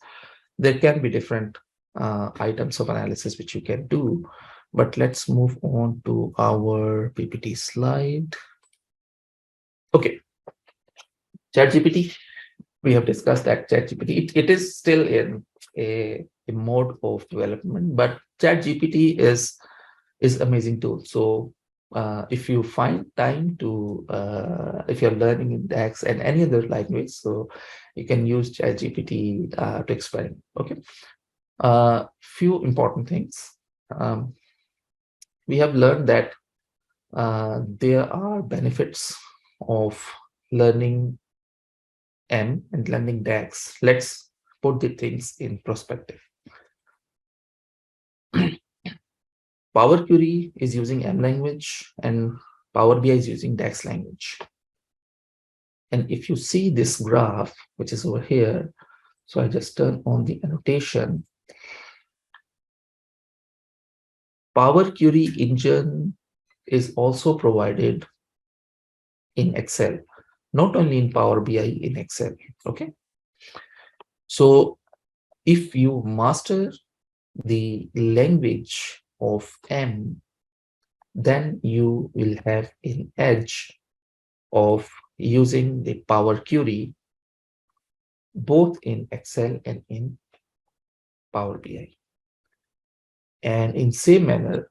There can be different items of analysis which you can do. But let's move on to our PPT slide. Okay, ChatGPT. We have discussed that ChatGPT. It is still in a mode of development, but ChatGPT is amazing tool. So if you find time to, if you're learning in DAX and any other language, so you can use ChatGPT to experiment. Okay. Few important things. We have learned that there are benefits of learning M and learning DAX. Let's put the things in perspective. Power Query is using M language and Power BI is using DAX language. And if you see this graph, which is over here, so I just turn on the annotation. Power Query engine is also provided in Excel, not only in Power BI, in Excel. Okay. So if you master the language of M, then you will have an edge of using the Power Query both in Excel and in Power BI. And in same manner,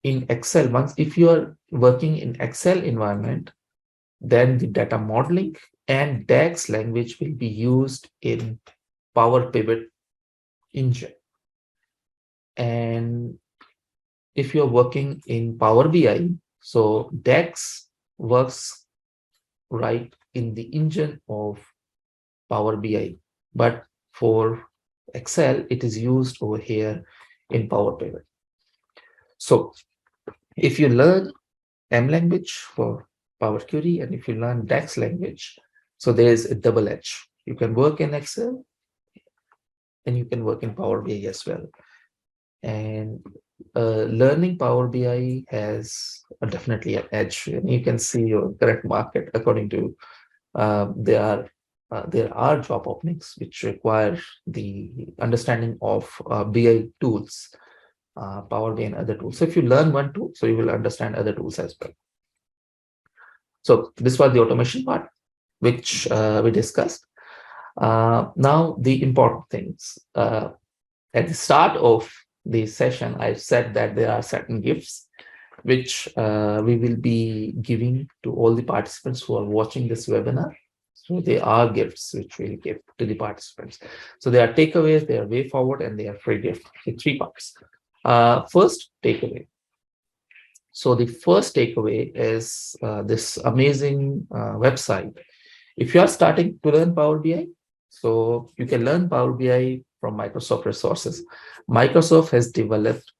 in Excel, once if you are working in Excel environment, then the data modeling and DAX language will be used in Power Pivot engine. And if you're working in Power BI, so DAX works right in the engine of Power BI, but for Excel, it is used over here in Power Pivot. So if you learn M language for Power Query and if you learn DAX language, so there is a double edge. You can work in Excel and you can work in Power BI as well. And learning Power BI has definitely an edge. And you can see your current market according to there are job openings which require the understanding of BI tools, Power BI and other tools. So if you learn one tool, so you will understand other tools as well. So this was the automation part, which we discussed. Now the important things. At the start of the session, I said that there are certain gifts which we will be giving to all the participants who are watching this webinar. So they are gifts which we'll give to the participants. So they are takeaways, they are way forward, and they are free gift. The three parts. First takeaway. So the first takeaway is this amazing website. If you are starting to learn Power BI, so you can learn Power BI from Microsoft resources. Microsoft has developed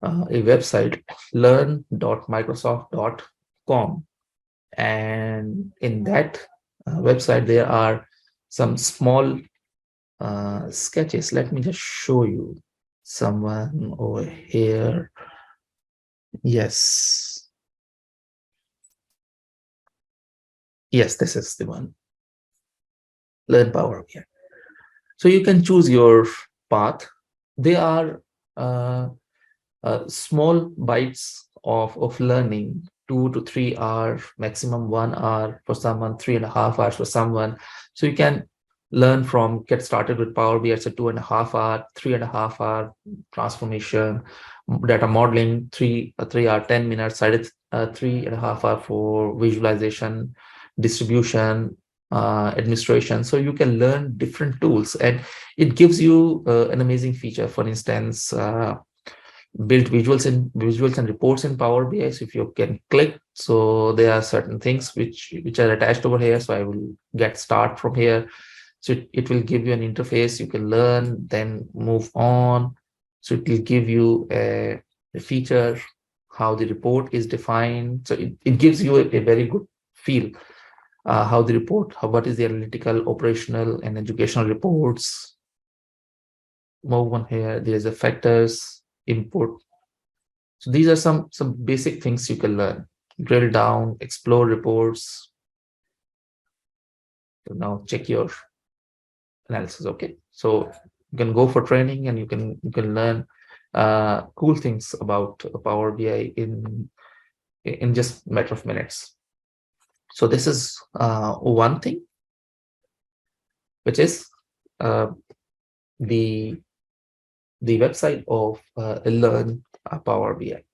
a website, learn.microsoft.com. And in that website, there are some small sketches. Let me just show you someone over here. Yes. Yes, this is the one. Learn Power BI. So you can choose your path. They are small bites of learning, 2 to 3 hours, maximum 1 hour for someone, 3.5 hours for someone. So you can learn from get started with Power BI. It's a 2.5 hour, 3.5 hour transformation, data modeling, 3 hour, 10 minutes, 3.5 hour for visualization, distribution, administration. So you can learn different tools, and it gives you an amazing feature. For instance, build visuals and reports in Power BI. So if you can click, so there are certain things which are attached over here. So I will get start from here. So it will give you an interface. You can learn, then move on. So it will give you a feature, how the report is defined. So it gives you a very good feel. How the report, what is the analytical, operational, and educational reports. Move on here. There's the factors, input. So these are some basic things you can learn. Drill down, explore reports. So now check your analysis. Okay. So You can go for training and you can learn cool things about Power BI in just a matter of minutes. So this is one thing, which is uh, the website of Learn Power BI.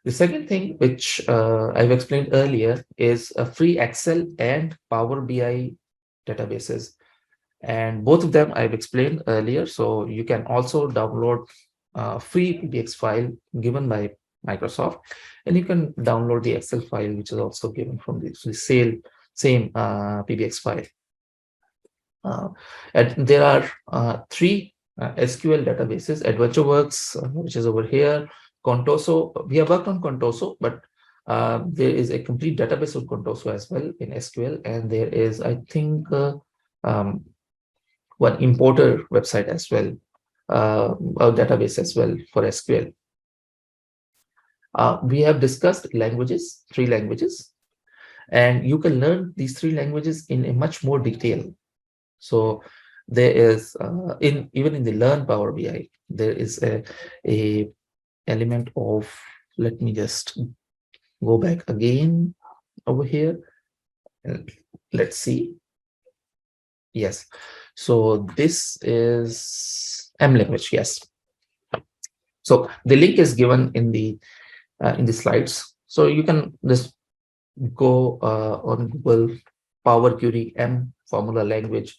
The second thing, which I've explained earlier, is a free Excel and Power BI databases. And both of them I've explained earlier. So you can also download a free PBX file given by Microsoft, and you can download the Excel file, which is also given from the same PBX file. And there are three SQL databases: AdventureWorks, which is over here; Contoso. We have worked on Contoso, but there is a complete database of Contoso as well in SQL, and there is, I think, um, one importer website as well, a database as well for SQL. We have discussed languages, three languages, and you can learn these three languages in a much more detail. So there is even in the Learn Power BI, there is a element of, let me just go back again over here. Let's see. Yes. So this is M language. Yes. So the link is given in the slides. So you can just go on Google Power Query M formula language,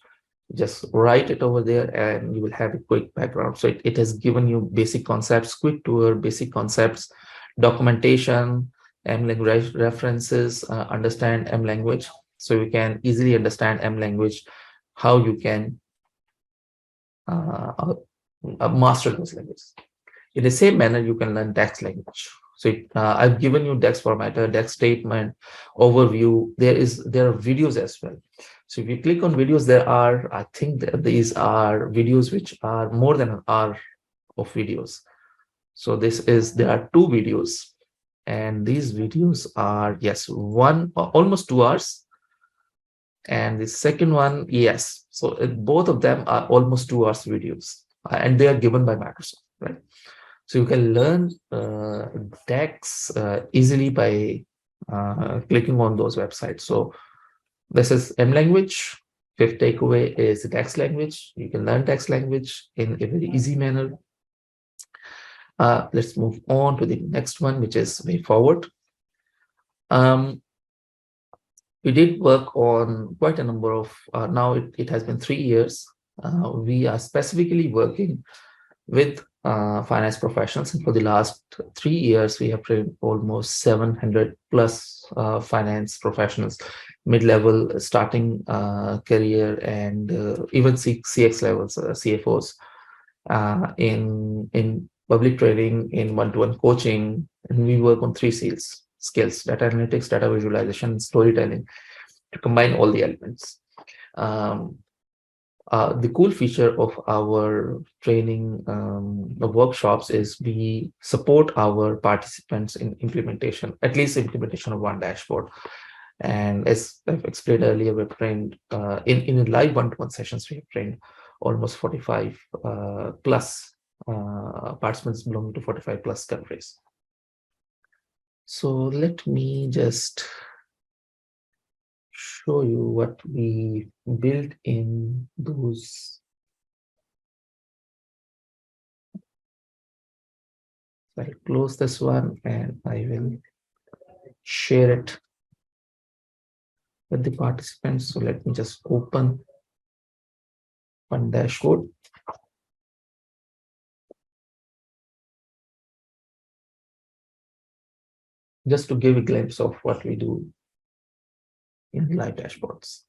just write it over there and you will have a quick background. So it has given you basic concepts, quick tour, basic concepts, documentation, M language references, understand M language. So you can easily understand M language, how you can master those languages. In the same manner, you can learn DAX language. So I've given you DAX formatter, DAX statement, overview. There are videos as well. So if you click on videos, there are, I think these are videos which are more than an hour of videos. So there are two videos, and these videos are, yes, one almost 2 hours, and the second one, yes. So both of them are almost 2 hours videos, and they are given by Microsoft, right? So you can learn DAX easily by clicking on those websites. So this is M language. Fifth takeaway is DAX language. You can learn DAX language in a very easy manner. Let's move on to the next one, which is way forward. We did work on quite a number of, now it has been 3 years. We are specifically working with finance professionals, and for the last 3 years we have trained almost 700 plus finance professionals, mid-level, starting career, and even CX levels, CFOs, in public trading, in one-to-one coaching. And we work on three skills: data analytics, data visualization, storytelling, to combine all the elements. The cool feature of our training workshops is we support our participants in implementation, at least implementation of one dashboard. And as I've explained earlier, we've trained in live one-to-one sessions, we have trained almost 45 plus participants belonging to 45 plus countries. So let me just show you what we built in those. I'll close this one and I will share it with the participants. So let me just open one dashboard. Just to give a glimpse of what we do in live dashboards.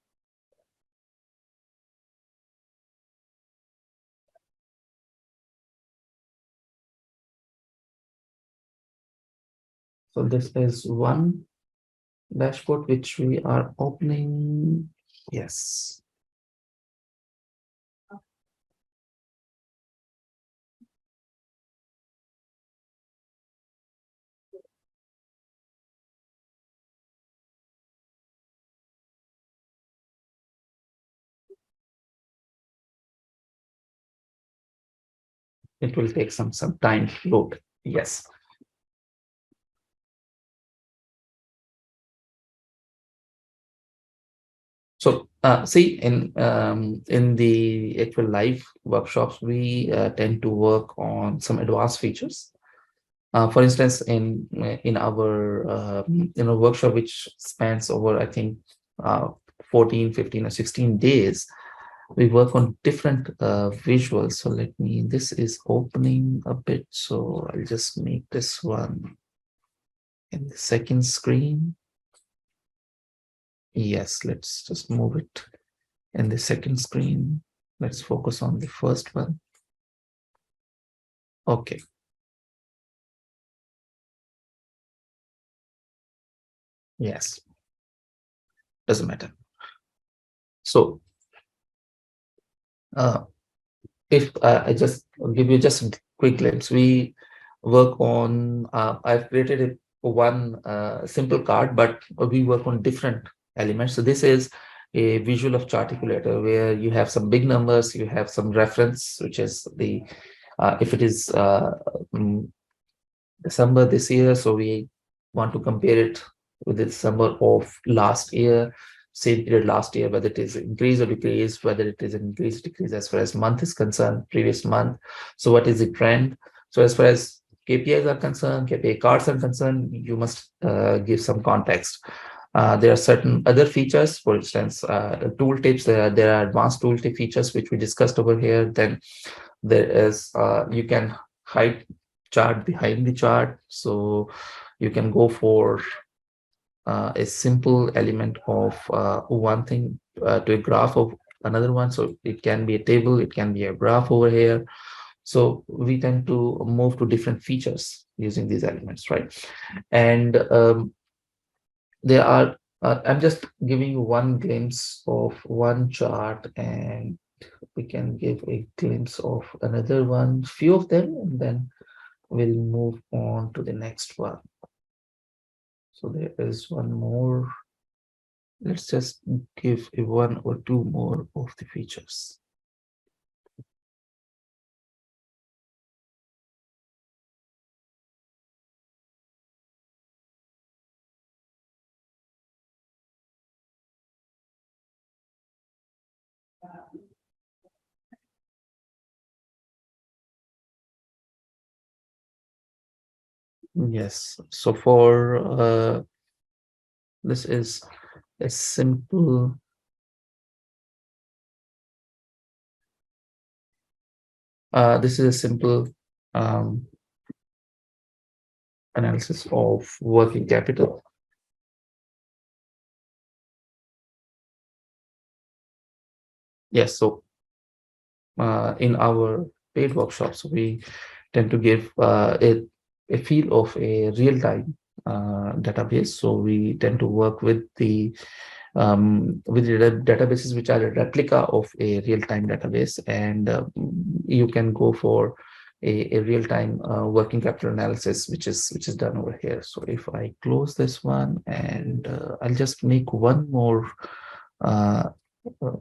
So this is one dashboard which we are opening. Yes. it will take some time to load. Yes. So see, in the actual live workshops, we tend to work on some advanced features. For instance, in our workshop, which spans over, I think, 14, 15, or 16 days, we work on different visuals. So this is opening a bit. So I'll just make this one in the second screen. Yes, let's just move it in the second screen. Let's focus on the first one. Okay. Yes, doesn't matter. So uh, if I just give you just a quick glimpse, we work on, I've created one simple card, but we work on different elements. So this is a visual of charticulator where you have some big numbers, you have some reference, which is the, if it is mm, December this year, so we want to compare it with the December of last year, same period last year, whether it is increase or decrease, whether it is an increase or decrease as far as month is concerned, previous month. So what is the trend? So as far as KPIs are concerned, KPI cards are concerned, you must give some context. There are certain other features, for instance, tooltips. There are advanced tooltip features which we discussed over here. Then there is you can hide chart behind the chart, so you can go for a simple element of one thing to a graph of another one. So it can be a table, it can be a graph over here. So we tend to move to different features using these elements, right? And there are I'm just giving you one glimpse of one chart, and we can give a glimpse of another one, few of them, and then we'll move on to the next one. So there is one more. Let's just give a one or two more of the features. Yes. So for this is a simple this is a simple um, analysis of working capital. Yes. So in our paid workshops, we tend to give a feel of a real-time database. So we tend to work with the databases which are a replica of a real-time database, and you can go for a real-time working capital analysis, which is done over here. So if I close this one, and I'll just make one more uh, uh,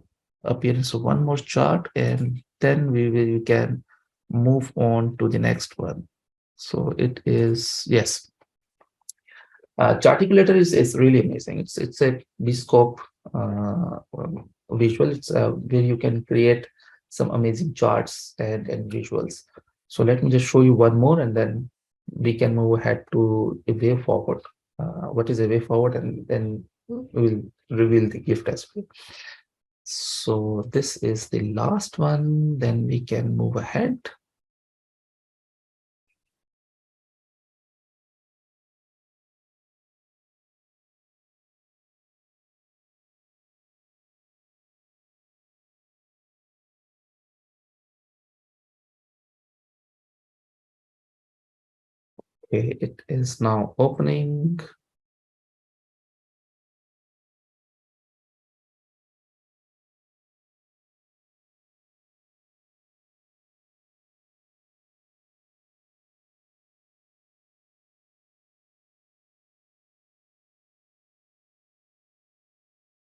appearance of one more chart, and then we can move on to the next one. So it is, yes, Charticulator is really amazing. It's a bespoke visual. It's where you can create some amazing charts and visuals. So let me just show you one more, and then we can move ahead to a way forward. What is a way forward, and then we'll reveal the gift as well. So this is the last one. Then we can move ahead. Okay, it is now opening.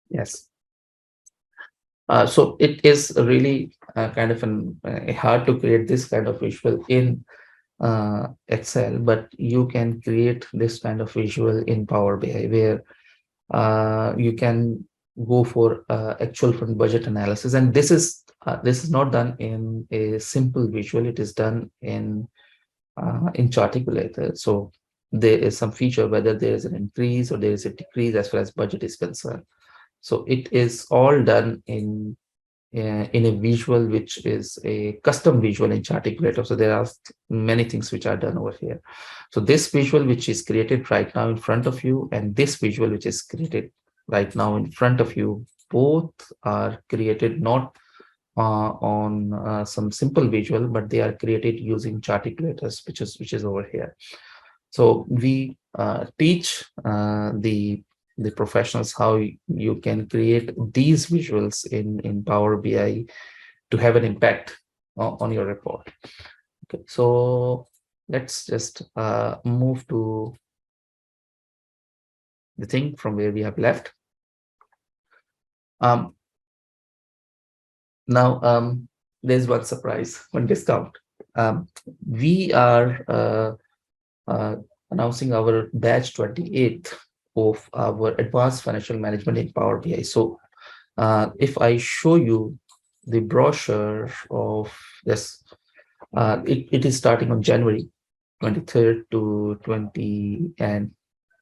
Yes. So it is really kind of hard to create this kind of visual in Excel, but you can create this kind of visual in Power BI, where you can go for actual fund budget analysis. And this is not done in a simple visual. It is done in Charticulator. So there is some feature whether there is an increase or there is a decrease as far as budget is concerned. So it is all done in a visual which is a custom visual in Charticulator. So there are many things which are done over here. So this visual which is created right now in front of you, and this visual which is created right now in front of you, both are created not on some simple visual, but they are created using Charticulators, which is over here. So we teach the professionals how you can create these visuals in Power BI to have an impact on your report. Okay, so let's just move to the thing from where we have left. Now, there's one surprise, one discount. We are announcing our batch 28 of our advanced financial management in Power BI. So if I show you the brochure of this, it is starting on January 23rd to 20 and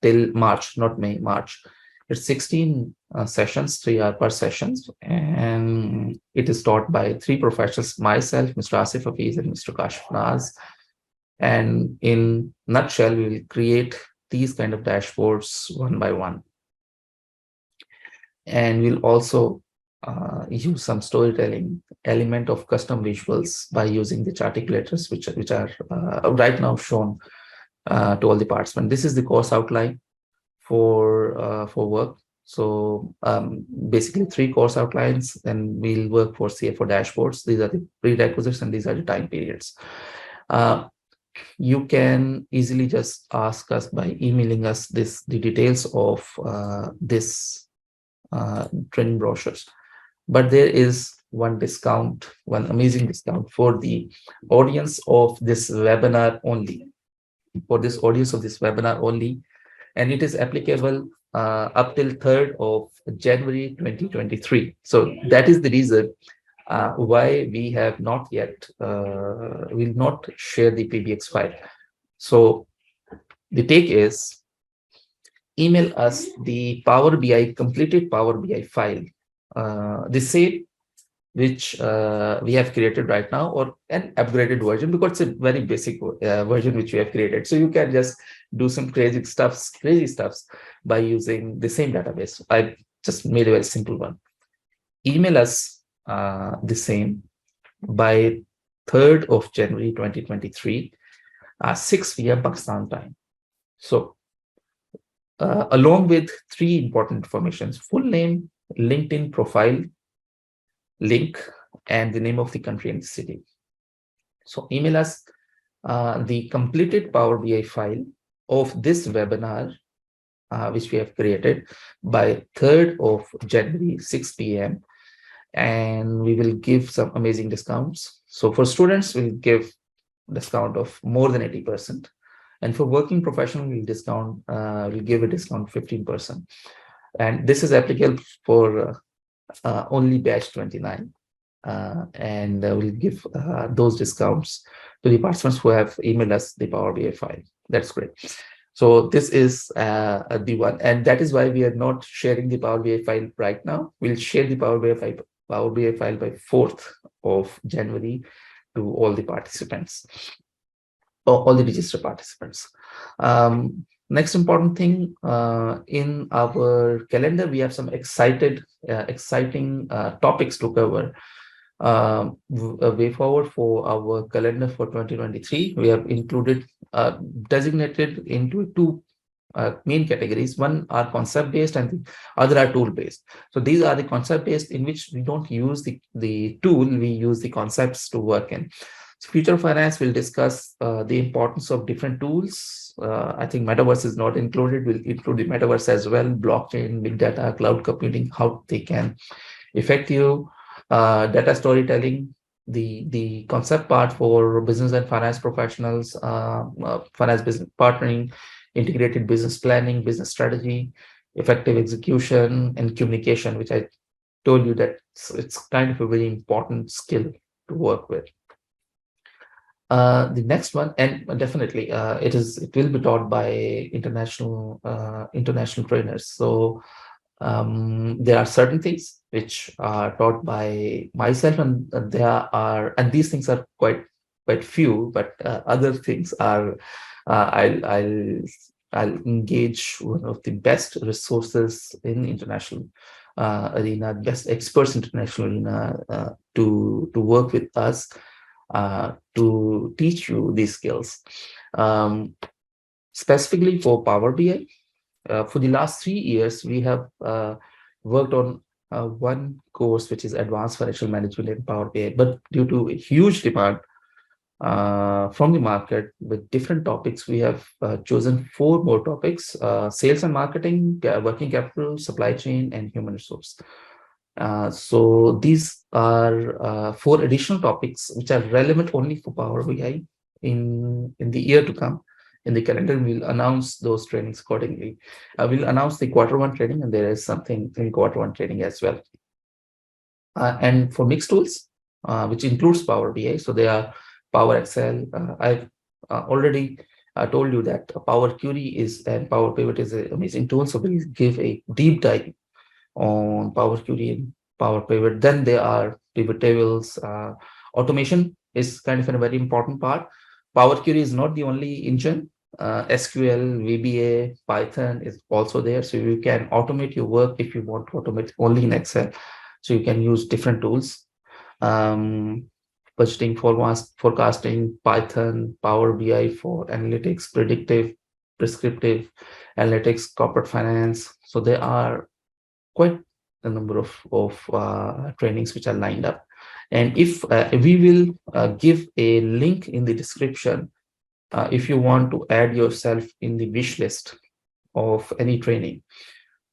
till March, not May, March. It's 16 sessions, 3 hours per sessions, and it is taught by 3 professionals, myself, Mr. Asif Hafiz, and Mr. Kashif. And in nutshell, we will create these kind of dashboards one by one. And we'll also use some storytelling element of custom visuals by using the charticulators, which are right now shown to all the participants. This is the course outline for work. So basically 3 course outlines, and we'll work for CFO dashboards. These are the prerequisites and these are the time periods. You can easily just ask us by emailing us the details of this training brochures. But there is one discount, one amazing discount for the audience of this webinar only. For this audience of this webinar only, and it is applicable up till 3rd of January 2023. So that is the reason why we have not yet will not share the PBX file. So the take is, email us the Power BI completed Power BI file, the same which we have created right now, or an upgraded version, because it's a very basic version which we have created. So you can just do some crazy stuffs by using the same database. I just made a very simple one. Email us the same by 3rd of January 2023, 6 p.m. Pakistan time. So along with 3 important informations: full name, LinkedIn profile link, and the name of the country and the city. So email us the completed Power BI file of this webinar, which we have created, by 3rd of January, 6 p.m. And we will give some amazing discounts. So for students, we'll give discount of more than 80%. And for working professional, we'll give a discount 15%. And this is applicable for only batch 29. And we'll give those discounts to the participants who have emailed us the Power BI file. That's great. So this is the one, and that is why we are not sharing the Power BI file right now. We'll share the Power BI file by 4th of January to all the participants, all the registered participants. Next important thing, in our calendar, we have some exciting topics to cover. Way forward for our calendar for 2023, we have included designated into 2 main categories. One are concept based and the other are tool based. So these are the concept based, in which we don't use the tool, we use the concepts to work in. So Future Finance will discuss the importance of different tools. I think metaverse is not included. We'll include the metaverse as well, blockchain, big data, cloud computing, how they can affect you. Data storytelling, the concept part for business and finance professionals, finance business partnering, integrated business planning, business strategy, effective execution, and communication, which I told you that it's kind of a very important skill to work with. The next one, and definitely it will be taught by international trainers. So there are certain things which are taught by myself, and and these things are quite few, but other things are I'll engage one of the best resources in international arena, best experts international arena to work with us to teach you these skills. Specifically for Power BI, for the last 3 years, we have worked on one course, which is Advanced Financial Management in Power BI. But due to a huge demand from the market with different topics, we have chosen 4 more topics: sales and marketing, working capital, supply chain, and human resource. So these are 4 additional topics which are relevant only for Power BI in the year to come. In the calendar, we'll announce those trainings accordingly. We'll announce the Q1 training, and there is something in Q1 training as well. And for mixed tools, which includes Power BI, so they are Power Excel. I've already told you that Power Query and Power Pivot is an amazing tool. So we'll give a deep dive on Power Query and Power Pivot. Then there are pivot tables. Automation is kind of a very important part. Power Query is not the only engine. SQL, VBA, Python is also there. So you can automate your work if you want to automate only in Excel. So you can use different tools. Budgeting, forecasting, Python, Power BI for analytics, predictive, prescriptive analytics, corporate finance. So there are quite a number of trainings which are lined up. And if we will give a link in the description if you want to add yourself in the wish list of any training.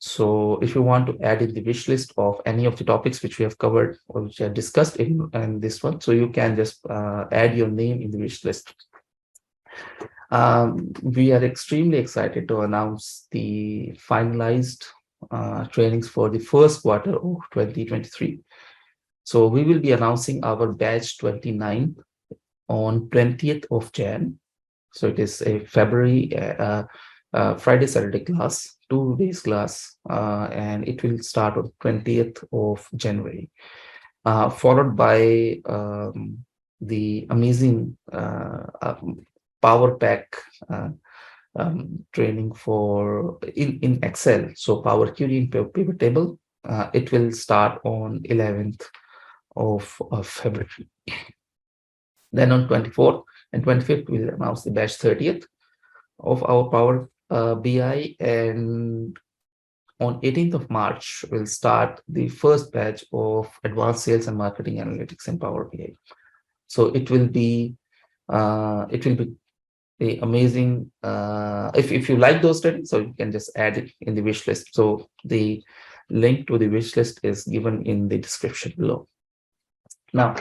So if you want to add in the wish list of any of the topics which we have covered or which are discussed in this one, so you can just add your name in the wish list. We are extremely excited to announce the finalized trainings for the first quarter of 2023. So we will be announcing our batch 29 on 20th of Jan. So it is a February Friday, Saturday class, 2 days class, and it will start on 20th of January, followed by the amazing Power Pack training for in Excel. So Power Query and Pivot Table. It will start on 11th of February. Then on 24th and 25th, we'll announce the batch 30th of our Power BI, and on 18th of March, we'll start the first batch of Advanced Sales and Marketing Analytics in Power BI. So it will be the amazing. If you like those trainings, so you can just add it in the wish list. So the link to the wish list is given in the description below. Now,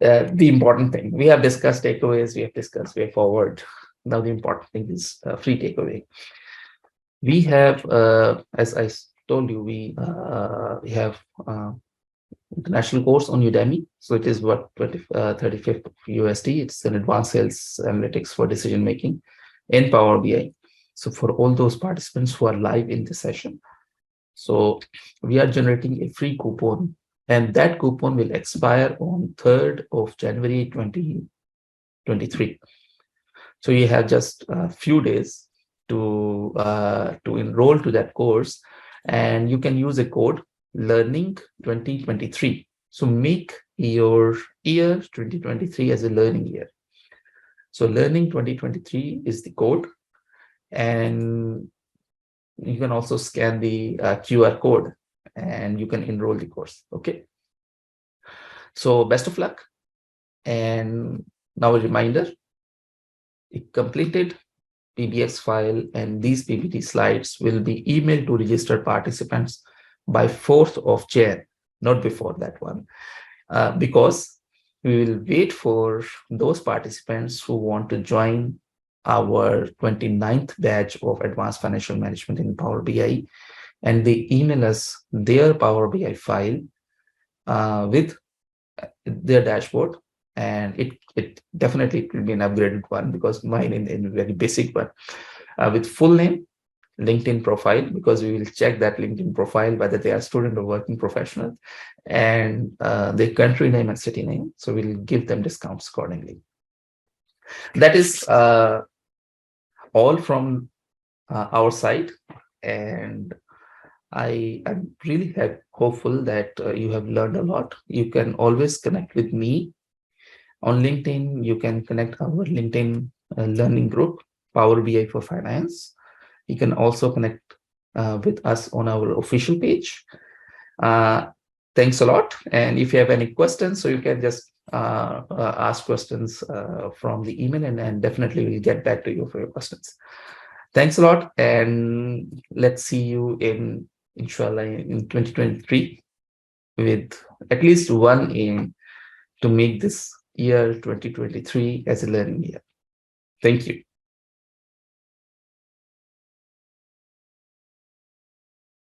the important thing, we have discussed takeaways, we have discussed way forward. Now the important thing is free takeaway. We have, as I told you, we have international course on Udemy. So it is what 35th USD. It's an advanced sales analytics for decision making in Power BI. So for all those participants who are live in the session, so we are generating a free coupon, and that coupon will expire on 3rd of January 2023. So you have just a few days to enroll to that course, and you can use a code learning 2023. So make your year 2023 as a learning year. So learning 2023 is the code, and you can also scan the QR code and you can enroll the course. Okay. So best of luck. And now a reminder, a completed PBX file and these PPT slides will be emailed to registered participants by 4th of Jan, not before that one. because we will wait for those participants who want to join our 29th batch of Advanced Financial Management in Power BI, and they email us their Power BI file with their dashboard. And it definitely will be an upgraded one, because mine in very basic one, with full name, LinkedIn profile, because we will check that LinkedIn profile whether they are student or working professional, and their country name and city name. So we'll give them discounts accordingly. That is all from our side, and I'm really hopeful that you have learned a lot. You can always connect with me on LinkedIn. You can connect our LinkedIn learning group, Power BI for Finance. You can also connect with us on our official page. Thanks a lot. And if you have any questions, so you can just ask questions from the email, and definitely we'll get back to you for your questions. Thanks a lot, and let's see you inshallah in 2023 with at least one aim to make this year 2023 as a learning year. Thank you.